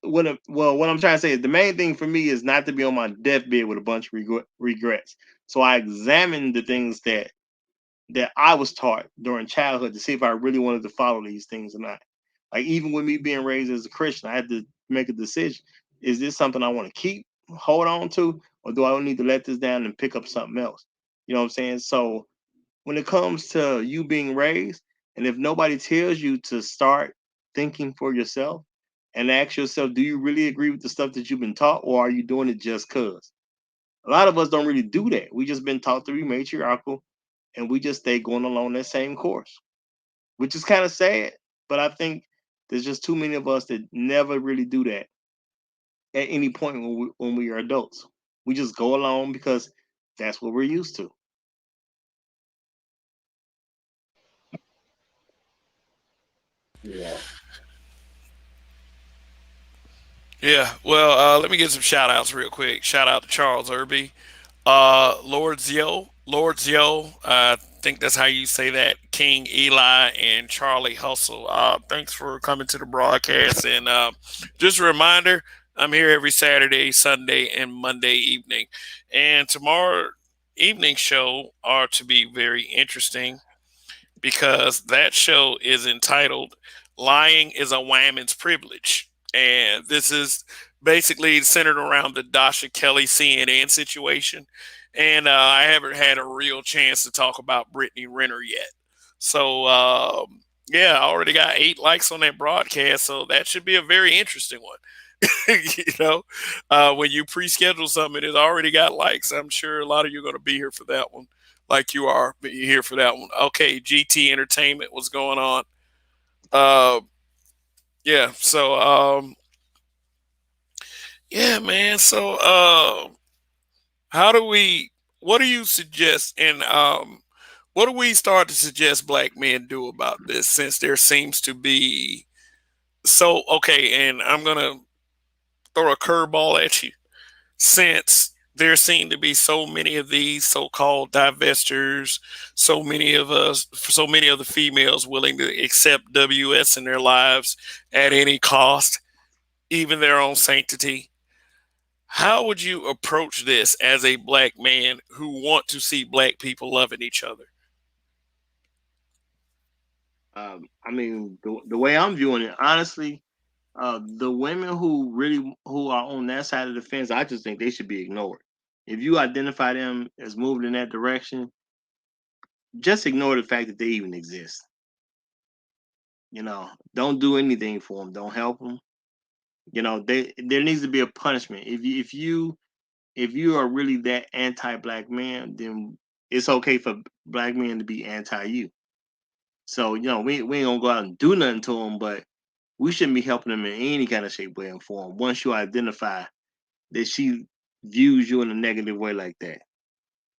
what I'm trying to say is the main thing for me is not to be on my deathbed with a bunch of regrets. So I examined the things that I was taught during childhood to see if I really wanted to follow these things or not. Like even with me being raised as a Christian, I had to make a decision: is this something I want to keep, hold on to, or do I need to let this down and pick up something else? You know what I'm saying? So when it comes to you being raised, and if nobody tells you to start thinking for yourself and ask yourself, do you really agree with the stuff that you've been taught, or are you doing it just cause? A lot of us don't really do that. We just been taught to be matriarchal, and we just stay going along that same course, which is kind of sad. But I think there's just too many of us that never really do that at any point when we are adults. We just go along because that's what we're used to. Yeah. Yeah, well, let me get some shout outs real quick. Shout out to Charles Irby, Lord Zio, I think that's how you say that, King Eli, and Charlie Hustle. Thanks for coming to the broadcast. And just a reminder, I'm here every Saturday, Sunday, and Monday evening. And tomorrow evening show are to be very interesting because that show is entitled Lying is a Woman's Privilege. And this is basically centered around the Dasha Kelly CNN situation. And I haven't had a real chance to talk about Brittany Renner yet. So, yeah, I already got 8 likes on that broadcast. So that should be a very interesting one. you know, when you pre-schedule something, it's already got likes. I'm sure a lot of you are going to be here for that one, like you are be here for that one. Okay, GT Entertainment, what's going on? Uh, yeah. So, yeah, man. So, how do we? What do you suggest? And what do we start to suggest black men do about this? Since there seems to be okay, and I'm gonna throw a curveball at you since there seem to be so many of these so-called divestors, so many of the females willing to accept WS in their lives at any cost, even their own sanctity. How would you approach this as a black man who want to see black people loving each other? I mean, the way I'm viewing it, honestly, the women who are on that side of the fence, I just think they should be ignored. If you identify them as moving in that direction, just ignore the fact that they even exist. Don't do anything for them. Don't help them. There needs to be a punishment. If you are really that anti-black man, then it's okay for black men to be anti you. So we ain't gonna go out and do nothing to them, but we shouldn't be helping them in any kind of shape, way, and form. Once you identify that she views you in a negative way like that.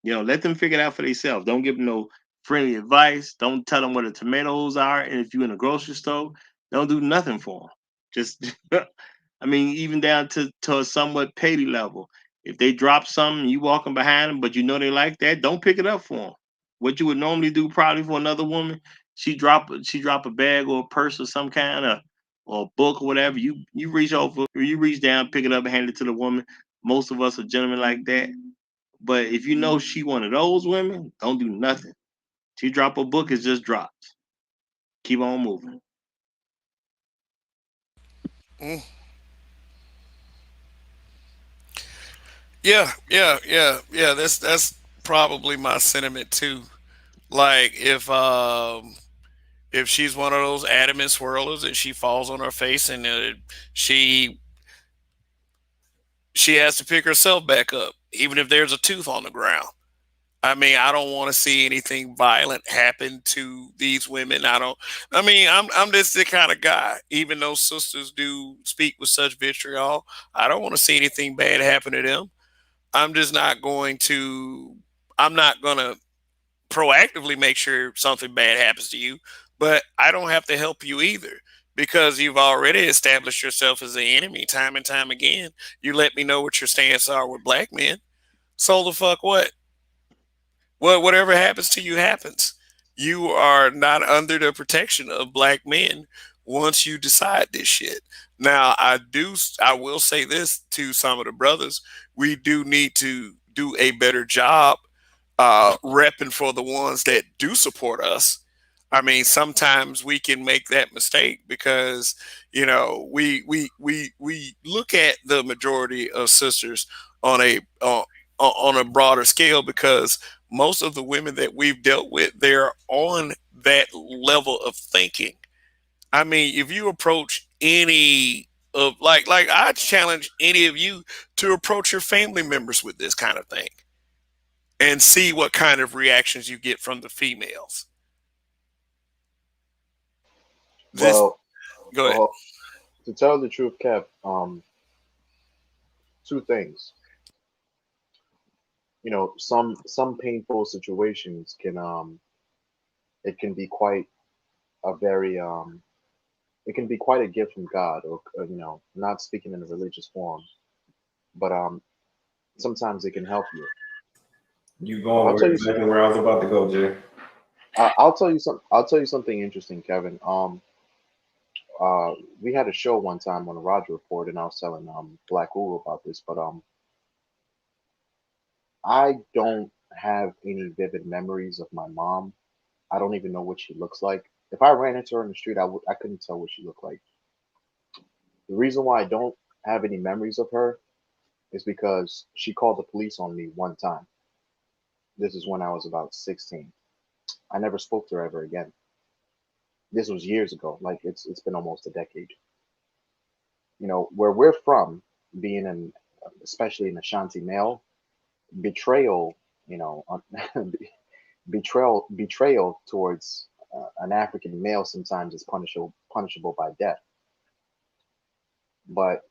Let them figure it out for themselves. Don't give them no friendly advice. Don't tell them where the tomatoes are. And if you're in a grocery store, don't do nothing for them. Just, I mean, even down to a somewhat petty level. If they drop something, you walking behind them, but you know they like that, don't pick it up for them. What you would normally do probably for another woman, she drop a bag or a purse or some kind of or a book or whatever. You reach over, or you reach down, pick it up, and hand it to the woman. Most of us are gentlemen like that. But if you know she one of those women, don't do nothing. She drop a book, it's just dropped. Keep on moving. Mm. Yeah, yeah, yeah, yeah. That's probably my sentiment too. Like if she's one of those adamant swirlers and she falls on her face and she she has to pick herself back up, even if there's a tooth on the ground. I mean, I don't want to see anything violent happen to these women. I don't. I mean, I'm just the kind of guy. Even though sisters do speak with such vitriol, I don't want to see anything bad happen to them. I'm just not going to. I'm not gonna proactively make sure something bad happens to you, but I don't have to help you either because you've already established yourself as the enemy time and time again. You let me know what your stance are with black men. So the fuck what? Well, whatever happens to you happens. You are not under the protection of black men once you decide this shit. Now, I will say this to some of the brothers: we do need to do a better job repping for the ones that do support us. I mean, sometimes we can make that mistake because we look at the majority of sisters on a broader scale because most of the women that we've dealt with, they're on that level of thinking. I mean, if you approach any of like I challenge any of you to approach your family members with this kind of thing and see what kind of reactions you get from the females. This Well, go ahead. uh, to tell the truth, Kev, two things. Some painful situations it can be quite a very it can be quite a gift from God, or not speaking in a religious form, but sometimes it can help you. You But going where exactly where I was about to go, Jay? I'll tell you some. I'll tell you something interesting, Kevin. We had a show one time on the Roger Report, and I was telling Black Google about this, but I don't have any vivid memories of my mom. I don't even know what she looks like. If I ran into her in the street, I couldn't tell what she looked like. The reason why I don't have any memories of her is because she called the police on me one time. This is when I was about 16. I never spoke to her ever again. This was years ago. Like it's been almost a decade. Where we're from, being in especially in Ashanti male, betrayal, you know, betrayal towards an African male sometimes is punishable by death. But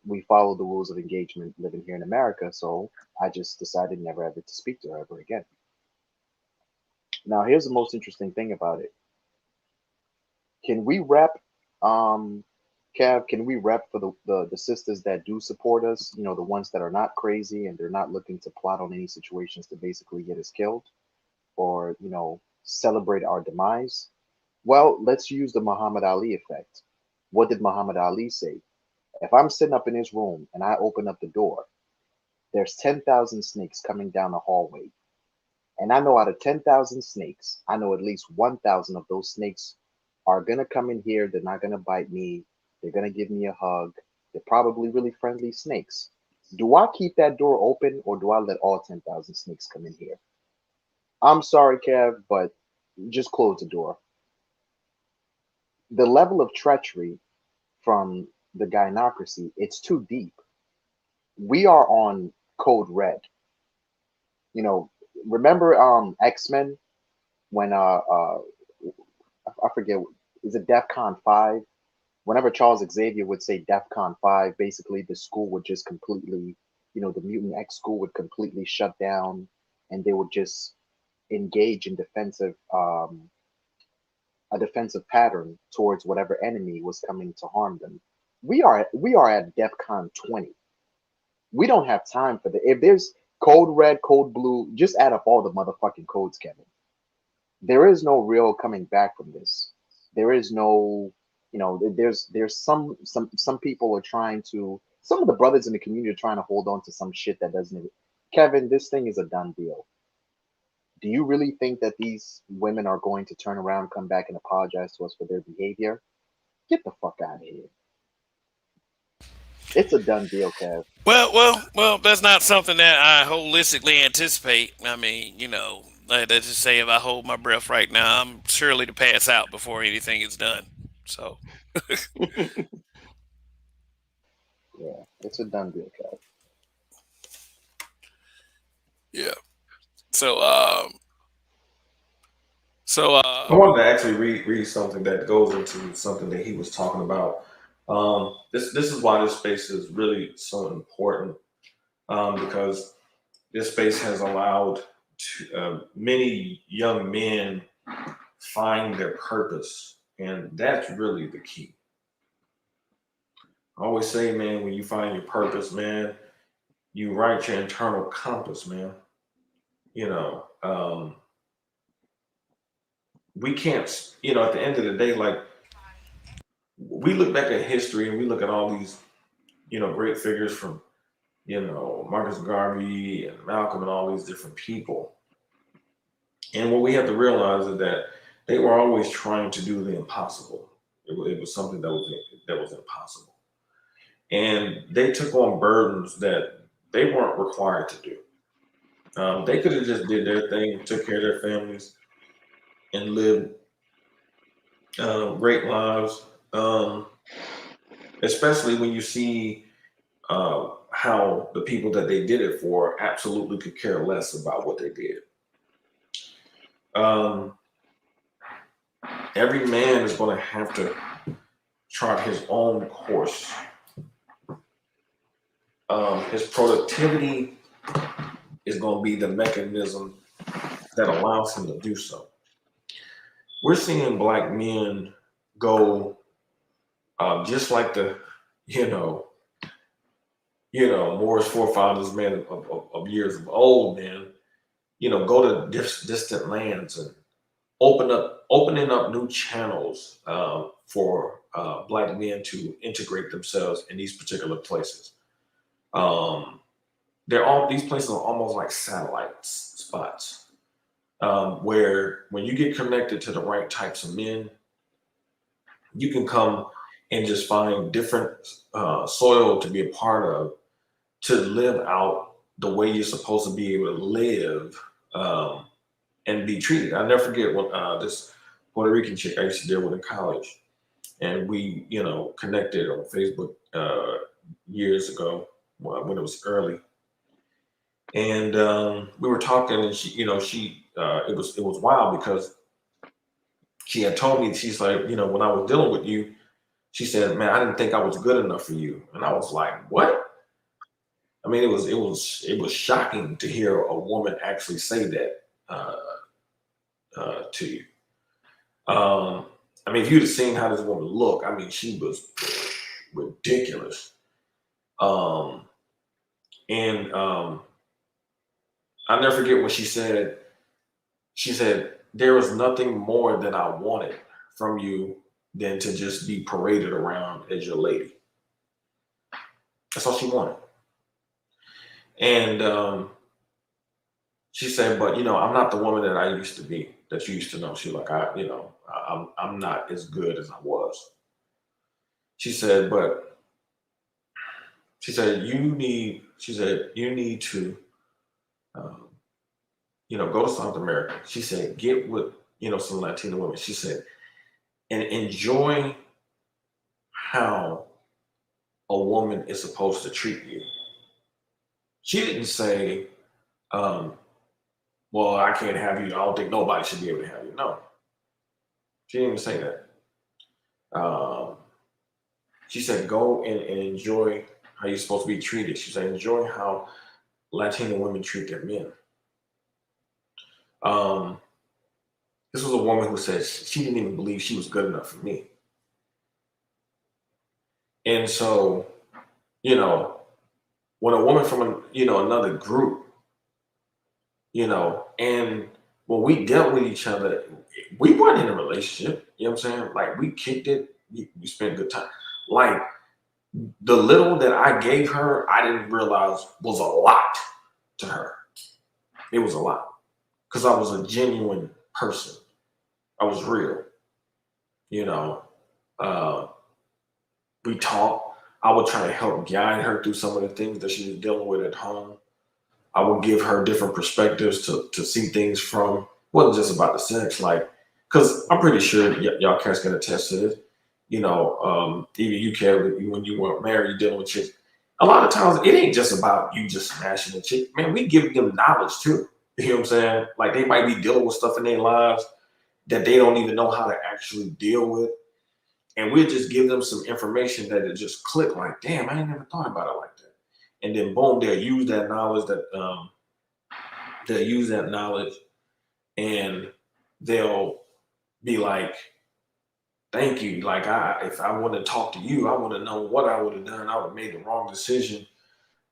we follow the rules of engagement living here in America, so I just decided never ever to speak to her ever again. Now, here's the most interesting thing about it. Can we rep, um, Kev? Can we rep for the sisters that do support us? The ones that are not crazy and they're not looking to plot on any situations to basically get us killed or celebrate our demise. Well, let's use the Muhammad Ali effect. What did Muhammad Ali say? If I'm sitting up in his room and I open up the door, there's 10,000 snakes coming down the hallway. And I know out of 10,000 snakes, I know at least 1,000 of those snakes are going to come in here. They're not going to bite me. They're going to give me a hug. They're probably really friendly snakes. Do I keep that door open or do I let all 10,000 snakes come in here? I'm sorry, Kev, but just close the door. The level of treachery from the gynocracy, it's too deep. We are on code red. You know, remember X-Men when I forget, is it DEFCON 5? Whenever Charles Xavier would say DEFCON 5, basically the school would just completely, the Mutant X school would completely shut down and they would just engage in a defensive pattern towards whatever enemy was coming to harm them. We are at DEFCON 20. We don't have time for that. If there's code red, code blue, just add up all the motherfucking codes, Kevin. There is no real coming back from this. There is no, there's some people are trying to, some of the brothers in the community are trying to hold on to some shit that doesn't even, Kevin, this thing is a done deal. Do you really think that these women are going to turn around, come back and apologize to us for their behavior? Get the fuck out of here. It's a done deal, Kev. Well. That's not something that I holistically anticipate. I mean, let's just say if I hold my breath right now, I'm surely to pass out before anything is done. So Yeah, it's a done deal, Kev. yeah. So um. So I wanted to actually read something that goes into something that he was talking about. This is why this space is really so important. because this space has allowed many young men find their purpose, and that's really the key. I always say, man, when you find your purpose, man, you write your internal compass, man. You know, we can't, at the end of the day, like we look back at history and we look at all these, great figures from, Marcus Garvey and Malcolm and all these different people. And what we have to realize is that they were always trying to do the impossible. It was something that was impossible, and they took on burdens that they weren't required to do. They could have just did their thing, took care of their families, and lived great lives. Especially when you see how the people that they did it for absolutely could care less about what they did. Um, every man is going to have to chart his own course. His productivity is going to be the mechanism that allows him to do so. We're seeing black men go just like the, you know, Moore's forefathers, men of years of old, men, go to distant lands and opening up new channels for black men to integrate themselves in these particular places. Um, these places are almost like satellite spots where when you get connected to the right types of men, you can come and just find different soil to be a part of to live out the way you're supposed to be able to live and be treated. I never forget when this Puerto Rican chick I used to deal with in college, and we, connected on Facebook years ago when it was early, and we were talking, and it was wild because she had told me, she's like, when I was dealing with you, she said, man, I didn't think I was good enough for you, and I was like, what? I mean, it was shocking to hear a woman actually say that to you. I mean, if you'd have seen how this woman looked, I mean, she was ridiculous. Um, and I'll never forget what she said. She said, there was nothing more that I wanted from you than to just be paraded around as your lady. That's all she wanted. And she said, but I'm not the woman that I used to be, that you used to know. She like, I'm not as good as I was. She said, but she said, you need to, um, go to South America. She said, get with, some Latina women. She said, and enjoy how a woman is supposed to treat you. She didn't say, um, well, I can't have you. I don't think nobody should be able to have you. No, she didn't even say that. She said, go and enjoy how you're supposed to be treated. She said, enjoy how Latina women treat their men. Um, this was a woman who said she didn't even believe she was good enough for me. And so, you know, when a woman from another group, and when we dealt with each other, we weren't in a relationship. You know what I'm saying? Like we kicked it, we spent good time. Like the little that I gave her, I didn't realize was a lot to her. It was a lot because I was a genuine person. I was real. You know, uh, we talked. I would try to help guide her through some of the things that she was dealing with at home. I would give her different perspectives to see things from. It wasn't just about the sex, like, because I'm pretty sure y'all cats can attest to this. Even you can when you weren't married, dealing with chicks. A lot of times, it ain't just about you just smashing a chick. Man, we give them knowledge too. You know what I'm saying? Like they might be dealing with stuff in their lives that they don't even know how to actually deal with, and we'll just give them some information that it just click like, damn, I ain't never thought about it like that. and then boom, they'll use that knowledge and they'll be like, thank you. Like if I would have talked to you, I would have known what I would have done. I would have made the wrong decision.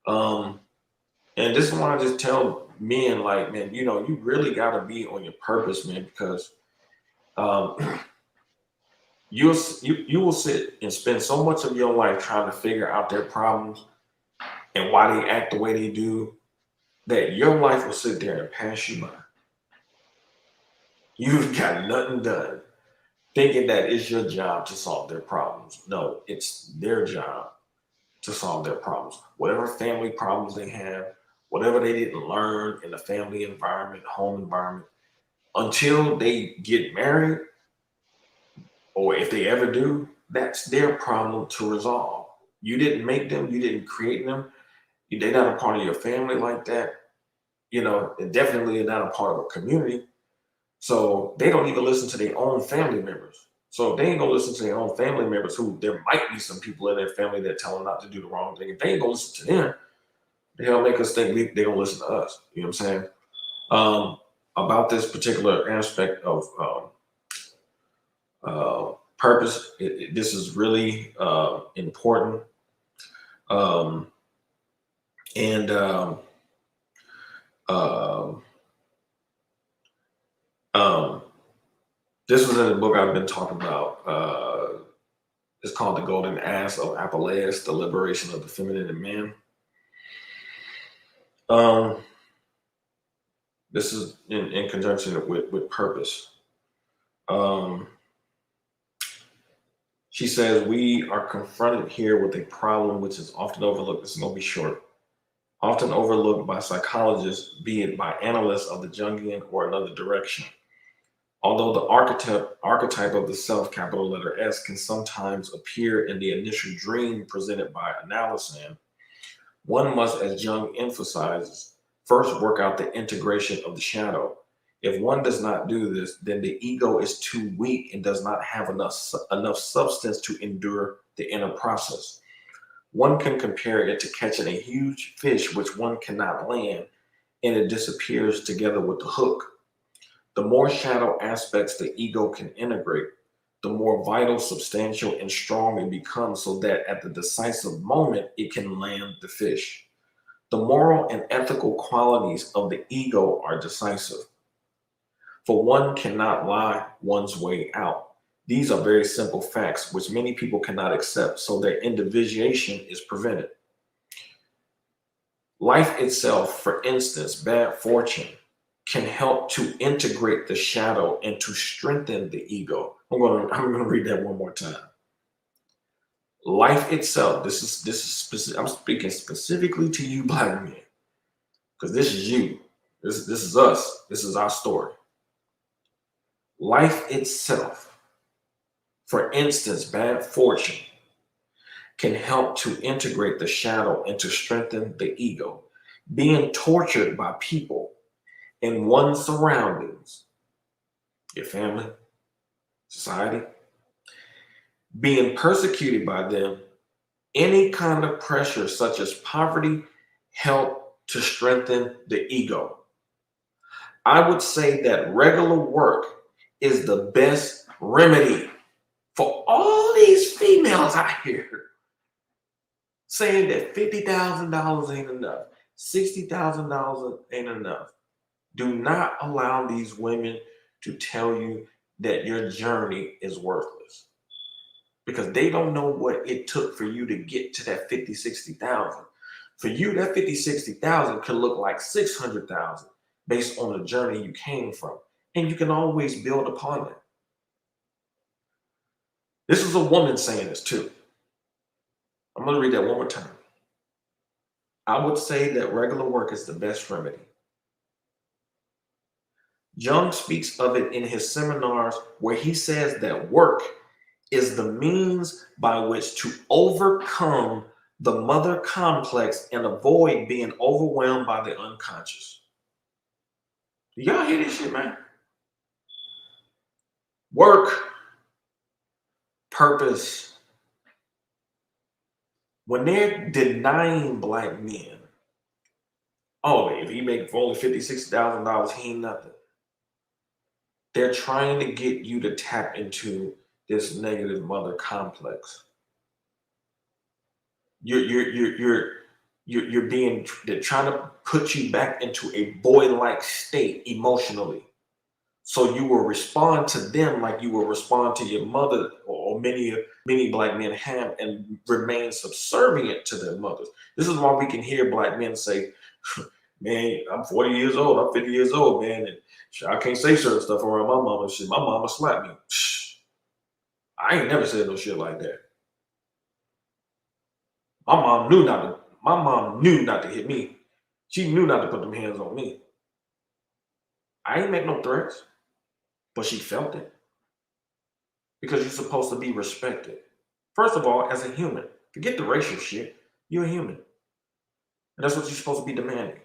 Um, and this is why I just tell men, like, man, you really got to be on your purpose, man, because um, you will sit and spend so much of your life trying to figure out their problems and why they act the way they do that your life will sit there and pass you by. You've got nothing done, thinking that it's your job to solve their problems. No, it's their job to solve their problems. Whatever family problems they have, whatever they didn't learn in the family environment, home environment, until they get married, or if they ever do, that's their problem to resolve. You didn't make them, you didn't create them, they're not a part of your family like that, and definitely not a part of a community. So they don't even listen to their own family members. So if they ain't gonna listen to their own family members, who there might be some people in their family that tell them not to do the wrong thing. If they ain't gonna listen to them, they'll make us think they're gonna listen to us. You know what I'm saying? Um, about this particular aspect of purpose, this is really important. Um, and um, um, this was in the book I've been talking about. It's called The Golden Ass of Apuleius, The Liberation of the Feminine in Man. This is in conjunction with purpose. Um, she says, we are confronted here with a problem which is often overlooked. This is going to be short. Often overlooked by psychologists, be it by analysts of the Jungian or another direction. Although the archetype of the self, capital letter S, can sometimes appear in the initial dream presented by Analysan, one must, as Jung emphasizes, first work out the integration of the shadow. If one does not do this, then the ego is too weak and does not have enough substance to endure the inner process. One can compare it to catching a huge fish which one cannot land, and it disappears together with the hook. The more shadow aspects the ego can integrate, the more vital, substantial, and strong it becomes, so that at the decisive moment it can land the fish. The moral and ethical qualities of the ego are decisive, for one cannot lie one's way out. These are very simple facts which many people cannot accept, so their individuation is prevented. Life itself, for instance, bad fortune, can help to integrate the shadow and to strengthen the ego. I'm gonna read that one more time. Life itself, this is specific, I'm speaking specifically to you, Black men, because this is you. This is us. This is our story. Life itself, for instance, bad fortune, can help to integrate the shadow and to strengthen the ego. Being tortured by people in one's surroundings, your family, society, being persecuted by them, any kind of pressure such as poverty, help to strengthen the ego. I would say that regular work is the best remedy for all these females out here saying that $50,000 ain't enough, $60,000 ain't enough. Do not allow these women to tell you that your journey is worthless, because they don't know what it took for you to get to that 50, 60,000. For you, that 50, 60,000 could look like 600,000 based on the journey you came from. And you can always build upon it. This is a woman saying this too. I'm going to read that one more time. I would say that regular work is the best remedy. Jung speaks of it in his seminars, where he says that work is the means by which to overcome the mother complex and avoid being overwhelmed by the unconscious. Do y'all hear this shit, man? Work, purpose, when they're denying black men, oh, if he make for only $50,000, $60,000, he ain't nothing. They're trying to get you to tap into this negative mother complex. You're being, they're trying to put you back into a boy-like state emotionally, so you will respond to them like you will respond to your mother, or many black men have, and remain subservient to their mothers. This is why we can hear black men say, "Man, I'm 40 years old, I'm 50 years old, man, and I can't say certain stuff around my mama. Shit, my mama slapped me. I ain't never said no shit like that. My mom knew not to. My mom knew not to hit me. She knew not to put them hands on me. I ain't make no threats, but she felt it because you're supposed to be respected. First of all, as a human, forget the racial shit. You're a human, and that's what you're supposed to be demanding.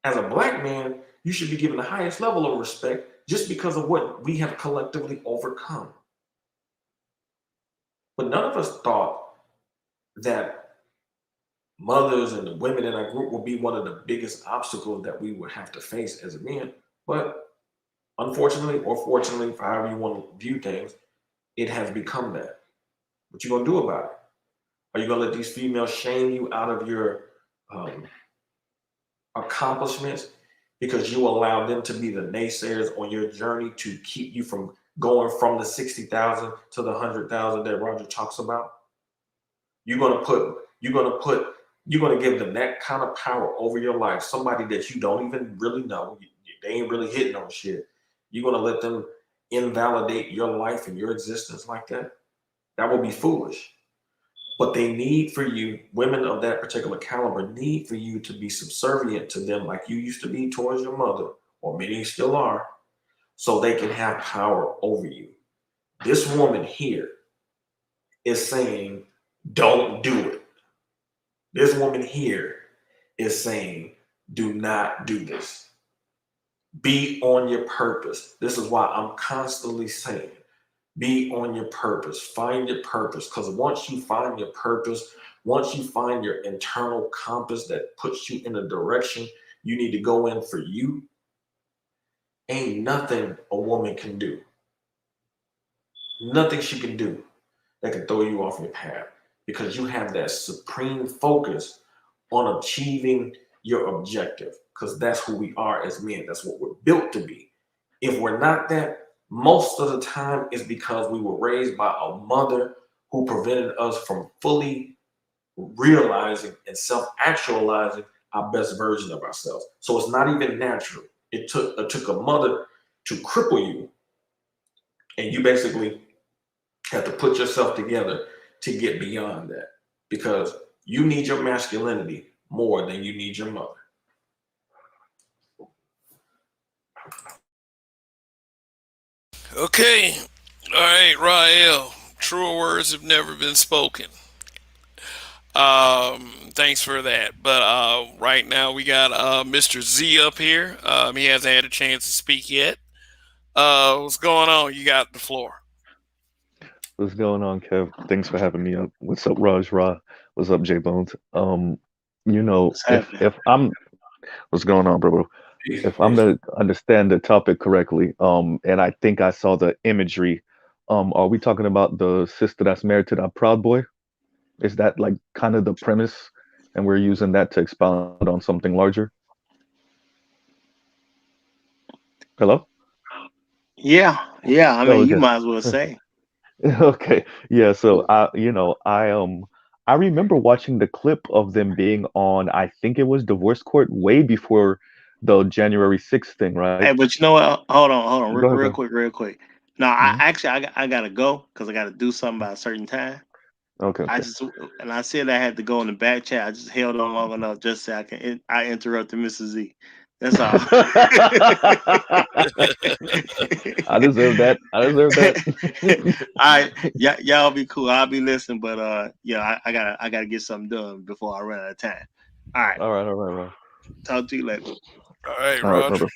As a black man, you should be given the highest level of respect just because of what we have collectively overcome. But none of us thought that mothers and the women in our group will be one of the biggest obstacles that we would have to face as men. But unfortunately, or fortunately, for however you want to view things, it has become that. What you gonna do about it? Are you gonna let these females shame you out of your um, accomplishments because you allow them to be the naysayers on your journey to keep you from going from the 60,000 to the 100,000 that Roger talks about? You're gonna put you're gonna put you're gonna give them that kind of power over your life, somebody that you don't even really know. They ain't really hitting on shit. You're gonna let them invalidate your life and your existence like that? That would be foolish. But they need for you, women of that particular caliber, need for you to be subservient to them like you used to be towards your mother, or many still are, so they can have power over you. This woman here is saying, don't do it. This woman here is saying, do not do this. Be on your purpose. This is why I'm constantly saying, be on your purpose. Find your purpose. Because once you find your purpose, once you find your internal compass that puts you in a direction you need to go in for you, ain't nothing a woman can do. Nothing she can do that can throw you off your path, because you have that supreme focus on achieving your objective, because that's who we are as men. That's what we're built to be. If we're not that, most of the time it's because we were raised by a mother who prevented us from fully realizing and self-actualizing our best version of ourselves. So it's not even natural. It took a mother to cripple you, and you basically have to put yourself together to get beyond that, because you need your masculinity more than you need your mother. Okay. All right, Rael. Truer words have never been spoken. Thanks for that. But right now we got Mr. Z up here. He hasn't had a chance to speak yet. What's going on? You got the floor. What's going on, Kev? Thanks for having me up. What's up, Raj Ra? What's up, J Bones? What's happening? If I'm what's going on, bro? Peace, If I'm peace. gonna understand the topic correctly, and I think I saw the imagery, are we talking about the sister that's married to that proud boy? Is that like kind of the premise, and we're using that to expound on something larger? Hello? Yeah, yeah. I Oh, mean, you okay. might as well say. Okay. Yeah, so I remember watching the clip of them being on, I think it was divorce court way before the January 6th thing, right? Hey, but you know what? Hold on, Go ahead, real go quick, real quick. No, I ahead. actually I gotta go because I gotta do something by a certain time. Okay, I okay. just and I said I had to go in the back chat. I just held on long enough just so I interrupted Mrs. Z. That's all. I deserve that. I deserve that. I y'all be cool. I'll be listening, but yeah, I gotta get something done before I run out of time. All right, All right, all right. talk to you later. All right, All right, Roger. brother.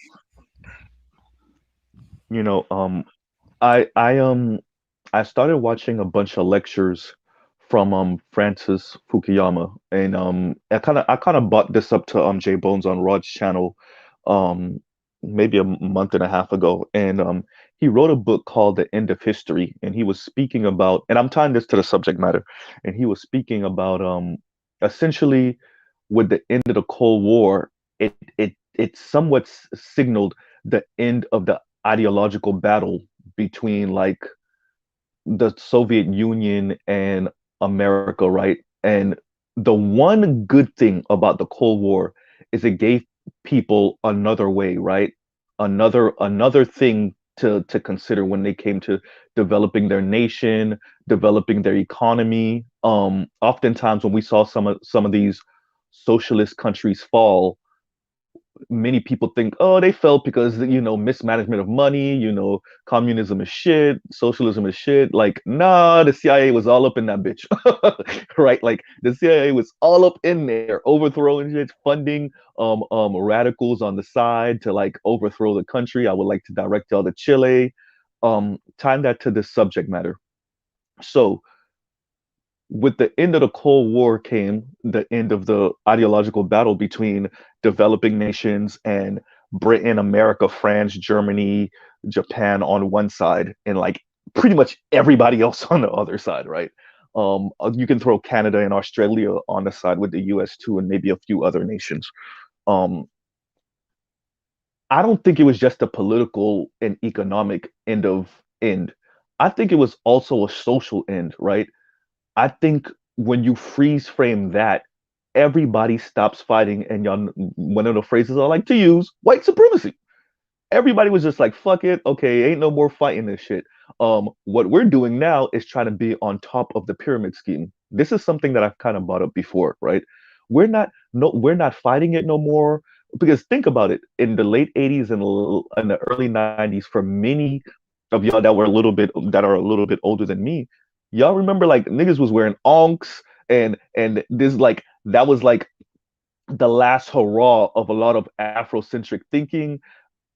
You know, I I um I started watching a bunch of lectures from Francis Fukuyama, and I kind of brought this up to Jay Bones on Rod's channel, um maybe a month and a half ago, and he wrote a book called The End of History, and he was speaking about, and I'm tying this to the subject matter, and he was speaking about essentially with the end of the Cold War, it somewhat signaled the end of the ideological battle between like the Soviet Union and America, right? And the one good thing about the Cold War is it gave people another way, right? Another thing to consider when they came to developing their nation, developing their economy. Oftentimes when we saw some of these socialist countries fall, many people think, oh, they fell because mismanagement of money, communism is shit, socialism is shit. Like, nah, the CIA was all up in that bitch, right? Like the CIA was all up in there, overthrowing shit, funding radicals on the side to like overthrow the country. I would like to direct y'all to Chile. Time that to this subject matter. So with the end of the Cold War came the end of the ideological battle between developing nations and Britain, America, France, Germany, Japan on one side, and like pretty much everybody else on the other side, right? You can throw Canada and Australia on the side with the US too, and maybe a few other nations. Um, I don't think it was just a political and economic end. I think it was also a social end, right? I think when you freeze frame that, everybody stops fighting, and y'all, one of the phrases I like to use, white supremacy. Everybody was just like, fuck it, okay, ain't no more fighting this shit. What we're doing now is trying to be on top of the pyramid scheme. This is something that I've kind of brought up before, right? We're not fighting it no more, because think about it. In the late 80s and the early 90s, for many of y'all that are a little bit older than me, y'all remember like niggas was wearing onks, and this like that was like the last hurrah of a lot of Afrocentric thinking,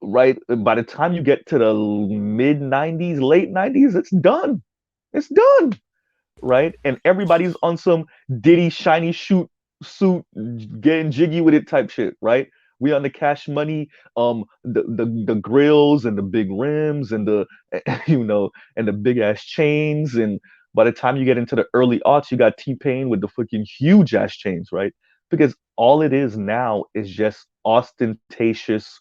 right? By the time you get to the mid 90s, late 90s, it's done. It's done, right? And everybody's on some Diddy shiny shoot suit, getting jiggy with it type shit, right? We on the cash money, the grills and the big rims and the and the big ass chains. And by the time you get into the early aughts, you got T-Pain with the fucking huge ass chains, right? Because all it is now is just ostentatious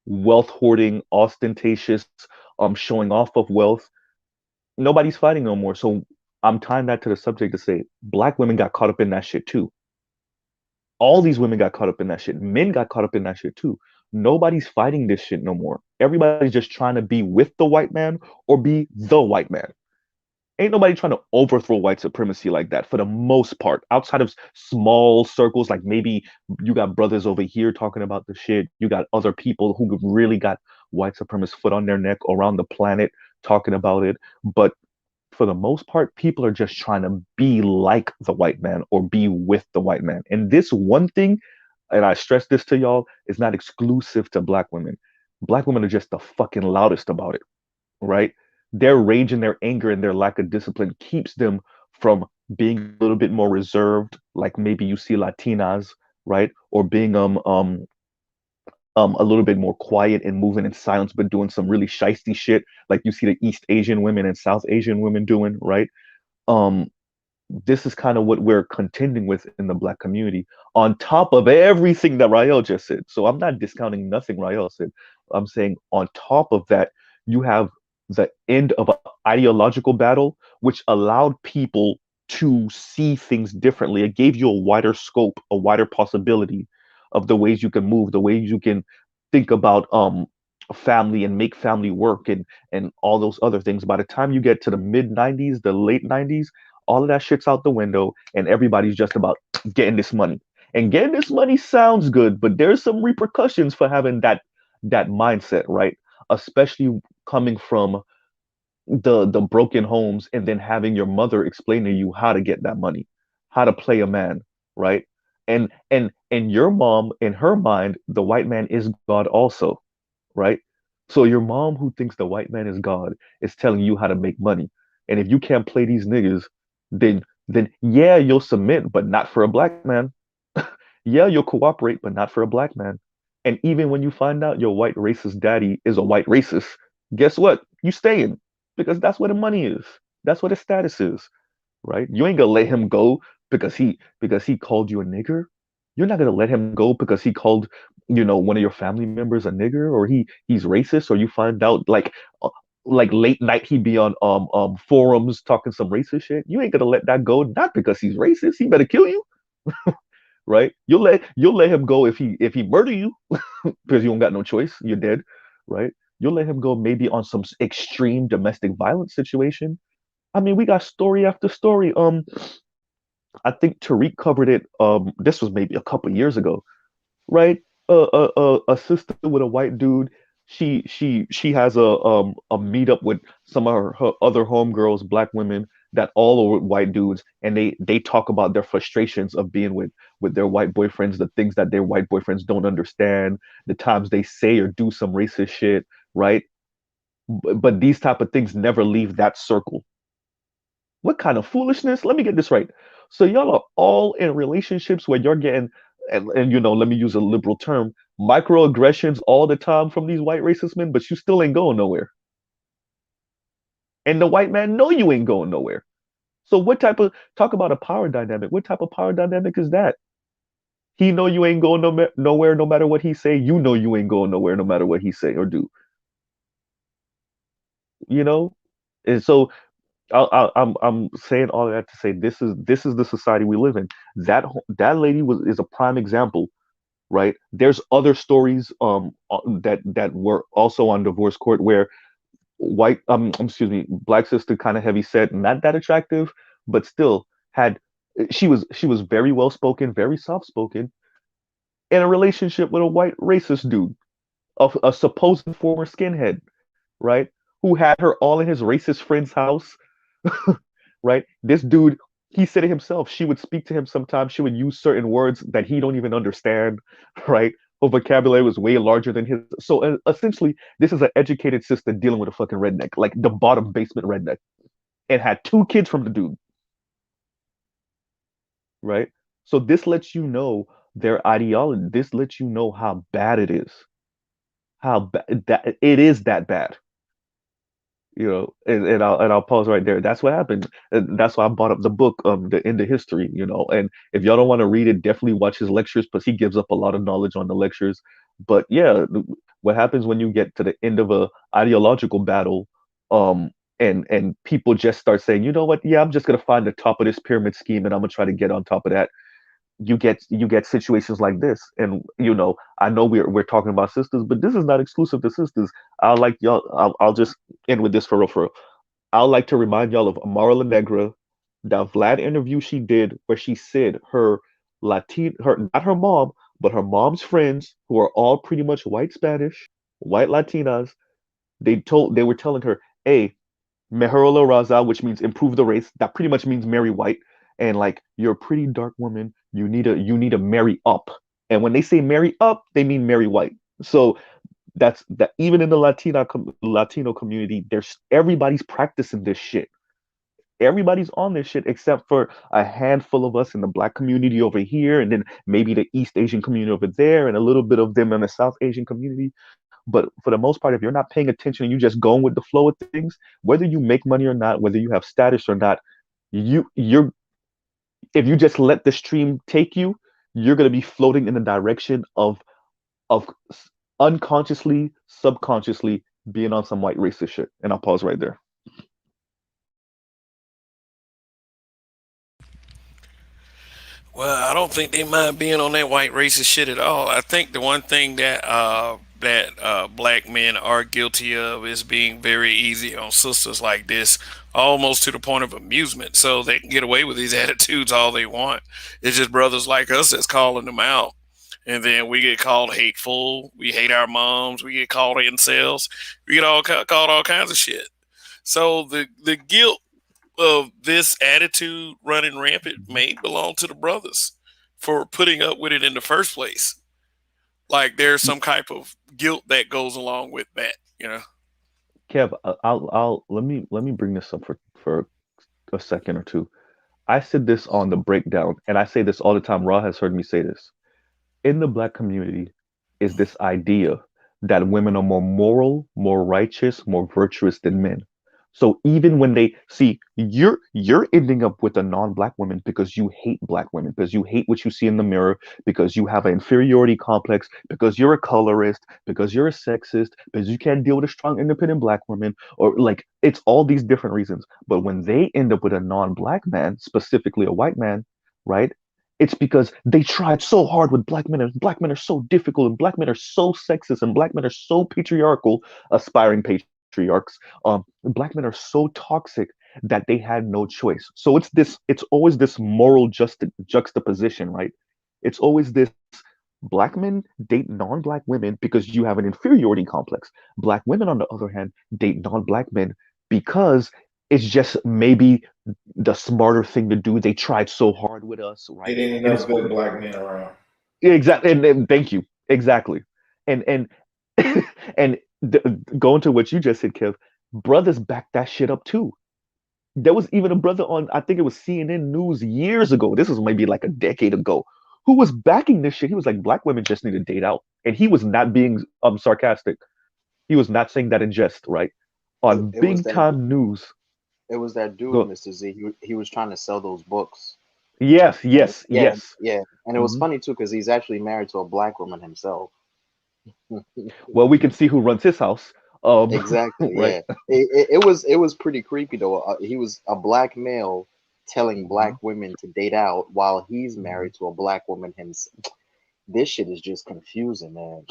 wealth hoarding, ostentatious showing off of wealth. Nobody's fighting no more. So I'm tying that to the subject to say black women got caught up in that shit too. All these women got caught up in that shit. Men got caught up in that shit too. Nobody's fighting this shit no more. Everybody's just trying to be with the white man or be the white man. Ain't nobody trying to overthrow white supremacy like that for the most part. Outside of small circles, like maybe you got brothers over here talking about the shit. You got other people who really got white supremacist foot on their neck around the planet talking about it. But for the most part, people are just trying to be like the white man or be with the white man. And this one thing, and I stress this to y'all, is not exclusive to black women. Black women are just the fucking loudest about it, right? Their rage and their anger and their lack of discipline keeps them from being a little bit more reserved, like maybe you see Latinas, right? Or being a little bit more quiet and moving in silence, but doing some really shisty shit, like you see the East Asian women and South Asian women doing, right? Um, this is kind of what we're contending with in the black community, on top of everything that Rael just said. So I'm not discounting nothing Rael said. I'm saying on top of that, you have the end of an ideological battle, which allowed people to see things differently. It gave you a wider scope, a wider possibility of the ways you can move, the ways you can think about family and make family work, and all those other things. By the time you get to the mid 90s, the late 90s, all of that shit's out the window, and everybody's just about getting this money. And getting this money sounds good, but there's some repercussions for having that mindset, right? Especially coming from the broken homes, and then having your mother explain to you how to get that money, how to play a man, right? And your mom, in her mind, the white man is God also, right? So your mom, who thinks the white man is God, is telling you how to make money. And if you can't play these niggas, then then yeah, you'll submit, but not for a black man. Yeah, you'll cooperate, but not for a black man. And even when you find out your white racist daddy is a white racist, guess what? You staying because that's where the money is. That's where the status is, right? You ain't gonna let him go because he called you a nigger. You're not gonna let him go because he called, one of your family members a nigger, or he's racist, or you find out uh, like late night he be on forums talking some racist shit. You ain't gonna let that go, not because he's racist. He better kill you, right? You'll let him go if he murder you because you don't got no choice. You're dead, right? You'll let him go maybe on some extreme domestic violence situation. I mean, we got story after story. I think Tariq covered it. This was maybe a couple years ago, right? A sister with a white dude. She has a meetup with some of her other homegirls, black women that all are with white dudes, and they talk about their frustrations of being with their white boyfriends, the things that their white boyfriends don't understand, the times they say or do some racist shit, right? But these type of things never leave that circle. What kind of foolishness? Let me get this right. So y'all are all in relationships where you're getting, and let me use a liberal term, microaggressions all the time from these white racist men, but you still ain't going nowhere. And the white man know you ain't going nowhere. So what type of talk about a power dynamic? What type of power dynamic is that? He know you ain't going nowhere no matter what he say. You know you ain't going nowhere no matter what he say or do. You know, and so I'm saying all of that to say this is the society we live in. That lady is a prime example, right? There's other stories that were also on divorce court where white excuse me, black sister kind of heavy set, not that attractive, but still had she was very well spoken, very soft spoken, in a relationship with a white racist dude, a supposed former skinhead, right? Who had her all in his racist friend's house, right? This dude, he said it himself. She would speak to him sometimes. She would use certain words that he don't even understand, right? Her vocabulary was way larger than his. So essentially, this is an educated sister dealing with a fucking redneck, like the bottom basement redneck, and had two kids from the dude, right? So this lets you know their ideology. This lets you know how bad it is. How bad that it is that bad. And I'll pause right there. That's what happened. And that's why I brought up the book, the End of History. And if y'all don't want to read it, definitely watch his lectures, because he gives up a lot of knowledge on the lectures. But yeah, what happens when you get to the end of a ideological battle, and people just start saying, you know what, yeah, I'm just gonna find the top of this pyramid scheme and I'm gonna try to get on top of that. You get situations like this. And I know we're talking about sisters, but this is not exclusive to sisters. I'll just end with this for real, for real. I'd like to remind y'all of Amara La Negra, that Vlad interview she did where she said not her mom, but her mom's friends, who are all pretty much white Spanish, white Latinas, they were telling her, hey, Meherola Raza, which means improve the race. That pretty much means marry white. And like, you're a pretty dark woman. You need to marry up. And when they say marry up, they mean marry white. So that's that. Even in the Latino community, there's everybody's practicing this shit. Everybody's on this shit except for a handful of us in the black community over here, and then maybe the East Asian community over there, and a little bit of them in the South Asian community. But for the most part, if you're not paying attention and you just going with the flow of things, whether you make money or not, whether you have status or not, you're if you just let the stream take you, you're gonna be floating in the direction of unconsciously, subconsciously being on some white racist shit. And I'll pause right there. Well, I don't think they mind being on that white racist shit at all. I think the one thing that black men are guilty of is being very easy on sisters like this, almost to the point of amusement. So they can get away with these attitudes all they want. It's just brothers like us that's calling them out, and then we get called hateful. We hate our moms. We get called incels. We get called all kinds of shit. So the guilt of this attitude running rampant may belong to the brothers for putting up with it in the first place. Like there's some type of guilt that goes along with that. Kev, I'll let me bring this up for a second or two. I said this on the breakdown, and I say this all the time. Ra has heard me say this. In the black community is this idea that women are more moral, more righteous, more virtuous than men. So even when they see you're ending up with a non-black woman because you hate black women, because you hate what you see in the mirror, because you have an inferiority complex, because you're a colorist, because you're a sexist, because you can't deal with a strong independent black woman, or like it's all these different reasons. But when they end up with a non-black man, specifically a white man, right? It's because they tried so hard with black men, and black men are so difficult, and black men are so sexist, and black men are so patriarchal, aspiring patriarchs. Black men are so toxic that they had no choice. So it's always this moral juxtaposition, right? It's always this black men date non-black women because you have an inferiority complex. Black women, on the other hand, date non-black men because it's just maybe the smarter thing to do. They tried so hard with us, It right? ain't And enough it's good black men around. exactly, and thank you, exactly, and and going to what you just said, Kev, brothers back that shit up too. There was even a brother on, I think it was CNN News years ago. This was maybe like a decade ago, who was backing this shit. He was like, black women just need to date out, and he was not being sarcastic. He was not saying that in jest, right? It, On it was big that time news. it was that dude, Go, Mr. Z. He was trying to sell those books, yes, and yes, yeah, yes. yeah, and it was Hmm. funny too because he's actually married to a black woman himself. Well, we can see who runs his house. Exactly, Right. yeah. It was pretty creepy though. He was a black male telling Hmm. black women to date out while he's Hmm. married to a black woman himself. This shit is just confusing, man.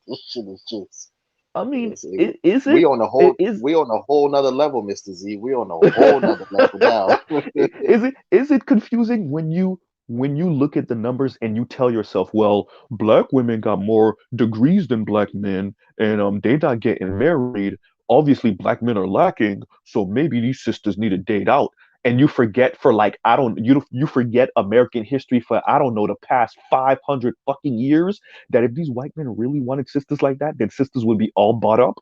This shit is just I mean, it's, is it? It is. we on a whole nother level, Mr. Z. We on a whole nother level now. Is it confusing when you look at the numbers and you tell yourself, well, black women got more degrees than black men, and they not getting married. Obviously, black men are lacking, so maybe these sisters need to date out. And you forget for like I don't you forget American history for I don't know the past 500 fucking years that if these white men really wanted sisters like that, then sisters would be all bought up.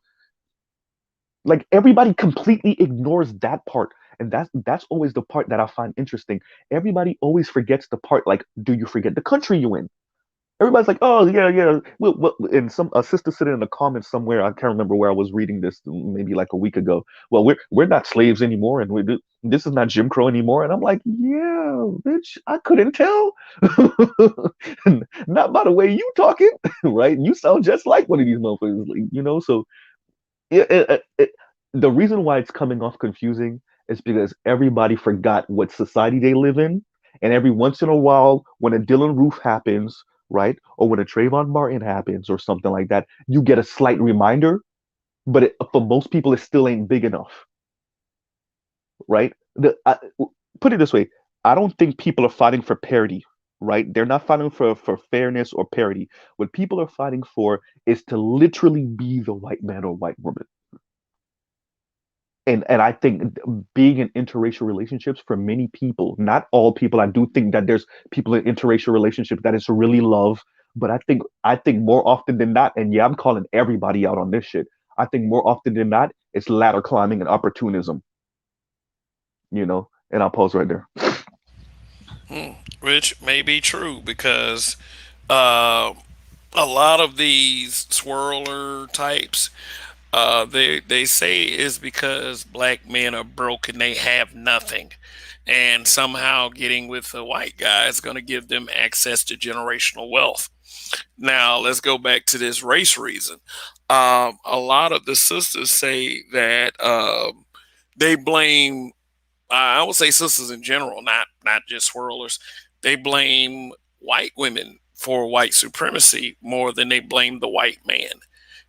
Like everybody completely ignores that part, and that's always the part that I find interesting. Everybody always forgets the part like, do you forget the country you in? Everybody's like, oh yeah, yeah. Well, and some a sister sitting in the comments somewhere. I can't remember where I was reading this, maybe like a week ago. Well, we're not slaves anymore, and this is not Jim Crow anymore. And I'm like, yeah, bitch, I couldn't tell. Not by the way you talking, right? You sound just like one of these motherfuckers, like, So the reason why it's coming off confusing is because everybody forgot what society they live in, and every once in a while, when a Dylan Roof happens, right, or when a Trayvon Martin happens, or something like that, you get a slight reminder. But for most people, it still ain't big enough, right? Put it this way: I don't think people are fighting for parity, right? They're not fighting for fairness or parity. What people are fighting for is to literally be the white man or white woman. And I think being in interracial relationships for many people, not all people, I do think that there's people in interracial relationships that is really love, but I think more often than not, and yeah, I'm calling everybody out on this shit. I think more often than not, it's ladder climbing and opportunism. And I'll pause right there. Hmm. Which may be true because uh, a lot of these swirler types, they say is because black men are broke and they have nothing, and somehow getting with a white guy is going to give them access to generational wealth. Now let's go back to this race reason. A lot of the sisters say that they blame. I would say sisters in general, not just swirlers. They blame white women for white supremacy more than they blame the white man.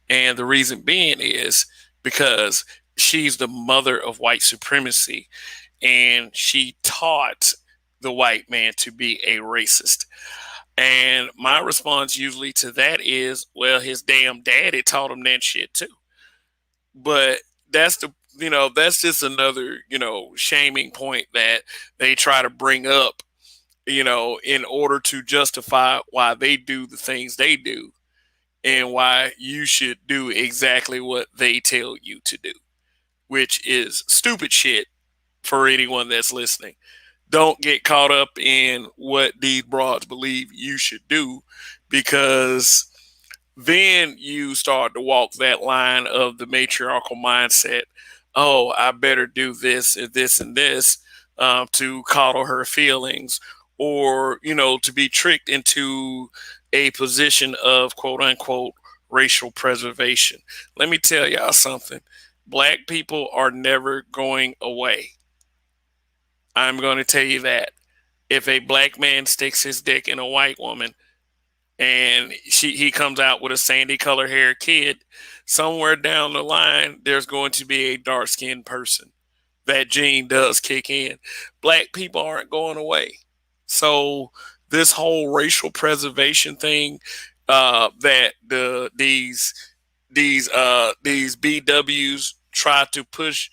And the reason being is because she's the mother of white supremacy and she taught the white man to be a racist. And my response usually to that is, well, his damn daddy taught him that shit too. But that's that's just another, shaming point that they try to bring up, in order to justify why they do the things they do and why you should do exactly what they tell you to do, which is stupid shit for anyone that's listening. don't get caught up in what these broads believe you should do, because then you start to walk that line of the matriarchal mindset. Oh, I better do this and this and this, to coddle her feelings, or to be tricked into a position of quote unquote racial preservation. Let me tell y'all something. Black people are never going away. I'm going to tell you that. If a black man sticks his dick in a white woman, and he comes out with a sandy color hair kid, somewhere down the line there's going to be a dark skinned person. That gene does kick in. Black people aren't going away. So this whole racial preservation thing, that these BWs try to push,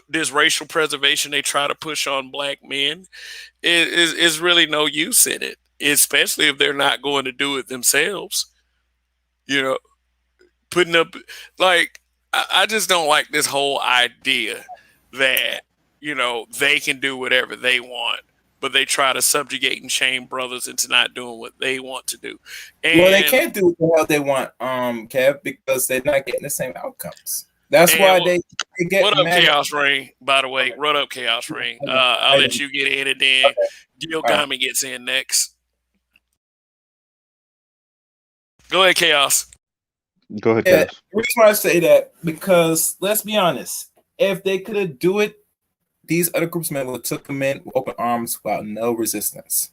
this racial preservation they try to push on black men, is really no use in it, especially if they're not going to do it themselves. You know, putting up, like, I just don't like this whole idea that they can do whatever they want, but they try to subjugate and shame brothers into not doing what they want to do. Well, they And can't do what the hell they want, Kev, because they're not getting the same outcomes. That's and why they get what up, mad at. Chaos Ring? By the way, Okay, what up, Chaos Ring? hold on. I'll let you get in, and then Okay, all right. Gilgami gets in next. Go ahead, Chaos. Go ahead, Yeah, Cass. the reason why I say that, because let's be honest, if they could have do it, these other groups of men would have took them in with open arms without no resistance.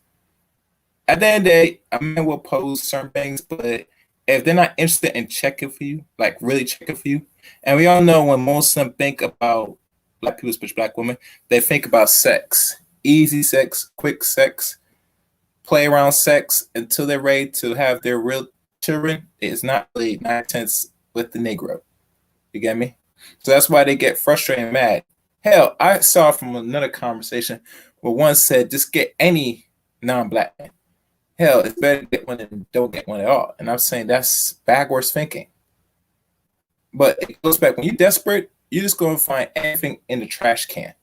At the end of the day, a man will pose certain things, but if they're not interested in checking for you, like really checking for you, and we all know when most of them think about black people, especially black women, they think about sex, easy sex, quick sex, play around sex until they're ready to have their real children. It's not really nine tenths with the Negro. You get me? So that's why they get frustrated and mad. Hell, I saw from another conversation where one said, just get any non-black man. Hell, it's better to get one than don't get one at all. And I'm saying that's backwards thinking. But it goes back, when you're desperate, you're just going to find anything in the trash can.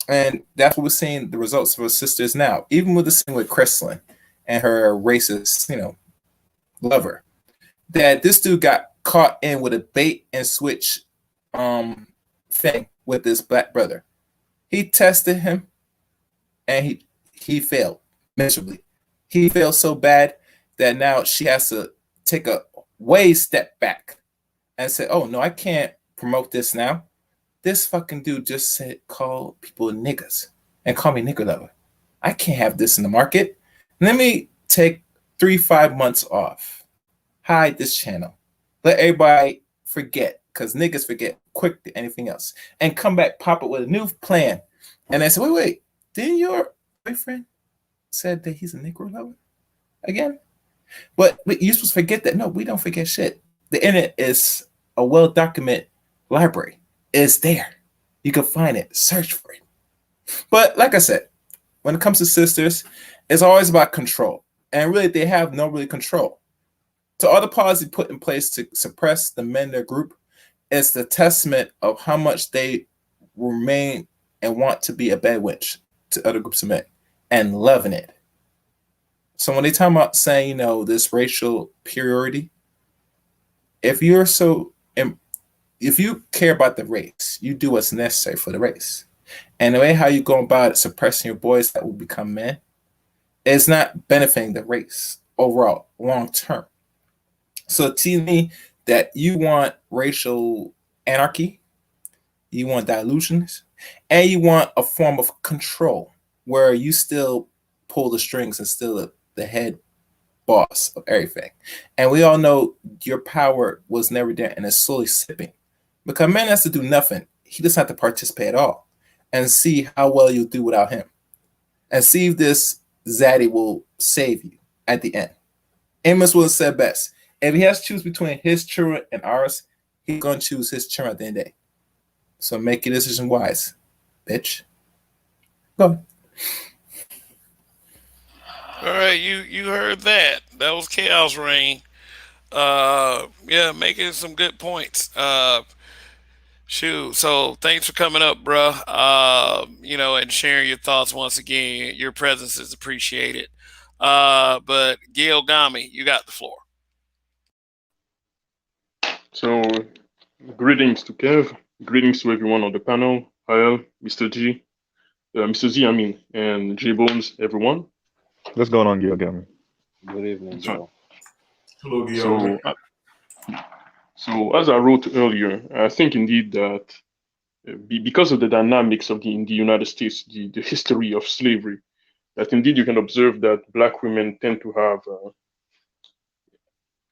And that's what we're seeing the results of her sisters now. Even with the scene with Kreslin and her racist, lover, that this dude got caught in with a bait and switch thing with this black brother. He tested him and he failed miserably. He failed so bad that now she has to take a way step back and say, "Oh no, I can't promote this now. This fucking dude just said call people niggas and call me nigger lover. I can't have this in the market. Let me take 3-5 months off, hide this channel, let everybody forget, because niggas forget quick to anything else, and come back, pop it with a new plan." And I said, wait, didn't your boyfriend said that he's a Negro lover again? But you're supposed to forget that. No, we don't forget shit. The internet is a well-documented library. It's there. You can find it. Search for it. But like I said, when it comes to sisters, it's always about control. And really, they have no really control. So all the policies put in place to suppress the men in their group is the testament of how much they remain and want to be a bad witch to other groups of men and loving it. So when they talk about saying, this racial superiority, if you're so, if you care about the race, you do what's necessary for the race. And the way how you go about it, suppressing your boys that will become men, is not benefiting the race overall, long term. So to me, that you want racial anarchy, you want dilutions, and you want a form of control where you still pull the strings and still the head boss of everything. And we all know your power was never there and it's slowly sipping. Because a man has to do nothing. He doesn't have to participate at all. And see how well you'll do without him. And see if this Zaddy will save you at the end. Amos Willis said best. If he has to choose between his children and ours, he's going to choose his children at the end of the day. So make your decision wise, bitch. Go ahead. All right, you heard that. That was Chaos Rain. Yeah, making some good points. Shoot. So thanks for coming up, bruh. And sharing your thoughts once again. Your presence is appreciated. But Gil Gami, you got the floor. So, greetings to Kev, greetings to everyone on the panel, Hael, Mr. G, Mr. Z, I mean, and J Bones, everyone. What's going on, Gilgam? Good evening, So, Joe. Hello, Guillaume. so, uh, so, as I wrote earlier, I think indeed that because of the dynamics of in the United States, the history of slavery, that indeed you can observe that black women tend to have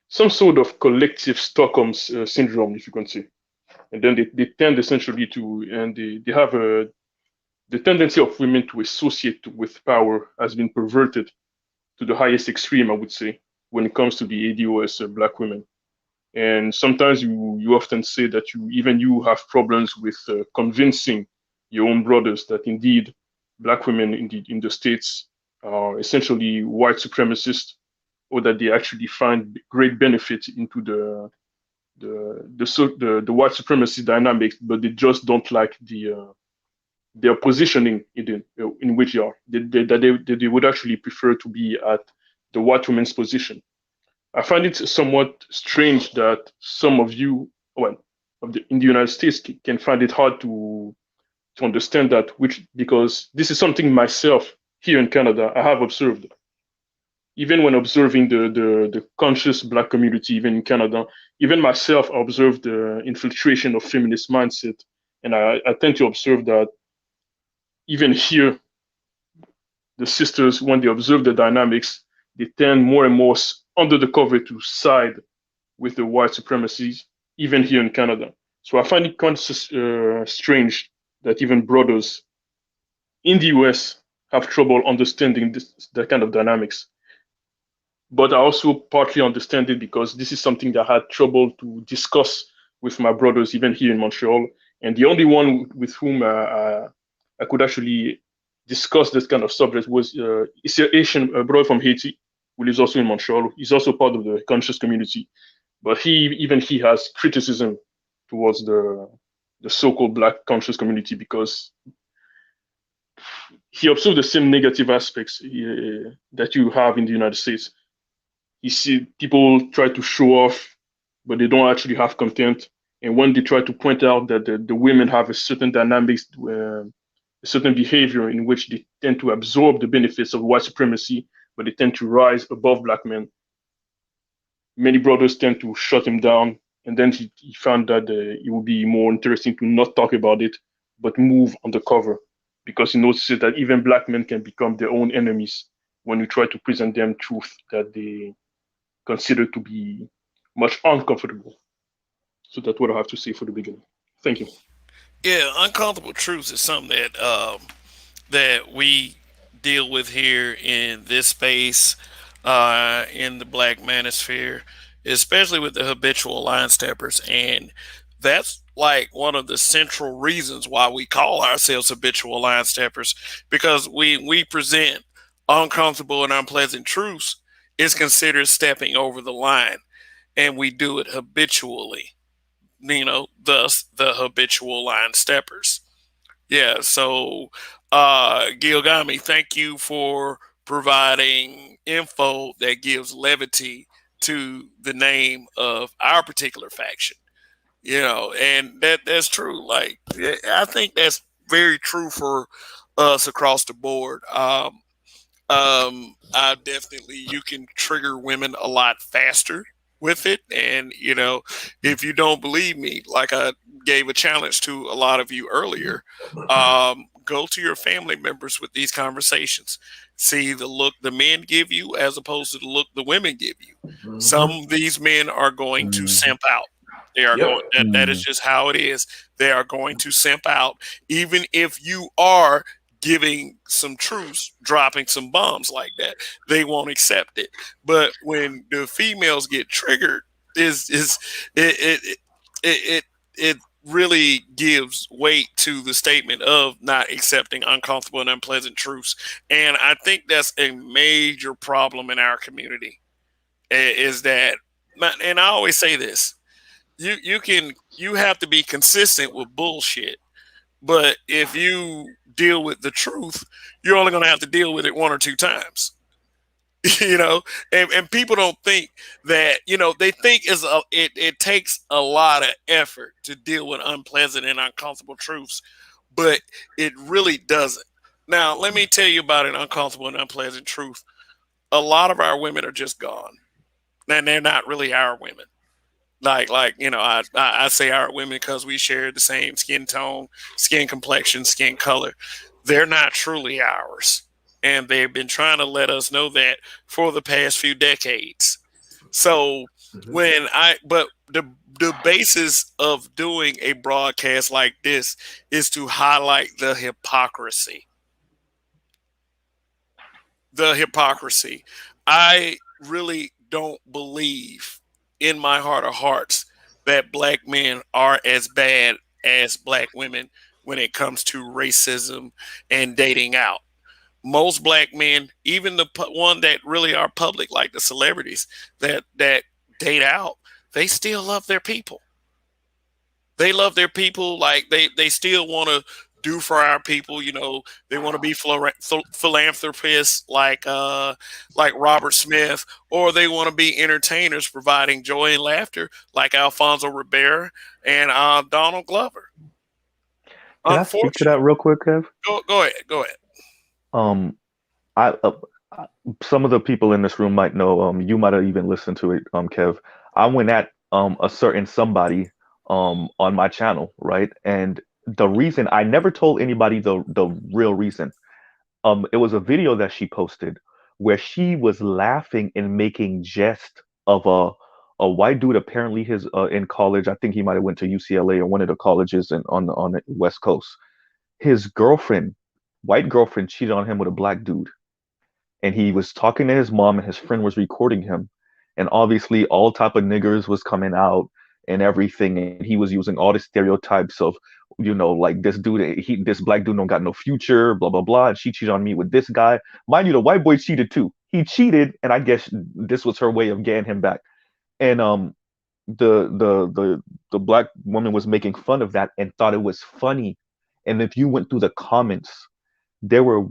some sort of collective Stockholm syndrome, if you can say. And then they tend essentially to, and they have the tendency of women to associate with power has been perverted to the highest extreme, I would say, when it comes to the ADOS black women. And sometimes you often say that you have problems with convincing your own brothers that indeed black women in the states are essentially white supremacists, or that they actually find great benefit into the white supremacy dynamics, but they just don't like their positioning in which they are. They would actually prefer to be at the white woman's position. I find it somewhat strange that some of you, well, in the United States, can find it hard to understand that, which because this is something myself here in Canada I have observed. Even when observing the conscious black community, even in Canada, even myself, I observed the infiltration of feminist mindset, and I tend to observe that even here the sisters, when they observe the dynamics, they tend more and more under the cover to side with the white supremacies, even here in Canada. So I find it kind of strange that even brothers in the US have trouble understanding that kind of dynamics. But I also partly understand it because this is something that I had trouble to discuss with my brothers, even here in Montreal. And the only one with whom I could actually discuss this kind of subject was it's an Asian brother from Haiti who lives also in Montreal. He's also part of the conscious community, but he has criticism towards the so-called black conscious community because he observed the same negative aspects that you have in the United States. You see people try to show off, but they don't actually have content. And when they try to point out that the women have a certain dynamics, a certain behavior in which they tend to absorb the benefits of white supremacy, but they tend to rise above black men, many brothers tend to shut him down. And then he found that it would be more interesting to not talk about it, but move undercover, because he notices that even black men can become their own enemies when you try to present them truth that they consider to be much uncomfortable. So that's what I have to say for the beginning. Thank you. Yeah, uncomfortable truths is something that we deal with here in this space, in the Black Manosphere, especially with the habitual line steppers, and that's like one of the central reasons why we call ourselves habitual line steppers, because we present uncomfortable and unpleasant truths is considered stepping over the line, and we do it habitually. Thus the habitual line steppers. Yeah, so Gilgami, thank you for providing info that gives levity to the name of our particular faction. And that's true. Like, yeah, I think that's very true for us across the board. I definitely, you can trigger women a lot faster with it. And, if you don't believe me, like I gave a challenge to a lot of you earlier, go to your family members with these conversations. See the look the men give you as opposed to the look the women give you. Some Hmm. of these men are going to Mm, simp out. They are Yep. going, that is mm, just how it is. They are going to simp out, even if you are giving some truths, dropping some bombs like that. They won't accept it. But when the females get triggered, is it it it it really gives weight to the statement of not accepting uncomfortable and unpleasant truths. And I think that's a major problem in our community. Is that, and I always say this: you have to be consistent with bullshit. But if you deal with the truth, you're only going to have to deal with it one or two times. you know, and people don't think that, they think it takes a lot of effort to deal with unpleasant and uncomfortable truths, but it really doesn't. Now, let me tell you about an uncomfortable and unpleasant truth. A lot of our women are just gone, and they're not really our women. I say our women because we share the same skin tone, skin complexion, skin color. They're not truly ours, and they've been trying to let us know that for the past few decades. So Mhm. but the basis of doing a broadcast like this is to highlight the hypocrisy. I really don't believe in my heart of hearts that black men are as bad as black women when it comes to racism and dating out. Most black men, even the one that really are public, like the celebrities that date out, they still love their people. They love their people. Like they still want to do for our people. They want to be philanthropists like Robert Smith, or they want to be entertainers providing joy and laughter like Alfonso Ribeiro and Donald Glover. Can I speak to that Unfortunately, real quick, Kev? go ahead. Um, I some of the people in this room might know. You might have even listened to it, Kev. I went at a certain somebody on my channel, right? And the reason I never told anybody the real reason. It was a video that she posted where she was laughing and making jest of a white dude. Apparently, his in college. I think he might have went to UCLA or one of the colleges on the West Coast. His girlfriend, white girlfriend, cheated on him with a black dude, and he was talking to his mom, and his friend was recording him, and obviously all type of niggers was coming out and everything, and he was using all the stereotypes of, like this dude, this black dude don't got no future, blah blah blah, and she cheated on me with this guy. Mind you, the white boy cheated too. He cheated, and I guess this was her way of getting him back. And the black woman was making fun of that and thought it was funny. And if you went through the comments, there were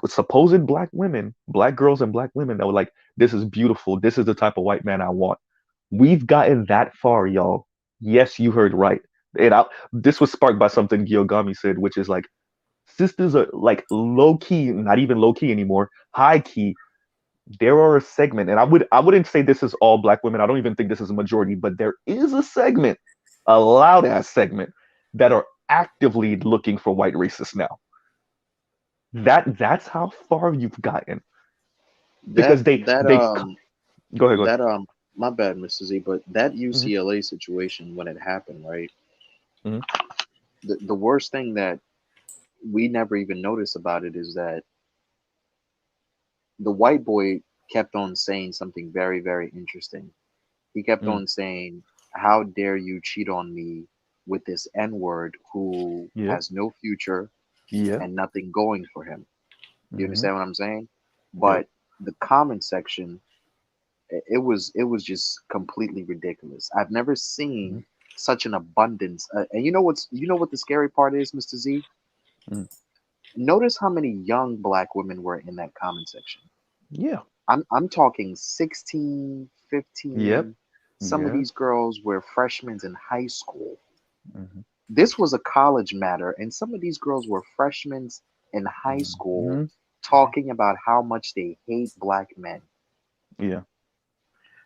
supposed black women, black girls and black women that were like, "This is beautiful. This is the type of white man I want." We've gotten that far, y'all. Yes, you heard right. This was sparked by something Gyogami said, which is like, sisters are like low key, not even low key anymore, high key. There are a segment, and I wouldn't say this is all black women. I don't even think this is a majority, but there is a segment, a loud ass segment, that are actively looking for white racists now. That's how far you've gotten, That because they that they go ahead, go ahead. that my bad, Mr. Z, but that Hmm. UCLA situation when it happened, right? Hmm. The worst thing that we never even noticed about it is that the white boy kept on saying something very, very interesting. He kept Mm. on saying, "How dare you cheat on me with this N word who Yeah, has no future yeah. and nothing going for him?" You Hmm. understand what I'm saying? Yep. But the comment section, it was just completely ridiculous. I've never Hmm. seen such an abundance. And you know what the scary part is, Mr. Z? Mm. Notice how many young black women were in that comment section. Yeah. I'm talking 16, Yep. 15. Some of Yeah. these girls were freshmen in high school. Hmm. This was a college matter, and some of these girls were freshmen in high school Hmm. talking about how much they hate black men. Yeah.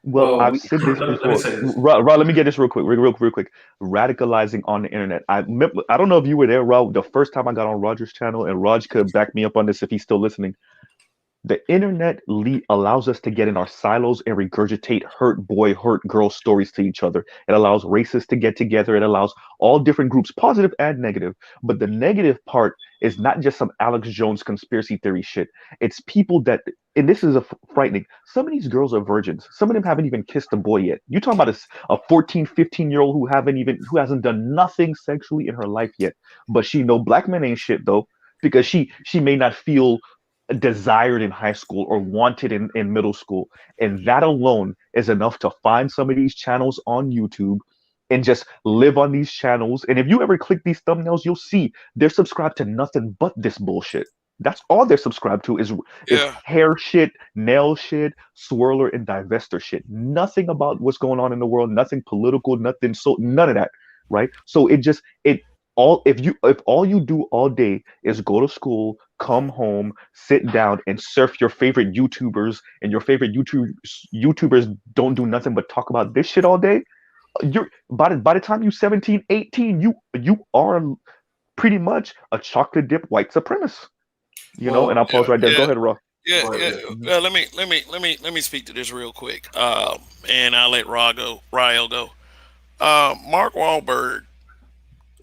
Well, Well, I've We said this let me before. say this. Rod, let me get this real quick, real quick. Radicalizing on the internet. I don't know if you were there, Rod, the first time I got on Roger's channel, and Raj could back me up on this if he's still listening. The internet allows us to get in our silos and regurgitate hurt boy, hurt girl stories to each other. It allows racists to get together. It allows all different groups, positive and negative. But the negative part is not just some Alex Jones conspiracy theory shit. It's people that, and this is frightening. Some of these girls are virgins. Some of them haven't even kissed a boy yet. You talking about a 14, 15-year-old who hasn't done nothing sexually in her life yet. But she know black men ain't shit though, because she may not feel desired in high school or wanted in middle school. And that alone is enough to find some of these channels on YouTube and just live on these channels. And if you ever click these thumbnails, you'll see they're subscribed to nothing but this bullshit. That's all they're subscribed to is Yeah. hair shit, nail shit, swirler and divester shit. Nothing about what's going on in the world, nothing political, nothing, so none of that, right? So it all if all you do all day is go to school, come home, sit down and surf your favorite YouTubers, and your favorite YouTubers don't do nothing but talk about this shit all day, you're by the time you 17, 18, you are pretty much a chocolate dip white supremacist. And Well, I'll Yeah. pause right there. Go Yeah. ahead, Raw. Yeah, go yeah. ahead. Mhm. Let me speak to this real quick. And I'll let Ryle go. Mark Wahlberg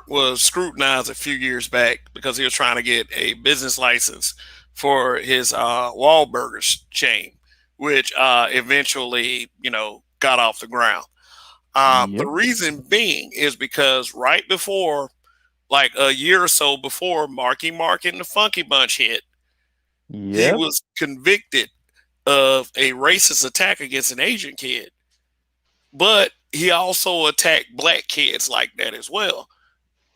was scrutinized a few years back because he was trying to get a business license for his Wahlburgers chain, which eventually, got off the ground. The Yep. reason being is because right before, like a year or so before Marky Mark and the Funky Bunch hit, he Yep. was convicted of a racist attack against an Asian kid, but he also attacked black kids like that as well,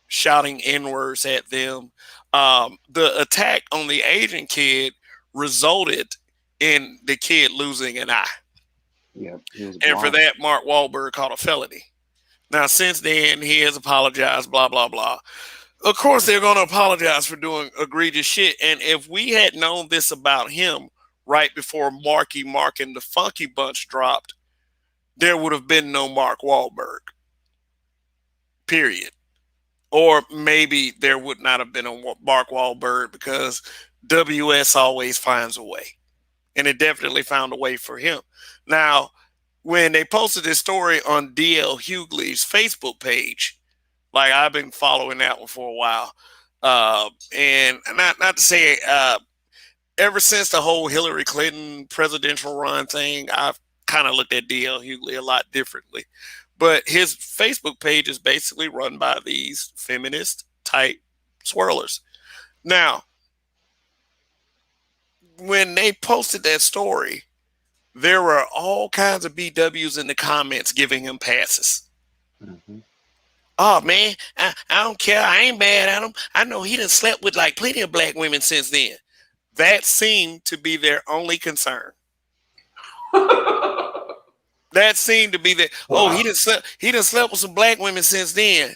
shouting N words at them. The attack on the Asian kid resulted in the kid losing an eye. Yeah, he was And for blind. that, Mark Wahlberg caught a felony. Now, since then, he has apologized, blah, blah, blah. Of course, they're going to apologize for doing egregious shit. And if we had known this about him right before Marky Mark and the Funky Bunch dropped, there would have been no Mark Wahlberg, period. Or maybe there would not have been a Mark Wahlberg because WS always finds a way. And it definitely found a way for him. Now, when they posted this story on DL Hughley's Facebook page, like I've been following that one for a while, and not to say ever since the whole Hillary Clinton presidential run thing, I've kind of looked at DL Hughley a lot differently. But his Facebook page is basically run by these feminist type swirlers. Now, when they posted that story, there were all kinds of BWs in the comments giving him passes. Hmm. Oh man, I don't care. I ain't mad at him. I know he done slept with like plenty of black women since then. That seemed to be their only concern. That seemed to be the oh Wow. he done slept with some black women since then.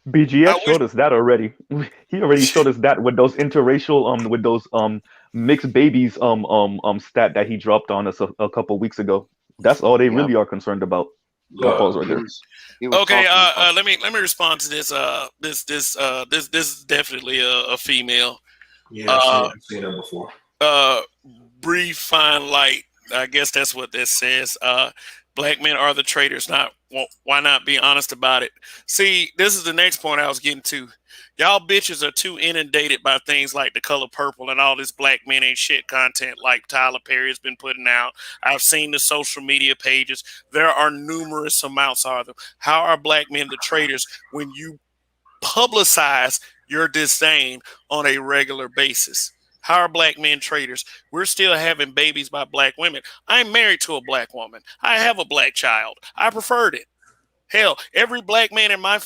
BGS I wish showed us that already. He already showed us that with those interracial with those mixed babies stat that he dropped on us a couple weeks ago. That's all they Yep. really are concerned about. I'll pause Look, right He there. was he was okay. talking about. Let me respond to this. This is definitely a female. yeah, Uh, I've seen them before. uh, Breathe fine light. I guess that's what this says. Black men are the traitors. Not why not be honest about it? See, this is the next point I was getting to. Y'all bitches are too inundated by things like the color purple and all this black men ain't shit content like Tyler Perry has been putting out. I've seen the social media pages. There are numerous amounts of them. How are black men the traitors when you publicize your disdain on a regular basis? How are black men traitors? We're still having babies by black women. I'm married to a black woman. I have a black child. I preferred it. Hell, every black man in my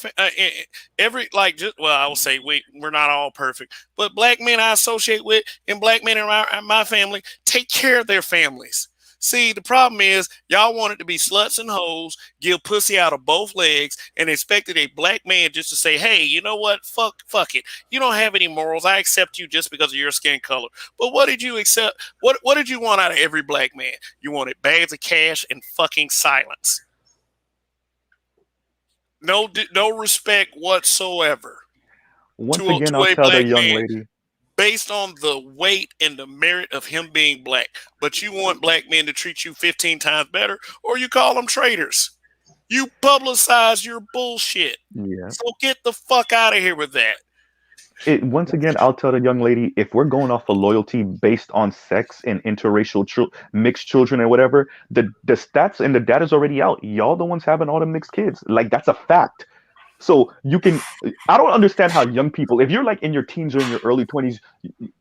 every like just well, I will say we're not all perfect, but black men I associate with and black men in my family take care of their families. See, the problem is y'all wanted to be sluts and hoes, give pussy out of both legs, and expected a black man just to say, "Hey, you know what? Fuck it. You don't have any morals. I accept you just because of your skin color." But what did you accept? What did you want out of every black man? You wanted bags of cash and fucking silence. No respect whatsoever Once to again, to I'll a tell the black young man lady. based on the weight and the merit of him being black. But you want black men to treat you 15 times better, or you call them traitors. You publicize your bullshit. Yeah. So get the fuck out of here with that. Once again, I'll tell the young lady, if we're going off of loyalty based on sex and interracial mixed children and whatever, the stats and the data's already out. Y'all the ones having all the mixed kids. Like that's a fact. So you can, I don't understand how young people, if you're like in your teens or in your early 20s,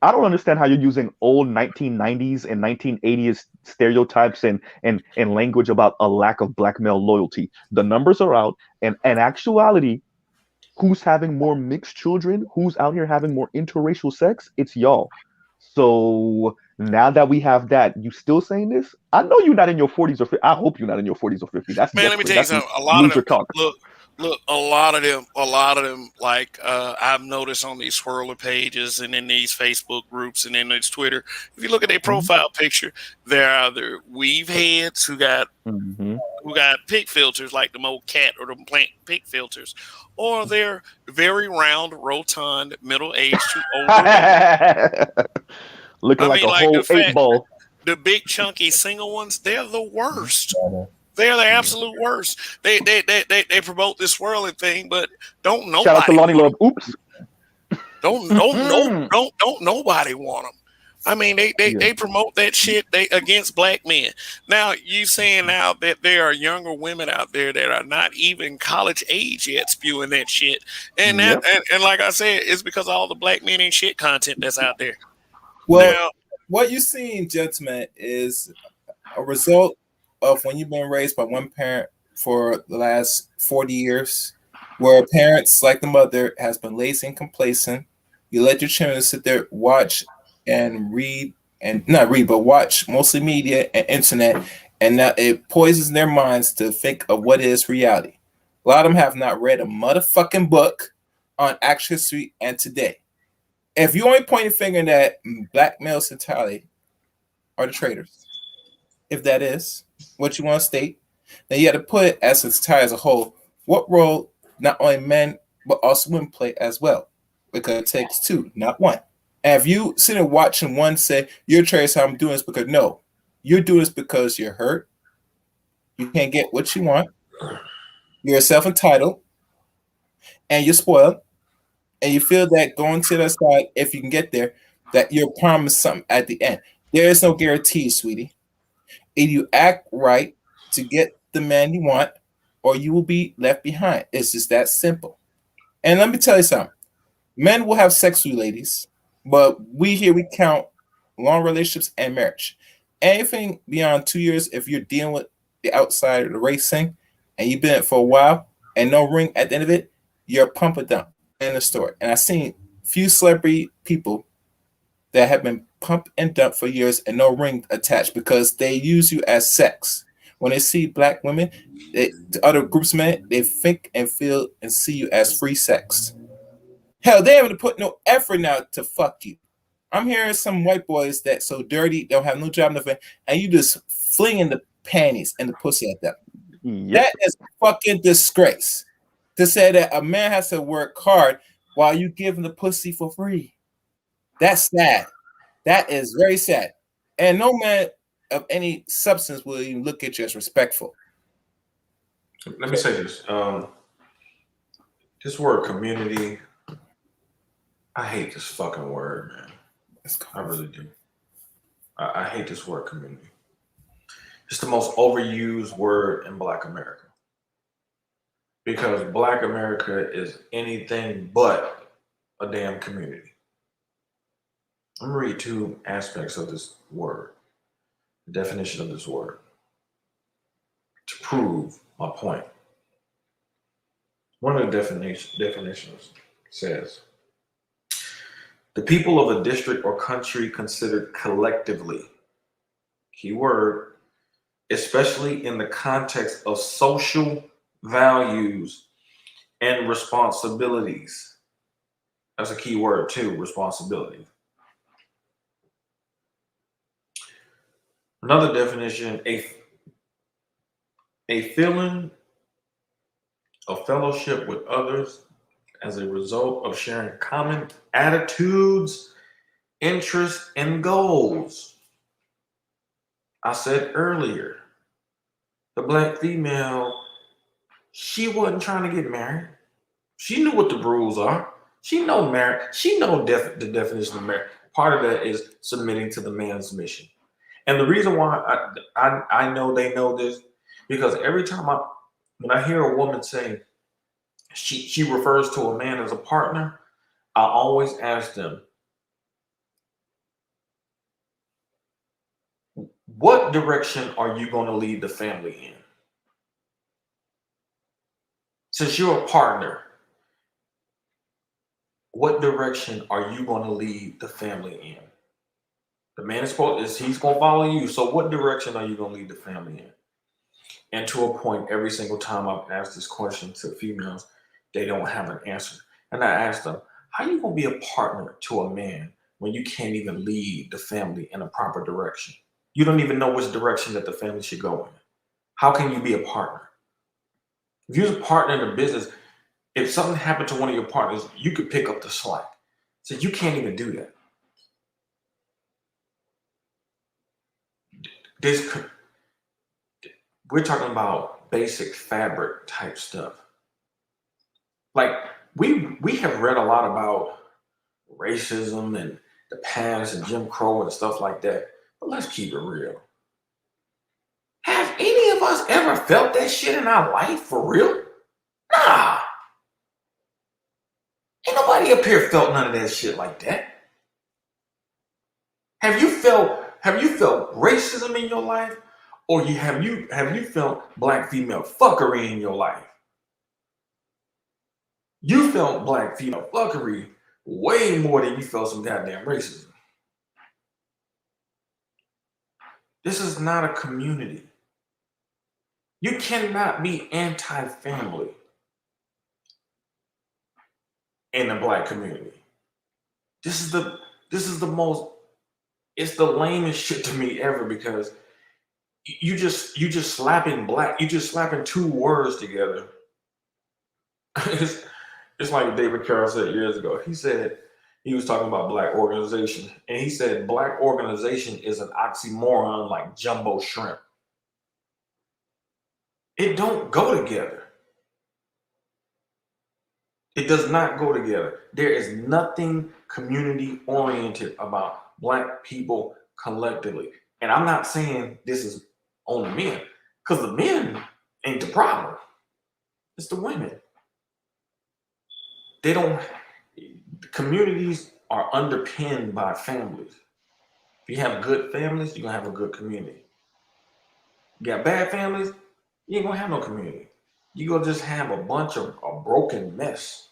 I don't understand how you're using old 1990s and 1980s stereotypes and language about a lack of black male loyalty. The numbers are out, and in actuality, who's having more mixed children, who's out here having more interracial sex, it's y'all. So now that we have that, you still saying this? I know you're not in your 40s or 50. I hope you're not in your 40s or 50s. That's Man, let me desperate. tell you That's something. A lot of them, loser talk. look, a lot of them, like I've noticed on these swirler pages and in these Facebook groups and in this Twitter. If you look at their Hmm. profile picture, they're either weave heads Hmm. who got pig filters like the old cat or the plant pig filters, or they're very round, rotund, middle aged to older women. Looking I like mean, a like whole eight ball. the big chunky single ones, they're the worst. They're the absolute worst. They promote this swirling thing, but don't Shout out to nobody Lonnie want Love. them. Oops. Don't nobody want them. I mean, Yeah. they promote that shit they against black men. Now you saying now that there are younger women out there that are not even college age yet spewing that shit, and Yep. and like I said, it's because of all the black men ain't shit content that's out there. Well, Now, what you're seeing, gentlemen, is a result of when you've been raised by one parent for the last 40 years, where parents like the mother has been lazy and complacent. You let your children sit there, watch and read, and not read, but watch mostly media and internet, and now it poisons their minds to think of what is reality. A lot of them have not read a motherfucking book on actual history and today. If you only point a finger that black males entirely are the traitors, if that is what you want to state, then you got to put it as its tie as a whole. What role not only men but also women play as well, because it takes two, not one. And if you sit and watch and one say you're a traitor, so I'm doing this because no, you're doing this because you're hurt, you can't get what you want, you're self entitled, and you're spoiled, and you feel that going to the side, if you can get there, that you're promised something at the end. There is no guarantee, sweetie. Either you act right to get the man you want, or you will be left behind. It's just that simple. And let me tell you something. Men will have sex with you, ladies, but we here we count long relationships and marriage. Anything beyond 2 years, if you're dealing with the outside of the racing and you've been in it for a while and no ring at the end of it, you're pump and dump in the story. And I've seen few celebrity people that have been pumped and dumped for years and no ring attached because they use you as sex. When they see black women, to other groups of men, they think and feel and see you as free sex. Hell, they haven't put no effort now to fuck you. I'm hearing some white boys that so dirty, don't have no job, nothing, and you just flinging the panties and the pussy at them. Yep. That is fucking disgrace. To say that a man has to work hard while you give him the pussy for free. That's sad. That is very sad. And no man of any substance will even look at you as respectful. Let me say this. This word community, I hate this fucking word, man. I really do. I hate this word community. It's the most overused word in Black America. Because Black America is anything but a damn community. I'm gonna read two aspects of this word, the definition of this word, to prove my point. One of the definitions says the people of a district or country considered collectively, keyword, especially in the context of social values and responsibilities. That's a key word too, responsibility. Another definition, a feeling of fellowship with others as a result of sharing common attitudes, interests, and goals. I said earlier, the black female, she wasn't trying to get married. She knew what the rules are. She know marriage. She know the definition of marriage. Part of that is submitting to the man's mission. And the reason why I know they know this, because every time when I hear a woman say, she refers to a man as a partner, I always ask them, what direction are you going to lead the family in? Since you're a partner, what direction are you going to lead the family in? The man he's going to follow you. So what direction are you going to lead the family in? And to a point, every single time I've asked this question to females, they don't have an answer. And I ask them, how are you going to be a partner to a man when you can't even lead the family in a proper direction? You don't even know which direction that the family should go in. How can you be a partner? If you're a partner in a business, if something happened to one of your partners, you could pick up the slack. So you can't even do that. This we're talking about basic fabric type stuff. Like we have read a lot about racism and the past and Jim Crow and stuff like that. But let's keep it real. Have any of us ever felt that shit in our life for real? Nah. Ain't nobody up here felt none of that shit like that. Have you felt racism in your life? Or have you felt black female fuckery in your life? You felt black female fuckery way more than you felt some goddamn racism. This is not a community. You cannot be anti-family in the black community. This is the most, it's the lamest shit to me ever, because you just slapping two words together. It's like David Carroll said years ago. He said, he was talking about black organization, and he said black organization is an oxymoron like jumbo shrimp. It don't go together. It does not go together. There is nothing community oriented about black people collectively. And I'm not saying this is on the men, because the men ain't the problem. It's the women. Communities are underpinned by families. If you have good families, you're gonna have a good community. You got bad families, you ain't gonna have no community. You're gonna just have a bunch of a broken mess.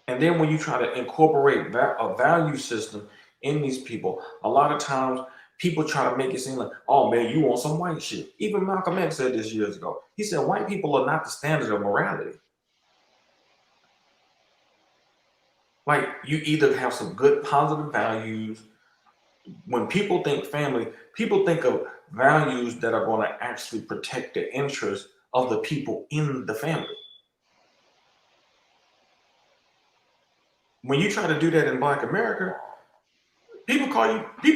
And then when you try to incorporate a value system in these people, a lot of times people try to make it seem like, oh man, you want some white shit. Even Malcolm X said this years ago. He said white people are not the standard of morality. Like, you either have some good positive values. When people think family, people think of values that are going to actually protect the interests of the people in the family. When you try to do that in Black America, people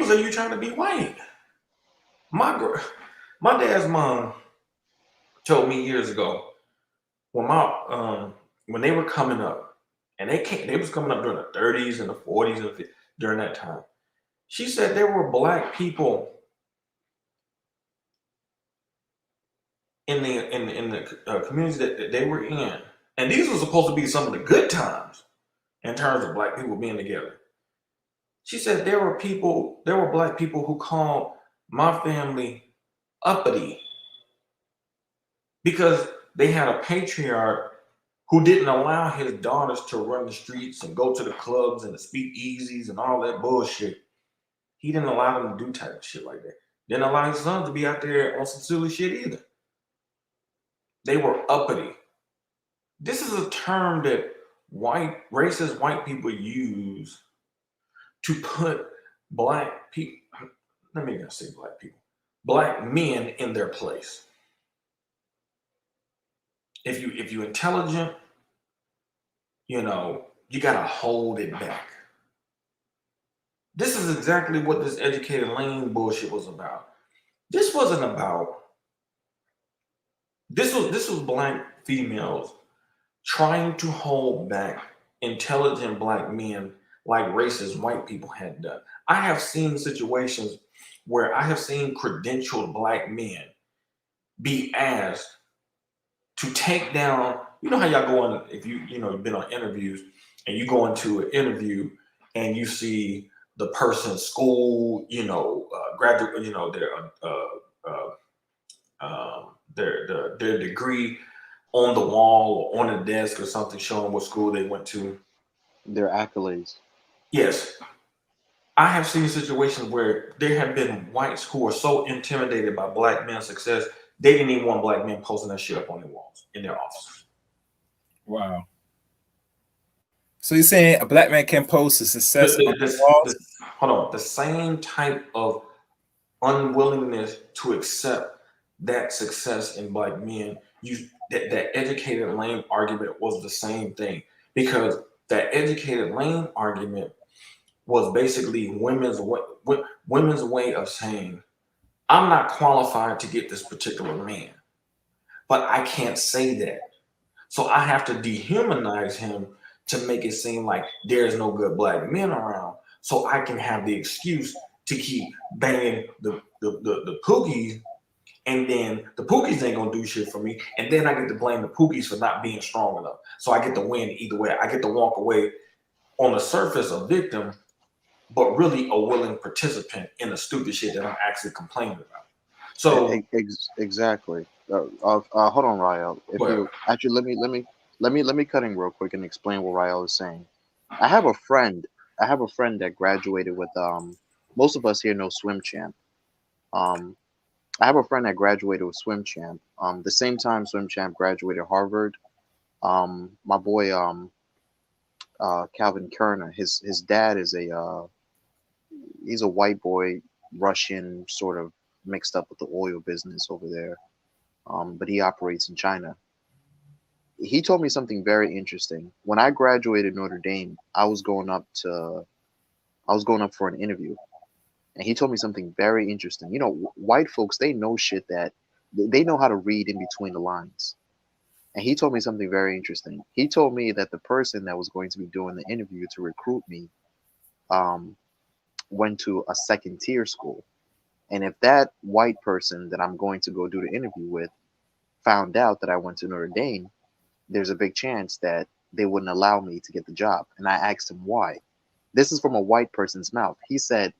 say you're trying to be white. My dad's mom told me years ago, when they were coming up, and they was coming up during the 30s and the 40s and the 50s, during that time. She said there were black people in the communities that they were in, and these were supposed to be some of the good times in terms of black people being together. She said there were black people who called my family uppity because they had a patriarch who didn't allow his daughters to run the streets and go to the clubs and the speakeasies and all that bullshit. He didn't allow them to do type of shit like that. Didn't allow his sons to be out there on some silly shit either. They were uppity. This is a term that racist white people use to put black people, let me not say black people, black men in their place. If you're intelligent, you gotta hold it back. This is exactly what this educated lane bullshit was about. This was black females trying to hold back intelligent black men like racist white people had done. I have seen situations where I have seen credentialed black men be asked to take down You know how y'all go on if you've been on interviews and you go into an interview and you see the person's school, graduate, their degree on the wall or on the desk or something showing what school they went to. Their accolades. Yes, I have seen situations where there have been whites who are so intimidated by black men's success, they didn't even want black men posting that shit up on their walls in their offices. Wow. So you're saying a black man can post a success on the walls? Hold on. The same type of unwillingness to accept that success in black men, that educated lame argument was the same thing. Because that educated lame argument was basically women's way of saying, I'm not qualified to get this particular man, but I can't say that. So I have to dehumanize him to make it seem like there's no good black men around. So I can have the excuse to keep banging the pookies, and then the pookies ain't gonna do shit for me. And then I get to blame the pookies for not being strong enough. So I get to win either way. I get to walk away on the surface a victim, but really a willing participant in the stupid shit that I'm actually complaining about. So Exactly. Hold on, Rael. If well, you actually let me cut in real quick and explain what Rael is saying. I have a friend. I have a friend that graduated with Most of us here know Swim Champ. Um. I have a friend that graduated with Swim Champ. The same time Swim Champ graduated Harvard. My boy Calvin Kerner. His dad is he's a white boy, Russian, sort of mixed up with the oil business over there. But he operates in China. He told me something very interesting. When I graduated Notre Dame, I was going up for an interview, and he told me something very interesting. You know, white folks, they know shit that they know how to read in between the lines. And he told me something very interesting. He told me that the person that was going to be doing the interview to recruit me um, went to a second tier school. And if that white person that I'm going to go do the interview with found out that I went to Notre Dame, there's a big chance that they wouldn't allow me to get the job. And I asked him why. This is from a white person's mouth. He said,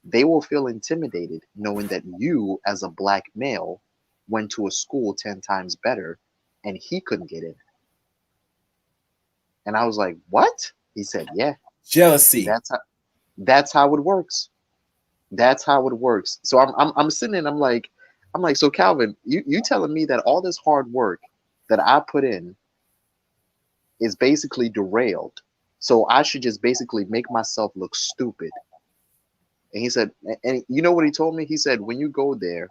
they will feel intimidated knowing that you, as a black male, went to a school 10 times better and he couldn't get in. And I was like, what? He said, yeah, Jealousy. that's how it works. That's how it works. So I'm sitting and I'm like, so Calvin, you telling me that all this hard work that I put in is basically derailed. So I should just basically make myself look stupid. And he said, and you know what he told me? He said, when you go there,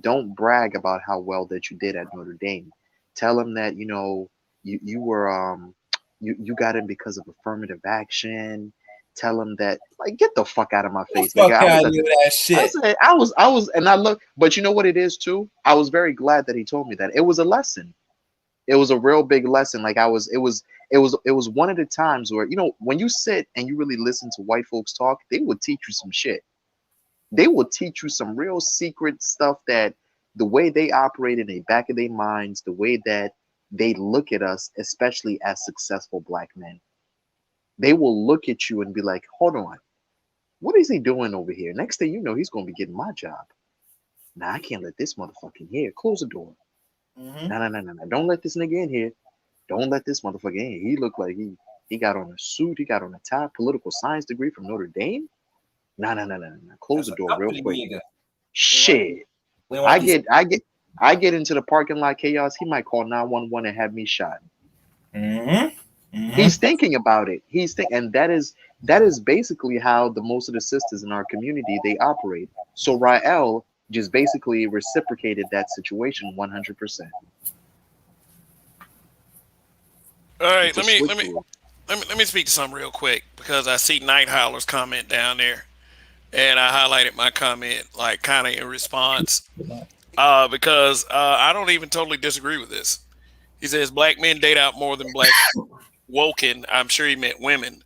don't brag about how well that you did at Notre Dame. Tell him that, you know, you were you got in because of affirmative action. Tell him that, like, get the fuck out of my The face, nigga. fuck I was out of at the that I shit. said and I look, but you know what it is too? I was very glad that he told me that. It was a lesson. It was a real big lesson. Like it was one of the times where, you know, when you sit and you really listen to white folks talk, they would teach you some shit. They will teach you some real secret stuff, that the way they operate in the back of their minds, the way that they look at us, especially as successful black men, they will look at you and be like, hold on, what is he doing over here? Next thing you know, he's going to be getting my job. Nah, I can't let this motherfucker in here. Close the door. Mm-hmm. No, no, no, no, no. Don't let this nigga in here. Don't let this motherfucker in here. He looked like he got on a suit. He got on a tie, political science degree from Notre Dame. No, no, no, no, no. Close That's the a door real company quick. nigga. Shit. We don't I want these. get I get I get into the parking lot chaos. He might call 911 and have me shot. Mm-hmm. He's Mm-hmm. thinking about it. And that is basically how the most of the sisters in our community, they operate. So Rael just basically reciprocated that situation 100%. All right, It's a switcheroo. let me speak to something real quick because I see Night Howler's comment down there, and I highlighted my comment like kind of in response because I don't even totally disagree with this. He says black men date out more than black woken. I'm sure he meant women.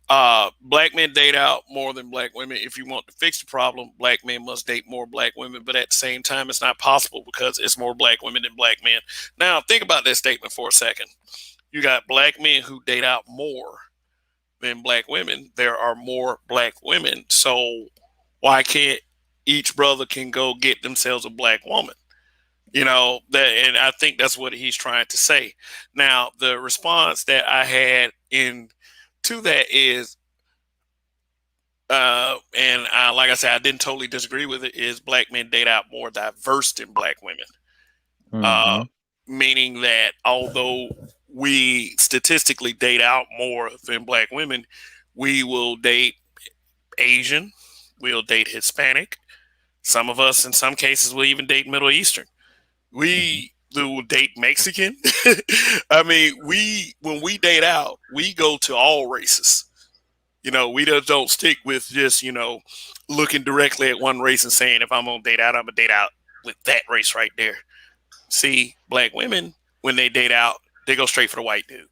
Black men date out more than black women. If you want to fix the problem, black men must date more black women. But at the same time, it's not possible because it's more black women than black men. Now, think about that statement for a second. You got black men who date out more than black women. There are more black women. So why can't each brother can go get themselves a black woman? You know that, and I think that's what he's trying to say. Now, the response that I had in to that is, and like I said, I didn't totally disagree with it. Is black men date out more diverse than black women? Uh, Mm-hmm. Meaning that although we statistically date out more than black women, we will date Asian, we'll date Hispanic. Some of us, in some cases, will even date Middle Eastern. We will date Mexican. I mean, we when we date out, we go to all races. You know, we just don't stick with just looking directly at one race and saying if I'm gonna date out, I'm gonna date out with that race right there. See, black women when they date out, they go straight for the white dude.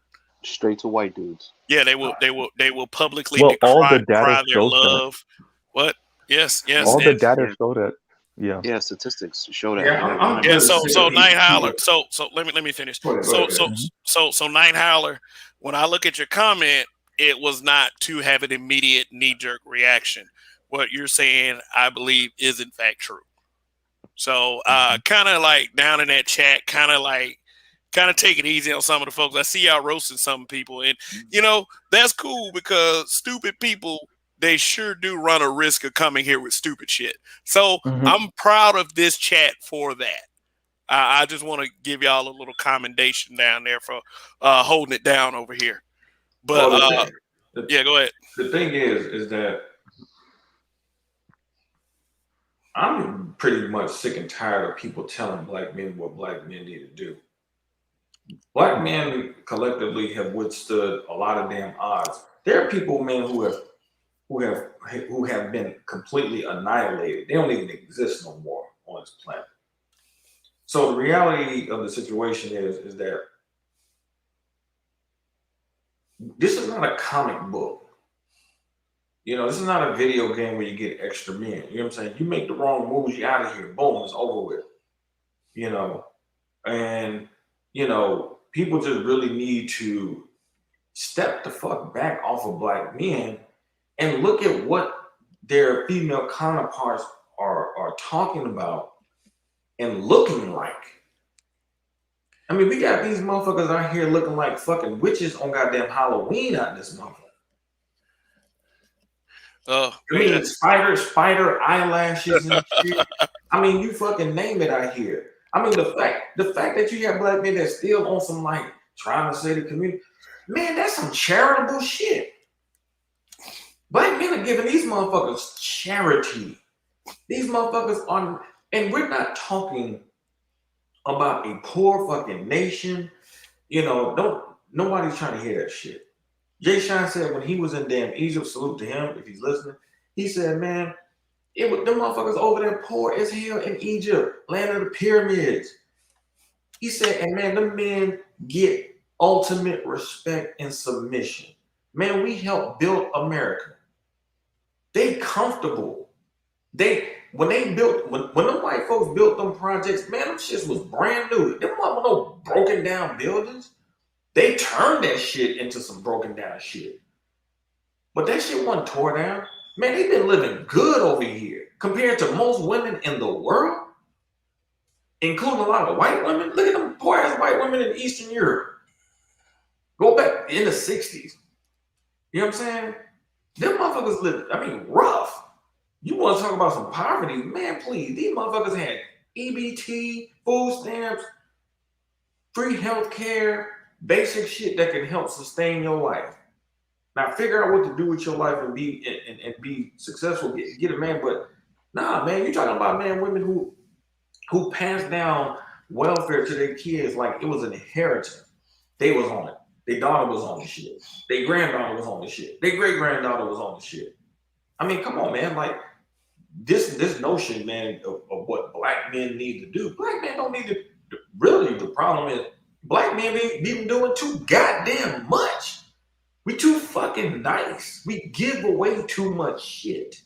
Straight to white dudes. Yeah, they will publicly Well, all the data decry their shows that. love. What? Yes, yes, All the hmm and data Yeah, show that. Yeah. yeah. Statistics show that Yeah, I'm 100. yeah. just So sick so of Night these Howler. people. So let me finish. Go ahead, go So ahead, so man. Mm-hmm. so Night Howler. When I look at your comment, it was not to have an immediate knee jerk reaction. What you're saying, I believe, is in fact true. So kind of like down in that chat, kind of take it easy on some of the folks. I see y'all roasting some people, and that's cool because stupid people they sure do run a risk of coming here with stupid shit. So Mm-hmm. I'm proud of this chat for that. I just want to give y'all a little commendation down there for holding it down over here. But Well, the, yeah, go ahead. the thing is that I'm pretty much sick and tired of people telling black men what black men need to do. Black men collectively have withstood a lot of damn odds. There are people, man, who have who have been completely annihilated. They don't even exist no more on this planet. So the reality of the situation is that this is not a comic book. This is not a video game where you get extra men. You know what I'm saying? You make the wrong moves, you out of here. Boom, it's over with. You know, and people just really need to step the fuck back off of black men and look at what their female counterparts are talking about and looking like. I mean, we got these motherfuckers out here looking like fucking witches on goddamn Halloween out in this motherfucker. Oh I yeah. mean, spider eyelashes and shit. I mean, you fucking name it out here. I mean, the fact that you have black men that still on some like trying to say the community, man, that's some charitable shit. Black men are giving these motherfuckers charity. These motherfuckers are, and we're not talking about a poor fucking nation. Don't nobody's trying to hear that shit. Jay Sean said when he was in damn Egypt, salute to him if he's listening. He said, man, them motherfuckers over there poor as hell in Egypt, land of the pyramids. He said, and man, them men get ultimate respect and submission. Man, we helped build America. They comfortable. When them white folks built them projects, man, them shits was brand new. Them wasn't no broken down buildings. They turned that shit into some broken down shit. But that shit wasn't tore down. Man, they been living good over here compared to most women in the world, including a lot of white women. Look at them poor ass white women in Eastern Europe. Go back in the 60s. You know what I'm saying? Them motherfuckers live, I mean, rough. You want to talk about some poverty? Man, please. These motherfuckers had EBT, food stamps, free health care, basic shit that can help sustain your life. Now figure out what to do with your life and be successful. Get a man, but nah, man, you talking about man, women who pass down welfare to their kids like it was an inheritance. They was on it. Their daughter was on the shit. Their granddaughter was on the shit. Their great granddaughter was on the shit. I mean, come on, man. Like this notion, man, of what black men need to do. Black men don't need to. Really, the problem is black men be doing too goddamn much. We too fucking nice. We give away too much shit.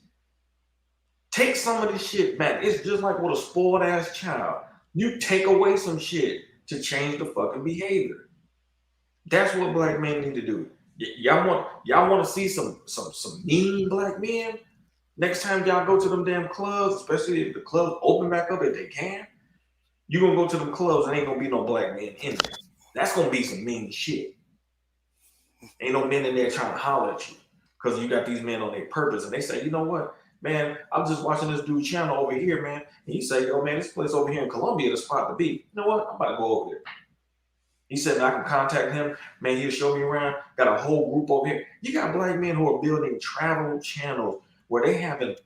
Take some of this shit back. It's just like with a spoiled ass child. You take away some shit to change the fucking behavior. That's what black men need to do. Y'all want to see some mean black men? Next time y'all go to them damn clubs, especially if the clubs open back up if they can, you gonna go to them clubs and ain't gonna be no black men in there. That's gonna be some mean shit. Ain't no men in there trying to holler at you because you got these men on their purpose and they say, you know what, man, I'm just watching this dude channel over here, man. And you say, yo, man, this place over here in Columbia, the spot to be. You know what? I'm about to go over there. He said I can contact him. Man, he'll show me around. Got a whole group over here. You got black men who are building travel channels where they having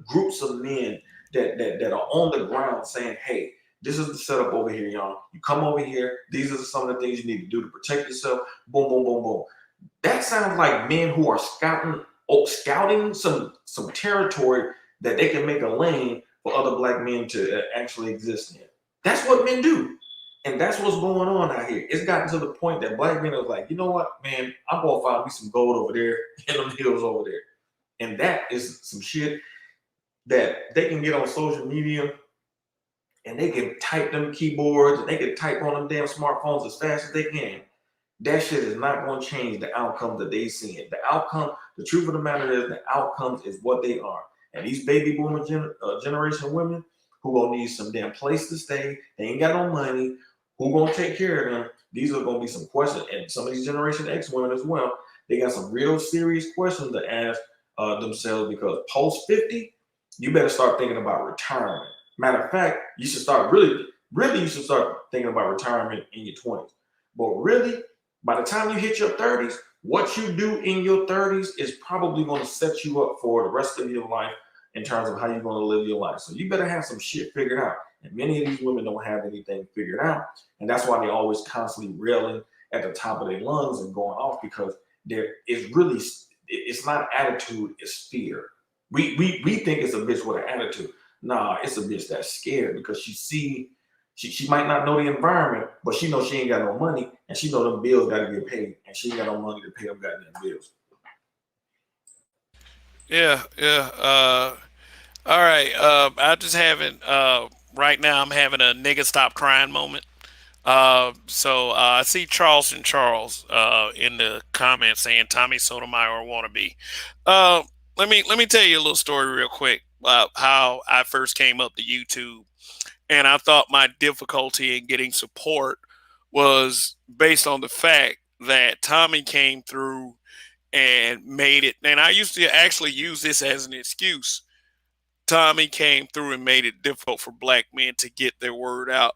groups of men that are on the ground saying, hey, this is the setup over here, y'all. You come over here. These are some of the things you need to do to protect yourself. Boom, boom, boom, boom. That sounds like men who are scouting some territory that they can make a lane for other black men to actually exist in. That's what men do. And that's what's going on out here. It's gotten to the point that black men are like, you know what, man, I'm going to find me some gold over there in them hills over there. And that is some shit that they can get on social media and they can type them keyboards and they can type on them damn smartphones as fast as they can. That shit is not going to change the outcome that they see. The outcome, the truth of the matter is, the outcomes is what they are. And these baby boomer generation women who gonna need some damn place to stay, they ain't got no money. Who gonna take care of them? These are gonna be some questions, and some of these Generation X women as well. They got some real serious questions to ask themselves because post 50, you better start thinking about retirement. Matter of fact, you should start really, you should start thinking about retirement in your 20s. But really, by the time you hit your 30s, what you do in your 30s is probably going to set you up for the rest of your life in terms of how you're going to live your life. So you better have some shit figured out. And many of these women don't have anything figured out. And that's why they're always constantly railing at the top of their lungs and going off because there is really, it's not attitude, it's fear. We think it's a bitch with an attitude. Nah, it's a bitch that's scared because she might not know the environment, but she knows she ain't got no money, and she know them bills got to get paid, and she ain't got no money to pay them goddamn bills. Yeah, yeah. All right. I just having right now. I'm having a nigga stop crying moment. I see Charleston Charles in the comments saying Tommy Sotomayor wannabe. Uh, let me tell you a little story real quick about how I first came up to YouTube, and I thought my difficulty in getting support was based on the fact that Tommy came through and made it. And I used to actually use this as an excuse. Tommy came through and made it difficult for black men to get their word out.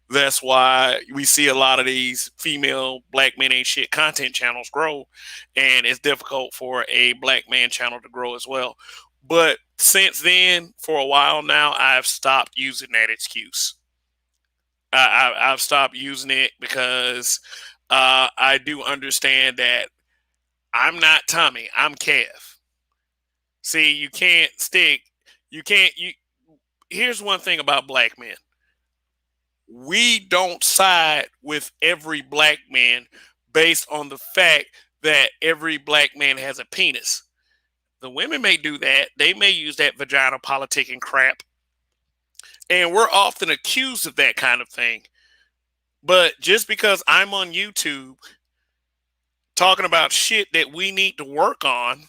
That's why we see a lot of these female black men ain't shit content channels grow, and it's difficult for a black man channel to grow as well. But since then, for a while now, I've stopped using that excuse. I've stopped using it because I do understand that I'm not Tommy. I'm Kev. See, you can't stick. You can't. You. Here's one thing about black men. We don't side with every black man based on the fact that every black man has a penis. The women may do that. They may use that vagina politicking crap. And we're often accused of that kind of thing. But just because I'm on YouTube talking about shit that we need to work on,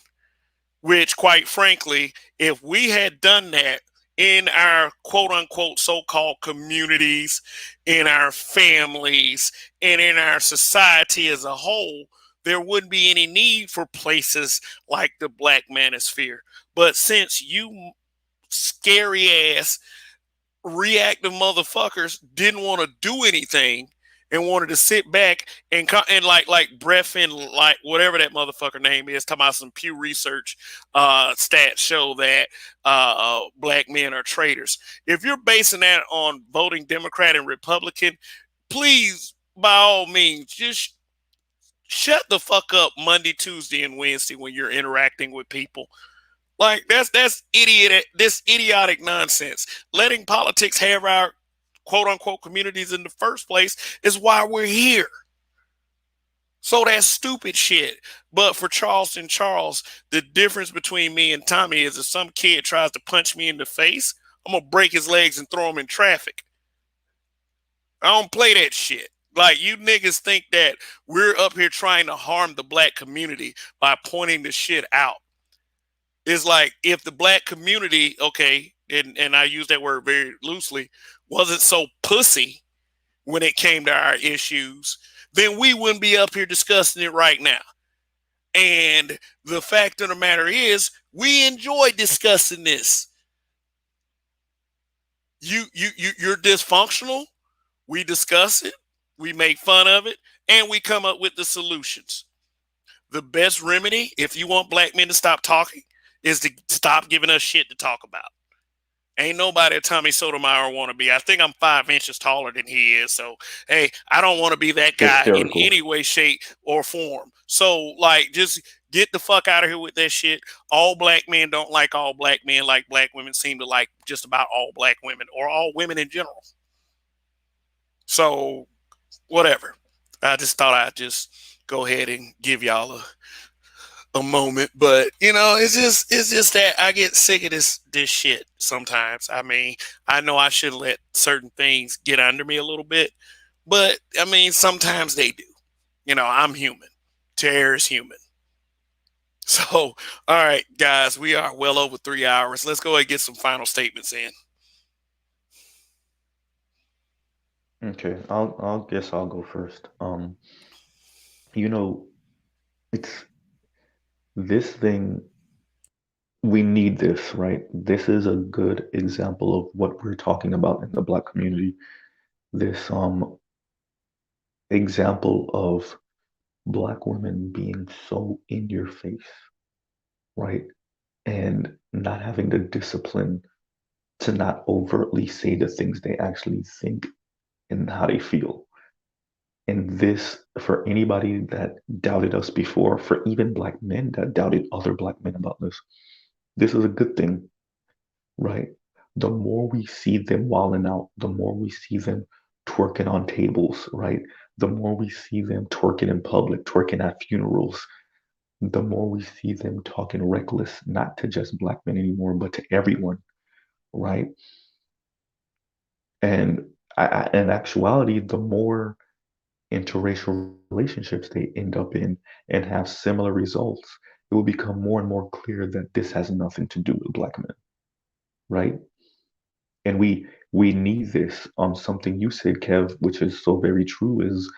which, quite frankly, if we had done that in our quote unquote so called communities, in our families, and in our society as a whole, there wouldn't be any need for places like the Black Manosphere. But since you scary ass reactive motherfuckers didn't want to do anything and wanted to sit back and like breath in like whatever that motherfucker name is, talking about some Pew Research stats show that black men are traitors. If you're basing that on voting Democrat and Republican, please by all means just shut the fuck up Monday, Tuesday, and Wednesday when you're interacting with people. Like that's idiot. This idiotic nonsense. Letting politics have our quote unquote communities in the first place is why we're here. So that's stupid shit. But for Charleston Charles, the difference between me and Tommy is if some kid tries to punch me in the face, I'm gonna break his legs and throw him in traffic. I don't play that shit. Like you niggas think that we're up here trying to harm the black community by pointing the shit out. It's like if the black community, okay, and I use that word very loosely, wasn't so pussy when it came to our issues, then we wouldn't be up here discussing it right now. And the fact of the matter is, we enjoy discussing this. You're dysfunctional. We discuss it, we make fun of it, and we come up with the solutions. The best remedy, if you want black men to stop talking, is to stop giving us shit to talk about. Ain't nobody a Tommy Sotomayor want to be. I think I'm 5 inches taller than he is. So, hey, I don't want to be that guy in Hysterical. any way, shape, or form. So, like, just get the fuck out of here with that shit. All black men don't like all black men, like black women seem to like just about all black women or all women in general. So, whatever. I just thought I'd just go ahead and give y'all a moment, but it's just that I get sick of this shit sometimes. I mean, I know I shouldn't let certain things get under me a little bit, but I mean sometimes they do. I'm human. Terror is human. So, all right, guys, we are well over 3 hours. Let's go ahead and get some final statements in. Okay, I'll guess I'll go first. You know, it's this thing, we need this, right? This is a good example of what we're talking about in the Black community. This example of Black women being so in your face, right? And not having the discipline to not overtly say the things they actually think and how they feel. And this, for anybody that doubted us before, for even Black men that doubted other Black men about this is a good thing, right? The more we see them wilding out, the more we see them twerking on tables, right? The more we see them twerking in public, twerking at funerals, the more we see them talking reckless, not to just Black men anymore, but to everyone, right? And in actuality, the more interracial relationships they end up in and have similar results, it will become more and more clear that this has nothing to do with Black men, right? And we need this. Something you said, Kev, which is so very true, is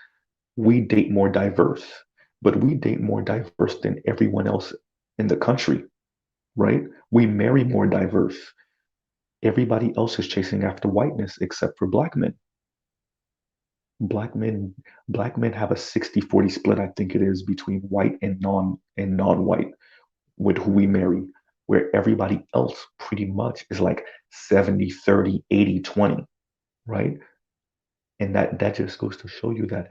we date more diverse, but we date more diverse than everyone else in the country, right? We marry more diverse. Everybody else is chasing after whiteness except for Black men. Black men Black men have a 60-40 split, I think it is, between white and non-white with who we marry, where everybody else pretty much is like 70-30, 80-20, right? And that just goes to show you that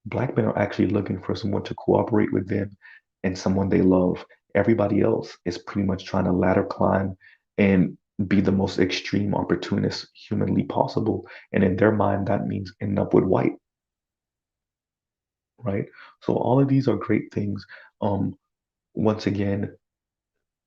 Black men are actually looking for someone to cooperate with them and someone they love. Everybody else is pretty much trying to ladder climb and be the most extreme opportunist humanly possible. And in their mind, that means end up with white, right? So all of these are great things. Um, Once again,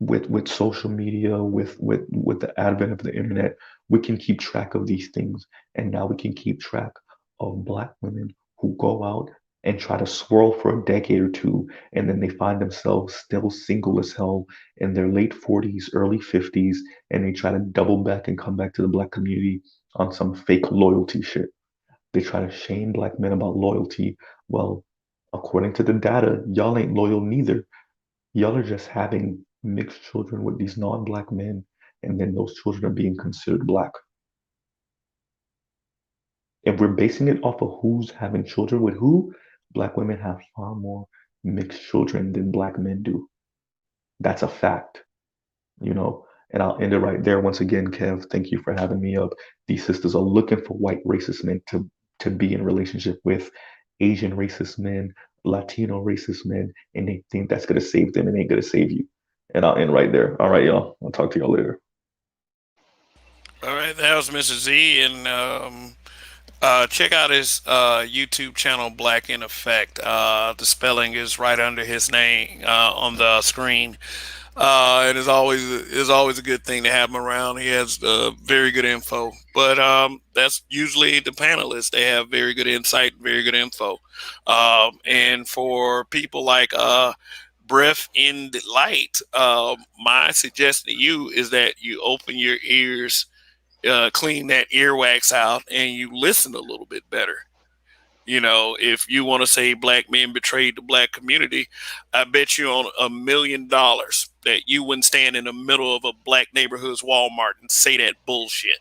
with social media, with the advent of the internet, we can keep track of these things, and now we can keep track of Black women who go out and try to swirl for a decade or two, and then they find themselves still single as hell in their late 40s, early 50s, and they try to double back and come back to the Black community on some fake loyalty shit. They try to shame Black men about loyalty. Well, according to the data, y'all ain't loyal neither. Y'all are just having mixed children with these non-Black men, and then those children are being considered Black. If we're basing it off of who's having children with who, Black women have far more mixed children than Black men do. That's a fact, you know. And I'll end it right there. Once again, Kev, thank you for having me up. These sisters are looking for white racist men to be in relationship with Asian racist men, Latino racist men, and they think that's gonna save them and ain't gonna save you. And I'll end right there. All right, y'all. I'll talk to y'all later. All right, that was Mr. Z, and Check out his YouTube channel, Black in Effect. The spelling is right under his name on the screen. It is always a good thing to have him around. He has very good info, but that's usually the panelists. They have very good insight, very good info. And for people like Breath in the Light, my suggestion to you is that you open your ears, clean that earwax out, and you listen a little bit better. You know, if you want to say black men betrayed the black community, I bet you on $1 million that you wouldn't stand in the middle of a black neighborhood's Walmart and say that bullshit.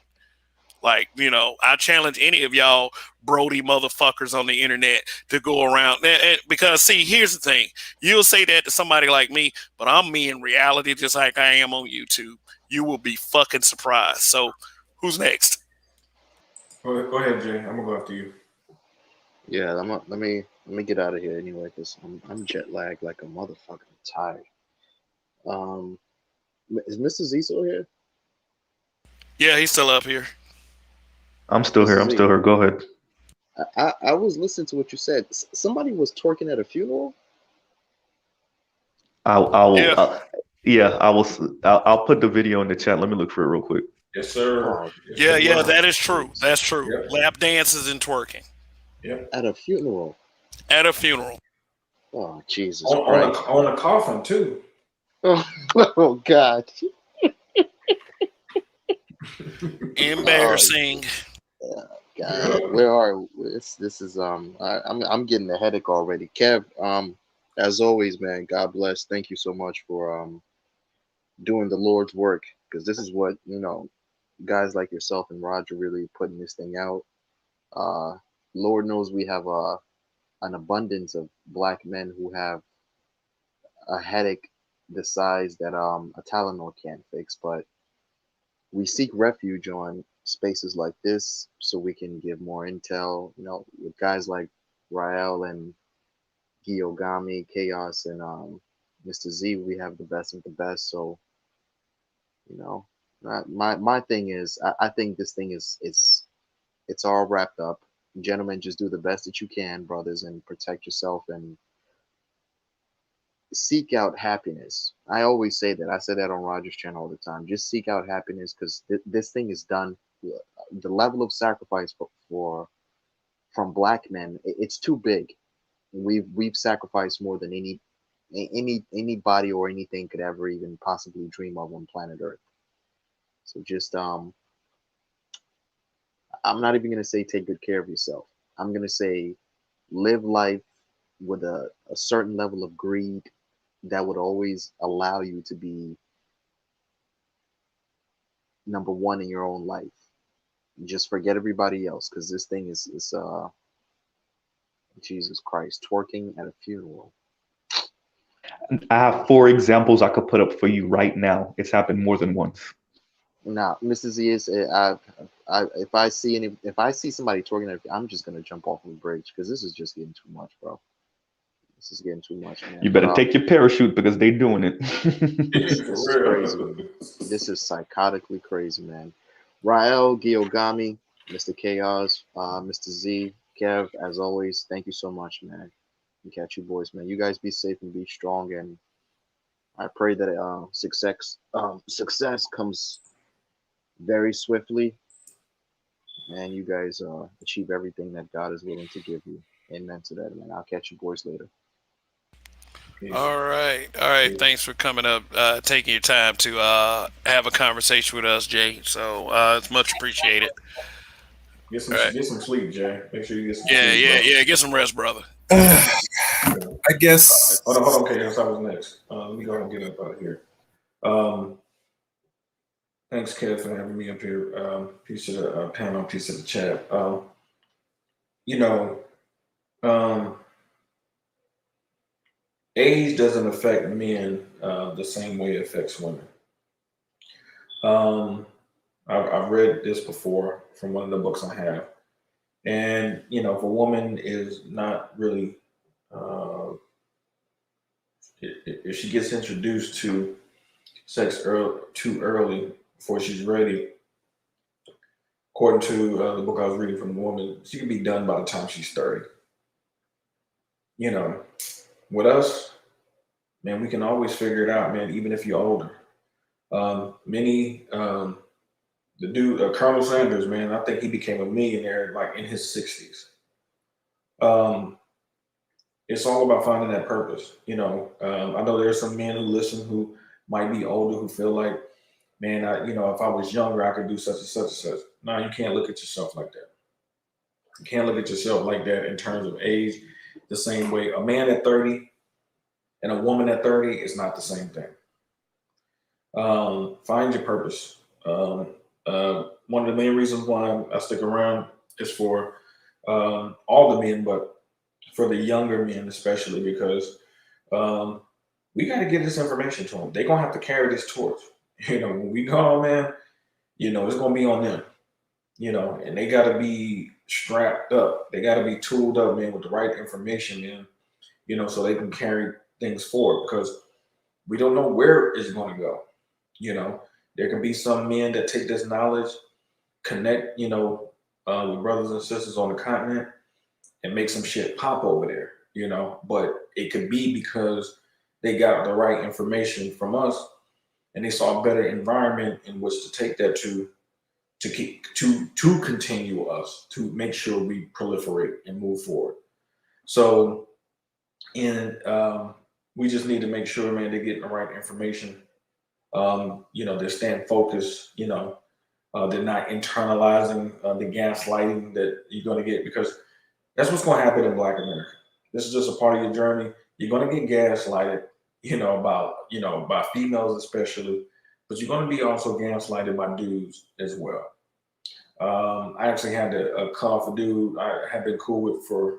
Like, you know, I challenge any of y'all Brody motherfuckers on the internet to go around. Because, see, here's the thing. You'll say that to somebody like me, but I'm me in reality just like I am on YouTube. You will be fucking surprised. So, who's next? Go ahead, Jay. I'm gonna go after you. Yeah, let me get out of here anyway, cause I'm jet lagged like a motherfucker. I'm tired. Um, is Mr. Z still here? Yeah, he's still up here. I'm still here. Mr. I'm still Z, here. Go ahead. I was listening to what you said. Somebody was twerking at a funeral. Yeah. Yeah, I'll put the video in the chat. Let me look for it real quick. Yes, sir. Oh, Yes, Yeah, yeah, sir. that is true. jeez. That's true. Yep. Lap dances and twerking Yep. At a funeral. at a funeral. Oh, Jesus On Christ. a coffin too. Oh, oh God. Oh, Embarrassing. God. Where are this is I'm getting a headache already. Kev, as always, man, God bless. Thank you so much for doing the Lord's work, because this is what, guys like yourself and Roger really putting this thing out. Uh Lord knows we have an abundance of black men who have a headache the size that a Tylenol can't fix, but we seek refuge on spaces like this so we can give more intel. With guys like Rael and Giyogami, Chaos, and Mr. Z, we have the best of the best. So, you know, my thing is, I think this thing is it's all wrapped up. Gentlemen, just do the best that you can, brothers, and protect yourself and seek out happiness. I always say that. I say that on Roger's channel all the time. Just seek out happiness, because this thing is done. The level of sacrifice for from black men, it's too big. We've sacrificed more than anybody or anything could ever even possibly dream of on planet Earth. So just I'm not even gonna say take good care of yourself. I'm gonna say live life with a certain level of greed that would always allow you to be number one in your own life. Just forget everybody else, because this thing is Jesus Christ, twerking at a funeral. I have 4 examples I could put up for you right now. It's happened more than once. Now, Mrs. Z is if I see somebody twerking, I'm just gonna jump off of a bridge, because this is just getting too much, bro. This is getting too much, man. You But better take your parachute because they doing it. this is For crazy. real. This is psychotically crazy, man. Rael, Giyogami, Mr. Chaos, Mr. Z, Kev, as always, thank you so much, man. And catch you boys, man. You guys be safe and be strong, and I pray that success comes very swiftly, and you guys achieve everything that God is willing to give you. Amen to that, man. I'll catch you boys later. Peace. All right. All right. Peace. Thanks for coming up, taking your time to have a conversation with us, Jay. So it's much appreciated. All right. Get some sleep, Jay. Make sure you get some Yeah, sleep, yeah, bro. yeah. Get some rest, brother. I guess. Hold on, okay, I was next. Let me go ahead and get up out of here. Um, Thanks, Kev, for having me up here. Peace to the panel, peace to the chat. You know, um, age doesn't affect men the same way it affects women. Um, I've read this before from one of the books I have. And, you know, if a woman is not really, if she gets introduced to sex too early before she's ready, of according to the book I was reading from the woman, she can be done by the time she's 30. You know, with us, man, we can always figure it out, man, even if you're older. Many, the dude, Colonel Sanders, man, I think he became a millionaire like in his 60s. Um, it's all about finding that purpose. I know there's some men who listen who might be older who feel like, man, if I was younger, I could do such and such and such. No, you can't look at yourself like that. You can't look at yourself like that in terms of age. The same way a man at 30 and a woman at 30 is not the same thing. Find your purpose. One of the main reasons why I stick around is for all the men, but for the younger men especially, because um, we got to get this information to them. They're gonna have to carry this torch. When we go, man, it's gonna be on them. And they got to be strapped up. They got to be tooled up, man, with the right information, man. So they can carry things forward because we don't know where it's going to go. You know, there can be some men that take this knowledge, connect, with brothers and sisters on the continent and make some shit pop over there, but it could be because they got the right information from us and they saw a better environment in which to take that to keep to continue us to make sure we proliferate and move forward. So, and we just need to make sure, man, they're getting the right information. They're staying focused. They're not internalizing the gaslighting that you're going to get because that's what's going to happen in Black America. This is just a part of your journey. You're going to get gaslighted, by females especially, but you're going to be also gaslighted by dudes as well. I actually had to cut off a dude I have been cool with for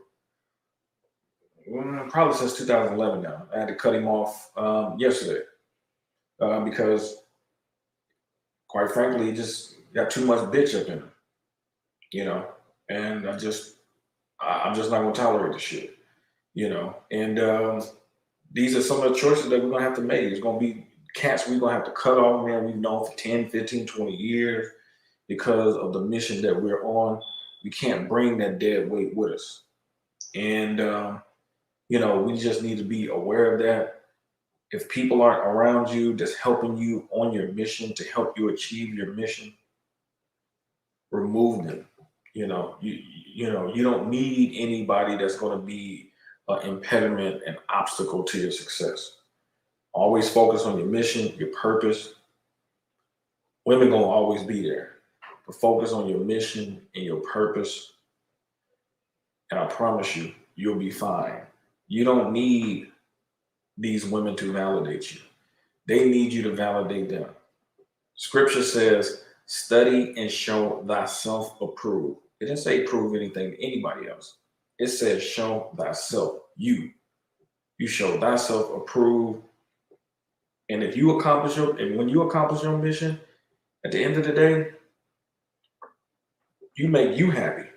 probably since 2011 now. I had to cut him off yesterday because, quite frankly, he just got too much bitch up in him, and I'm just not gonna tolerate the shit, And these are some of the choices that we're gonna have to make. It's gonna be cats we're gonna have to cut off, man. We've known for 10, 15, 20 years because of the mission that we're on. We can't bring that dead weight with us. And, we just need to be aware of that. If people aren't around you that's helping you on your mission to help you achieve your mission, remove them. You don't need anybody that's going to be an impediment, an obstacle to your success. Always focus on your mission, your purpose. Women gonna always be there, but focus on your mission and your purpose, and I promise you, you'll be fine. You don't need these women to validate you. They need you to validate them. Scripture says, study and show thyself approved. It didn't say prove anything to anybody else. It says show thyself. You show thyself approved. And if you accomplish and when you accomplish your mission, at the end of the day, you make you happy.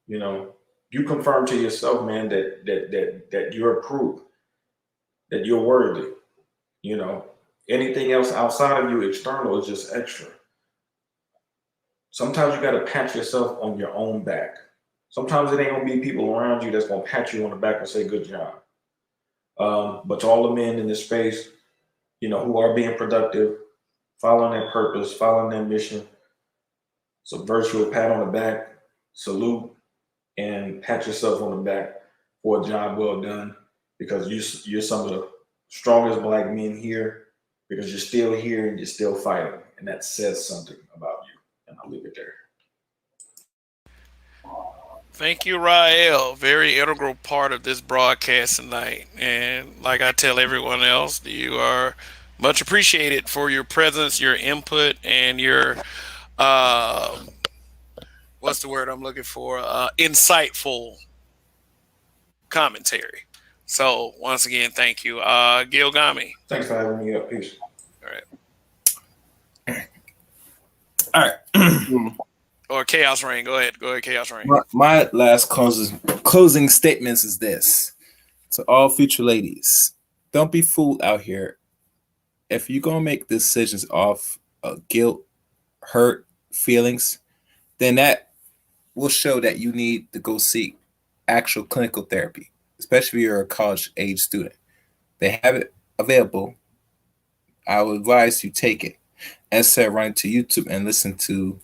You confirm to yourself, man, that you're approved, that you're worthy. Anything else outside of you, external, is just extra. Sometimes you got to pat yourself on your own back. Sometimes it ain't gonna be people around you that's gonna pat you on the back and say good job. But to all the men in this space, who are being productive, following their purpose, following their mission, it's a virtual pat on the back, salute, and pat yourself on the back for a job well done because you're some of the strongest Black men here because you're still here and you're still fighting. And that says something about you. And I'll leave it there. Thank you, Rael. Very integral part of this broadcast tonight. And like I tell everyone else, you are much appreciated for your presence, your input, and your uh, what's the word I'm looking for? Insightful commentary. So once again, thank you, Gilgami. Thanks for having me up. Peace. All right. All right. Or Chaos Rain. Go ahead, Chaos Rain. My last closing statements is this: to all future ladies, don't be fooled out here. If you're gonna make decisions off guilt, hurt, feelings, then that will show that you need to go seek actual clinical therapy, especially if you're a college age student. They have it available. I would advise you take it instead of running to YouTube and listen to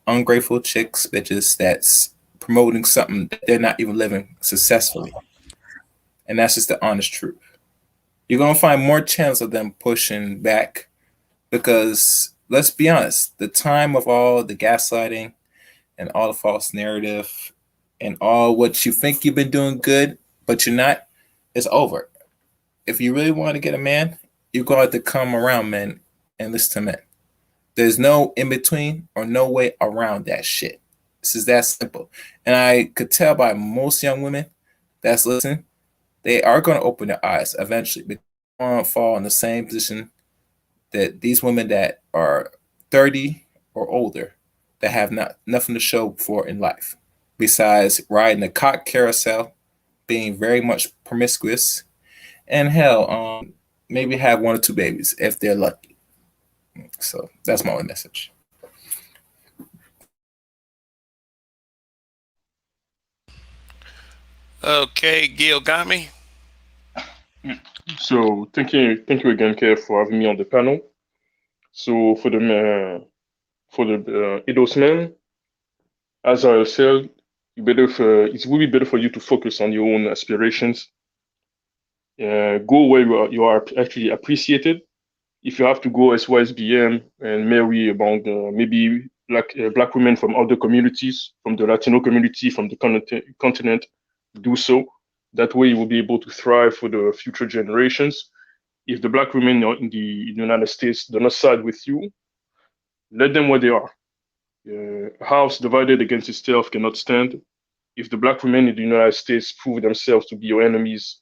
ungrateful chicks, bitches that's promoting something that they're not even living successfully. And that's just the honest truth. You're gonna find more chance of them pushing back because let's be honest, the time of all the gaslighting and all the false narrative and all what you think you've been doing good, but you're not, is over. If you really want to get a man, you're going to have to come around men and listen to men. There's no in between or no way around that shit. This is that simple. And I could tell by most young women that's listening, they are going to open their eyes eventually. But they won't fall in the same position that these women that are 30 or older that have nothing to show for in life besides riding the cock carousel, being very much promiscuous, and hell, maybe have one or two babies if they're lucky. So that's my only message. Okay, Gil got me. So thank you again, Kev, for having me on the panel. So for the Eidos men, as I said, it will be better for you to focus on your own aspirations. Go where you are actually appreciated. If you have to go as YSBM and marry among maybe black women from other communities, from the Latino community, from the continent, do so. That way, you will be able to thrive for the future generations. If the black women in the United States do not side with you, let them where they are. A house divided against itself cannot stand. If the black women in the United States prove themselves to be your enemies,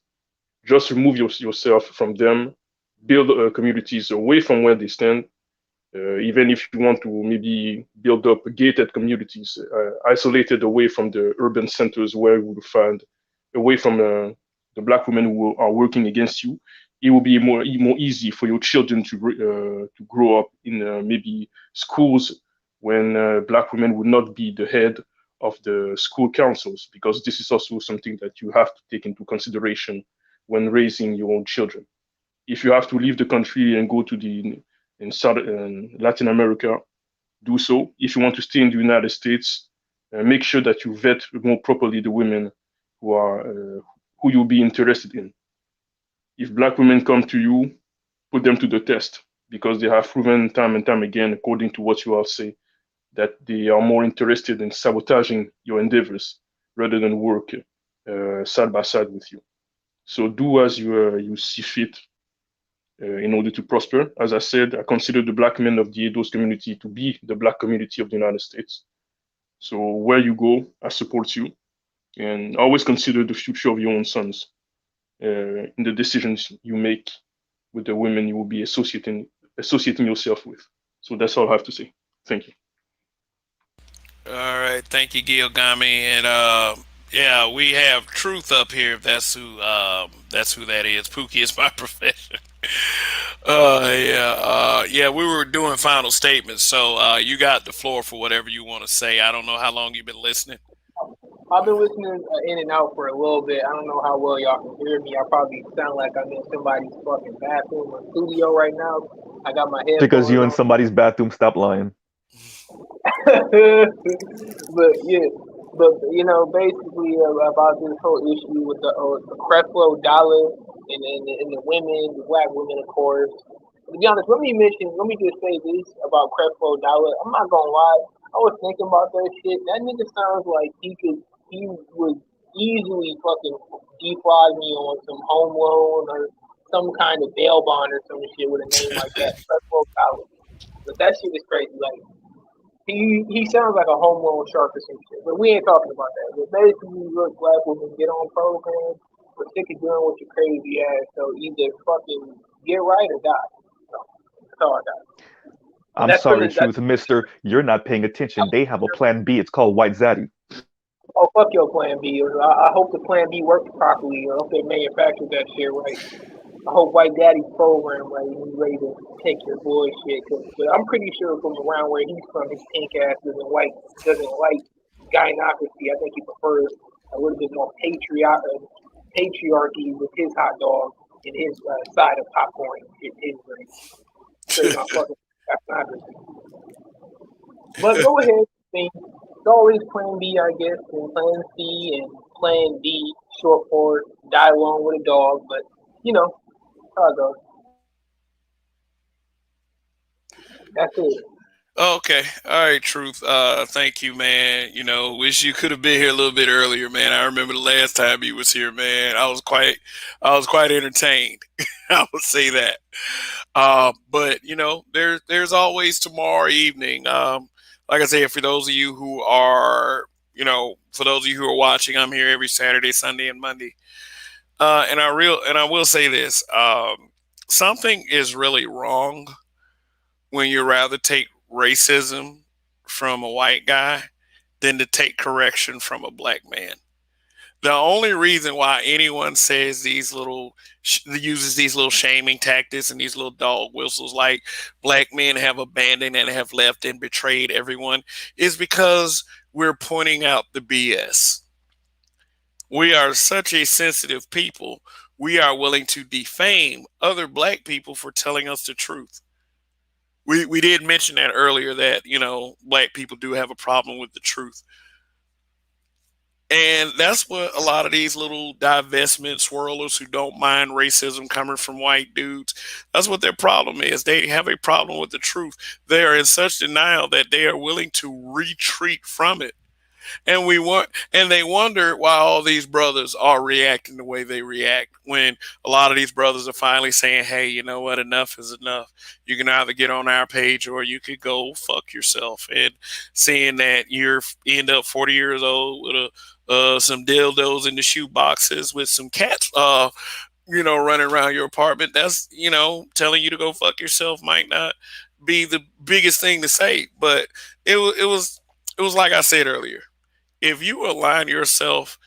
just remove yourself from them, build communities away from where they stand. Even if you want to maybe build up gated communities, isolated away from the urban centers where you would find, away from the black women who are working against you, it will be more easy for your children to grow up in maybe schools when black women would not be the head of the school councils, because this is also something that you have to take into consideration when raising your own children. If you have to leave the country and go to the in South Latin America, do so. If you want to stay in the United States, make sure that you vet more properly the women who you'll be interested in. If black women come to you, put them to the test, because they have proven time and time again, according to what you all say, that they are more interested in sabotaging your endeavors rather than work side by side with you. So do as you see fit in order to prosper. As I said, I consider the black men of the Eidos community to be the black community of the United States. So where you go, I support you, and always consider the future of your own sons in the decisions you make with the women you will be associating yourself with. So that's all I have to say. Thank you. All right, thank you, Gil Gami, and yeah, we have Truth up here. If that's who that is. Pookie is my profession. Yeah. We were doing final statements, so you got the floor for whatever you want to say. I don't know how long you've been listening. I've been listening in and out for a little bit. I don't know how well y'all can hear me. I probably sound like I'm in somebody's fucking bathroom or studio right now. I got my Because headphones you in on. somebody's bathroom, stop lying. But yeah, but basically about this whole issue with the Creflo Dollar and the women, the black women, of course. To be honest, let me just say this about Creflo Dollar. I'm not gonna lie. I was thinking about that shit. That nigga sounds like he would easily fucking defraud me on some home loan or some kind of bail bond or some shit with a name like that. Creflo Dollar. But that shit is crazy. Like he sounds like a home loan shark or some shit. But we ain't talking about that. But basically, look, black women get on programs. We're sick of doing what your crazy ass. So either fucking get right or die. So that's all I got. And I'm sorry, Truth, Mister. You're not paying attention. They have a plan B. It's called White Zaddy. oh fuck your plan B. I hope the plan B works properly. I hope they manufactured that shit right. I hope White Daddy's program right. He's ready to take your bullshit. But I'm pretty sure from around where he's from, his pink ass doesn't like gynocracy. I think he prefers a little bit more patriarchy with his hot dog and his side of popcorn. His drink. Straight on fucking gynocracy. But go ahead. I mean, it's always Plan B, I guess, and Plan C and Plan D, short for die alone with a dog. But you know how it goes. That's it. Okay. All right, Truth. Thank you, man. Wish you could have been here a little bit earlier, man. I remember the last time you was here, man. I was quite entertained. I would say that. But there's always tomorrow evening. Like I said, for those of you who are watching, I'm here every Saturday, Sunday, and Monday. And I will say this: something is really wrong when you rather take racism from a white guy than to take correction from a black man. The only reason why anyone says uses these little shaming tactics and these little dog whistles like black men have abandoned and have left and betrayed everyone is because we're pointing out the BS. We are such a sensitive people. We are willing to defame other black people for telling us the truth. We did mention that earlier that black people do have a problem with the truth, and that's what a lot of these little divestment swirlers who don't mind racism coming from white dudes, that's what their problem is. They have a problem with the truth. They are in such denial that they are willing to retreat from it. And they wonder why all these brothers are reacting the way they react when a lot of these brothers are finally saying, hey, you know what, enough is enough. You can either get on our page or you could go fuck yourself. And seeing that you end up 40 years old with some dildos in the shoe boxes with some cats running around your apartment, that's telling you to go fuck yourself might not be the biggest thing to say. But it was like I said earlier, if you align yourself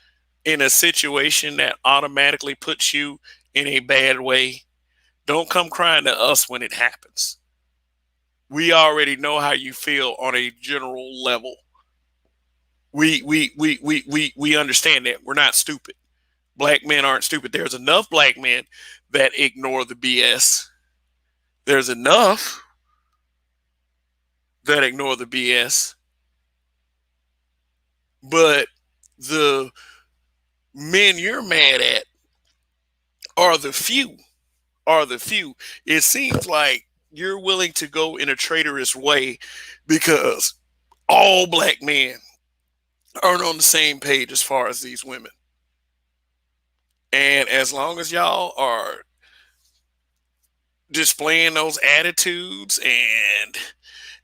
in a situation that automatically puts you in a bad way, don't come crying to us when it happens. We already know how you feel on a general level. We understand that. We're not stupid. Black men aren't stupid. There's enough black men that ignore the BS. There's enough that ignore the BS. But the men you're mad at are the few. Are the few. It seems like you're willing to go in a traitorous way because all black men aren't on the same page as far as these women. And as long as y'all are displaying those attitudes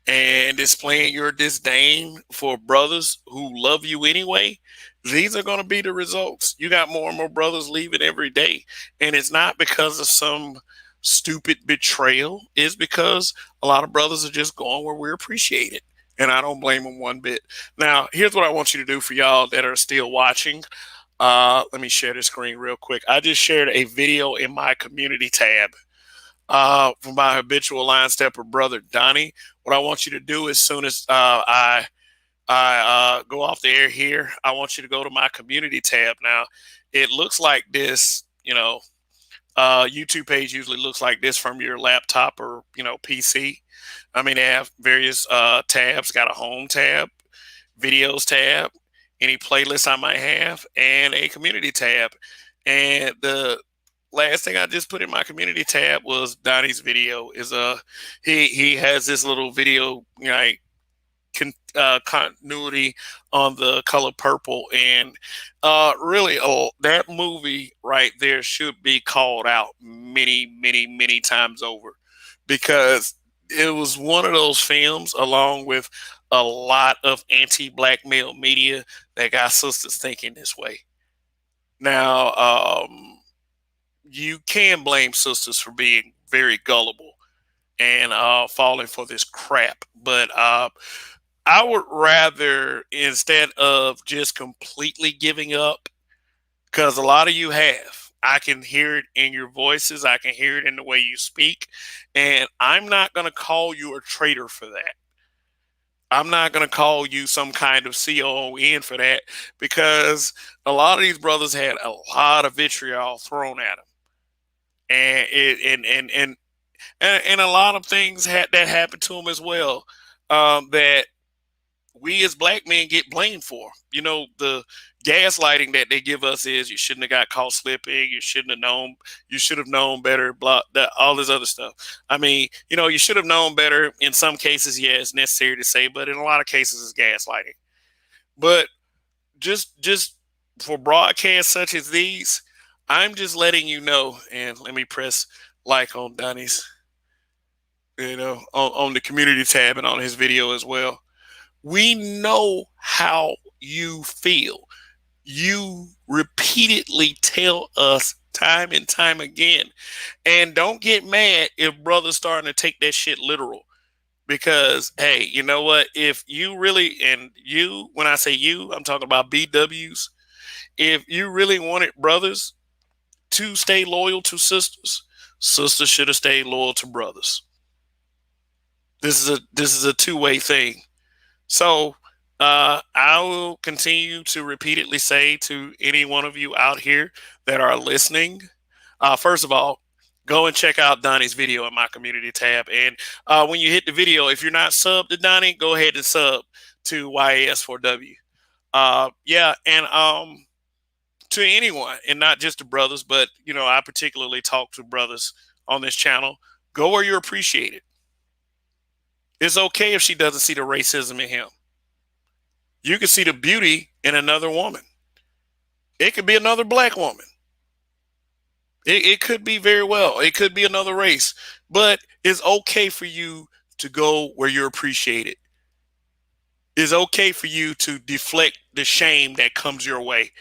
and displaying your disdain for brothers who love you anyway, these are going to be the results. You got more and more brothers leaving every day. And it's not because of some stupid betrayal. It's because a lot of brothers are just going where we're appreciated. And I don't blame them one bit. Now, here's what I want you to do for y'all that are still watching. Let me share the screen real quick. I just shared a video in my community tab from my habitual line stepper brother Donnie. What I want you to do as soon as I go off the air here, I want you to go to my community tab. Now, it looks like this, YouTube page usually looks like this from your laptop or PC. I mean, they have various tabs. Got a home tab, videos tab, any playlists I might have, and a community tab. And the last thing I just put in my community tab was Donnie's video. He has this little video like continuity on the color purple, and really, that movie right there should be called out many times over because it was one of those films, along with a lot of anti-black male media, that got sisters thinking this way. Now, you can blame sisters for being very gullible and falling for this crap, but I would rather, instead of just completely giving up, because a lot of you have. I can hear it in your voices. I can hear it in the way you speak. And I'm not going to call you a traitor for that. I'm not going to call you some kind of COON for that, because a lot of these brothers had a lot of vitriol thrown at them. And and a lot of things had that happened to them as well, that we as black men get blamed for. You know, the gaslighting that they give us is you shouldn't have got caught slipping, you shouldn't have known, you should have known better, blah, that, all this other stuff. I mean, you know, you should have known better. In some cases, yeah, it's necessary to say, but in a lot of cases, it's gaslighting. But just for broadcasts such as these, I'm just letting you know. And let me press like on Donnie's, you know, on the community tab and on his video as well. We know how you feel. You repeatedly tell us time and time again. And don't get mad if brothers starting to take that shit literal. Because, hey, you know what? If you really, and you, when I say you, I'm talking about BWs. If you really wanted brothers to stay loyal to sisters, sisters should have stayed loyal to brothers. This is a two-way thing. So I will continue to repeatedly say to any one of you out here that are listening, first of all, go and check out Donnie's video in my community tab. And when you hit the video, if you're not subbed to Donnie, go ahead and sub to YAS4W. Yeah, and to anyone, and not just to brothers, but you know, I particularly talk to brothers on this channel. Go where you're appreciated. It's okay if she doesn't see the racism in him. You can see the beauty in another woman. It could be another black woman. It could be very well. It could be another race. But it's okay for you to go where you're appreciated. It's okay for you to deflect the shame that comes your way.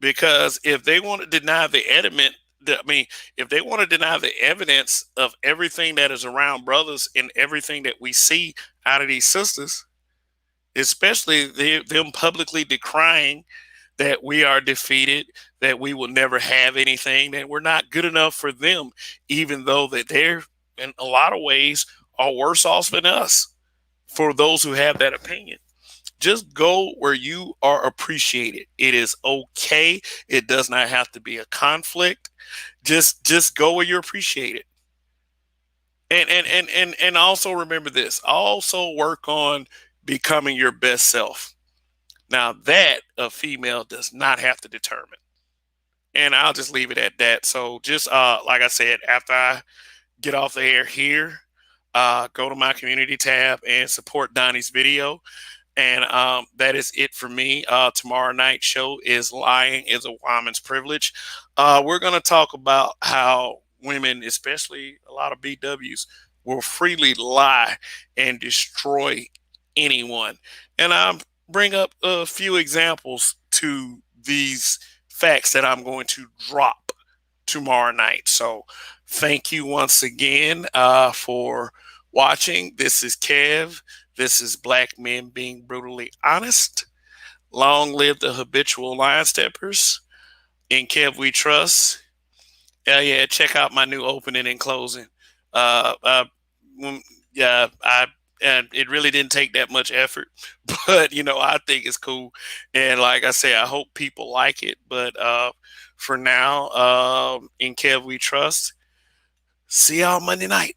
Because if they want to deny the element, if they want to deny the evidence of everything that is around brothers and everything that we see out of these sisters, especially them publicly decrying that we are defeated, that we will never have anything, that we're not good enough for them, even though that they're in a lot of ways are worse off than us. For those who have that opinion, just go where you are appreciated. It is okay. It does not have to be a conflict. Just go where you're appreciated. And also remember this. Also work on becoming your best self. Now that a female does not have to determine. And I'll just leave it at that. So just like I said, after I get off the air here, go to my community tab and support Donnie's video. And that is it for me. Tomorrow night's show is Lying is a Woman's Privilege. We're going to talk about how women, especially a lot of BWs, will freely lie and destroy anyone. And I'll bring up a few examples to these facts that I'm going to drop tomorrow night. So thank you once again for watching. This is Kev. This is Black Men Being Brutally Honest. Long live the habitual line steppers. In Kev we trust. Yeah, check out my new opening and closing. Uh, uh, yeah, and it really didn't take that much effort, but you know, I think it's cool. And like I say, I hope people like it. But for now, in Kev we trust. See y'all Monday night.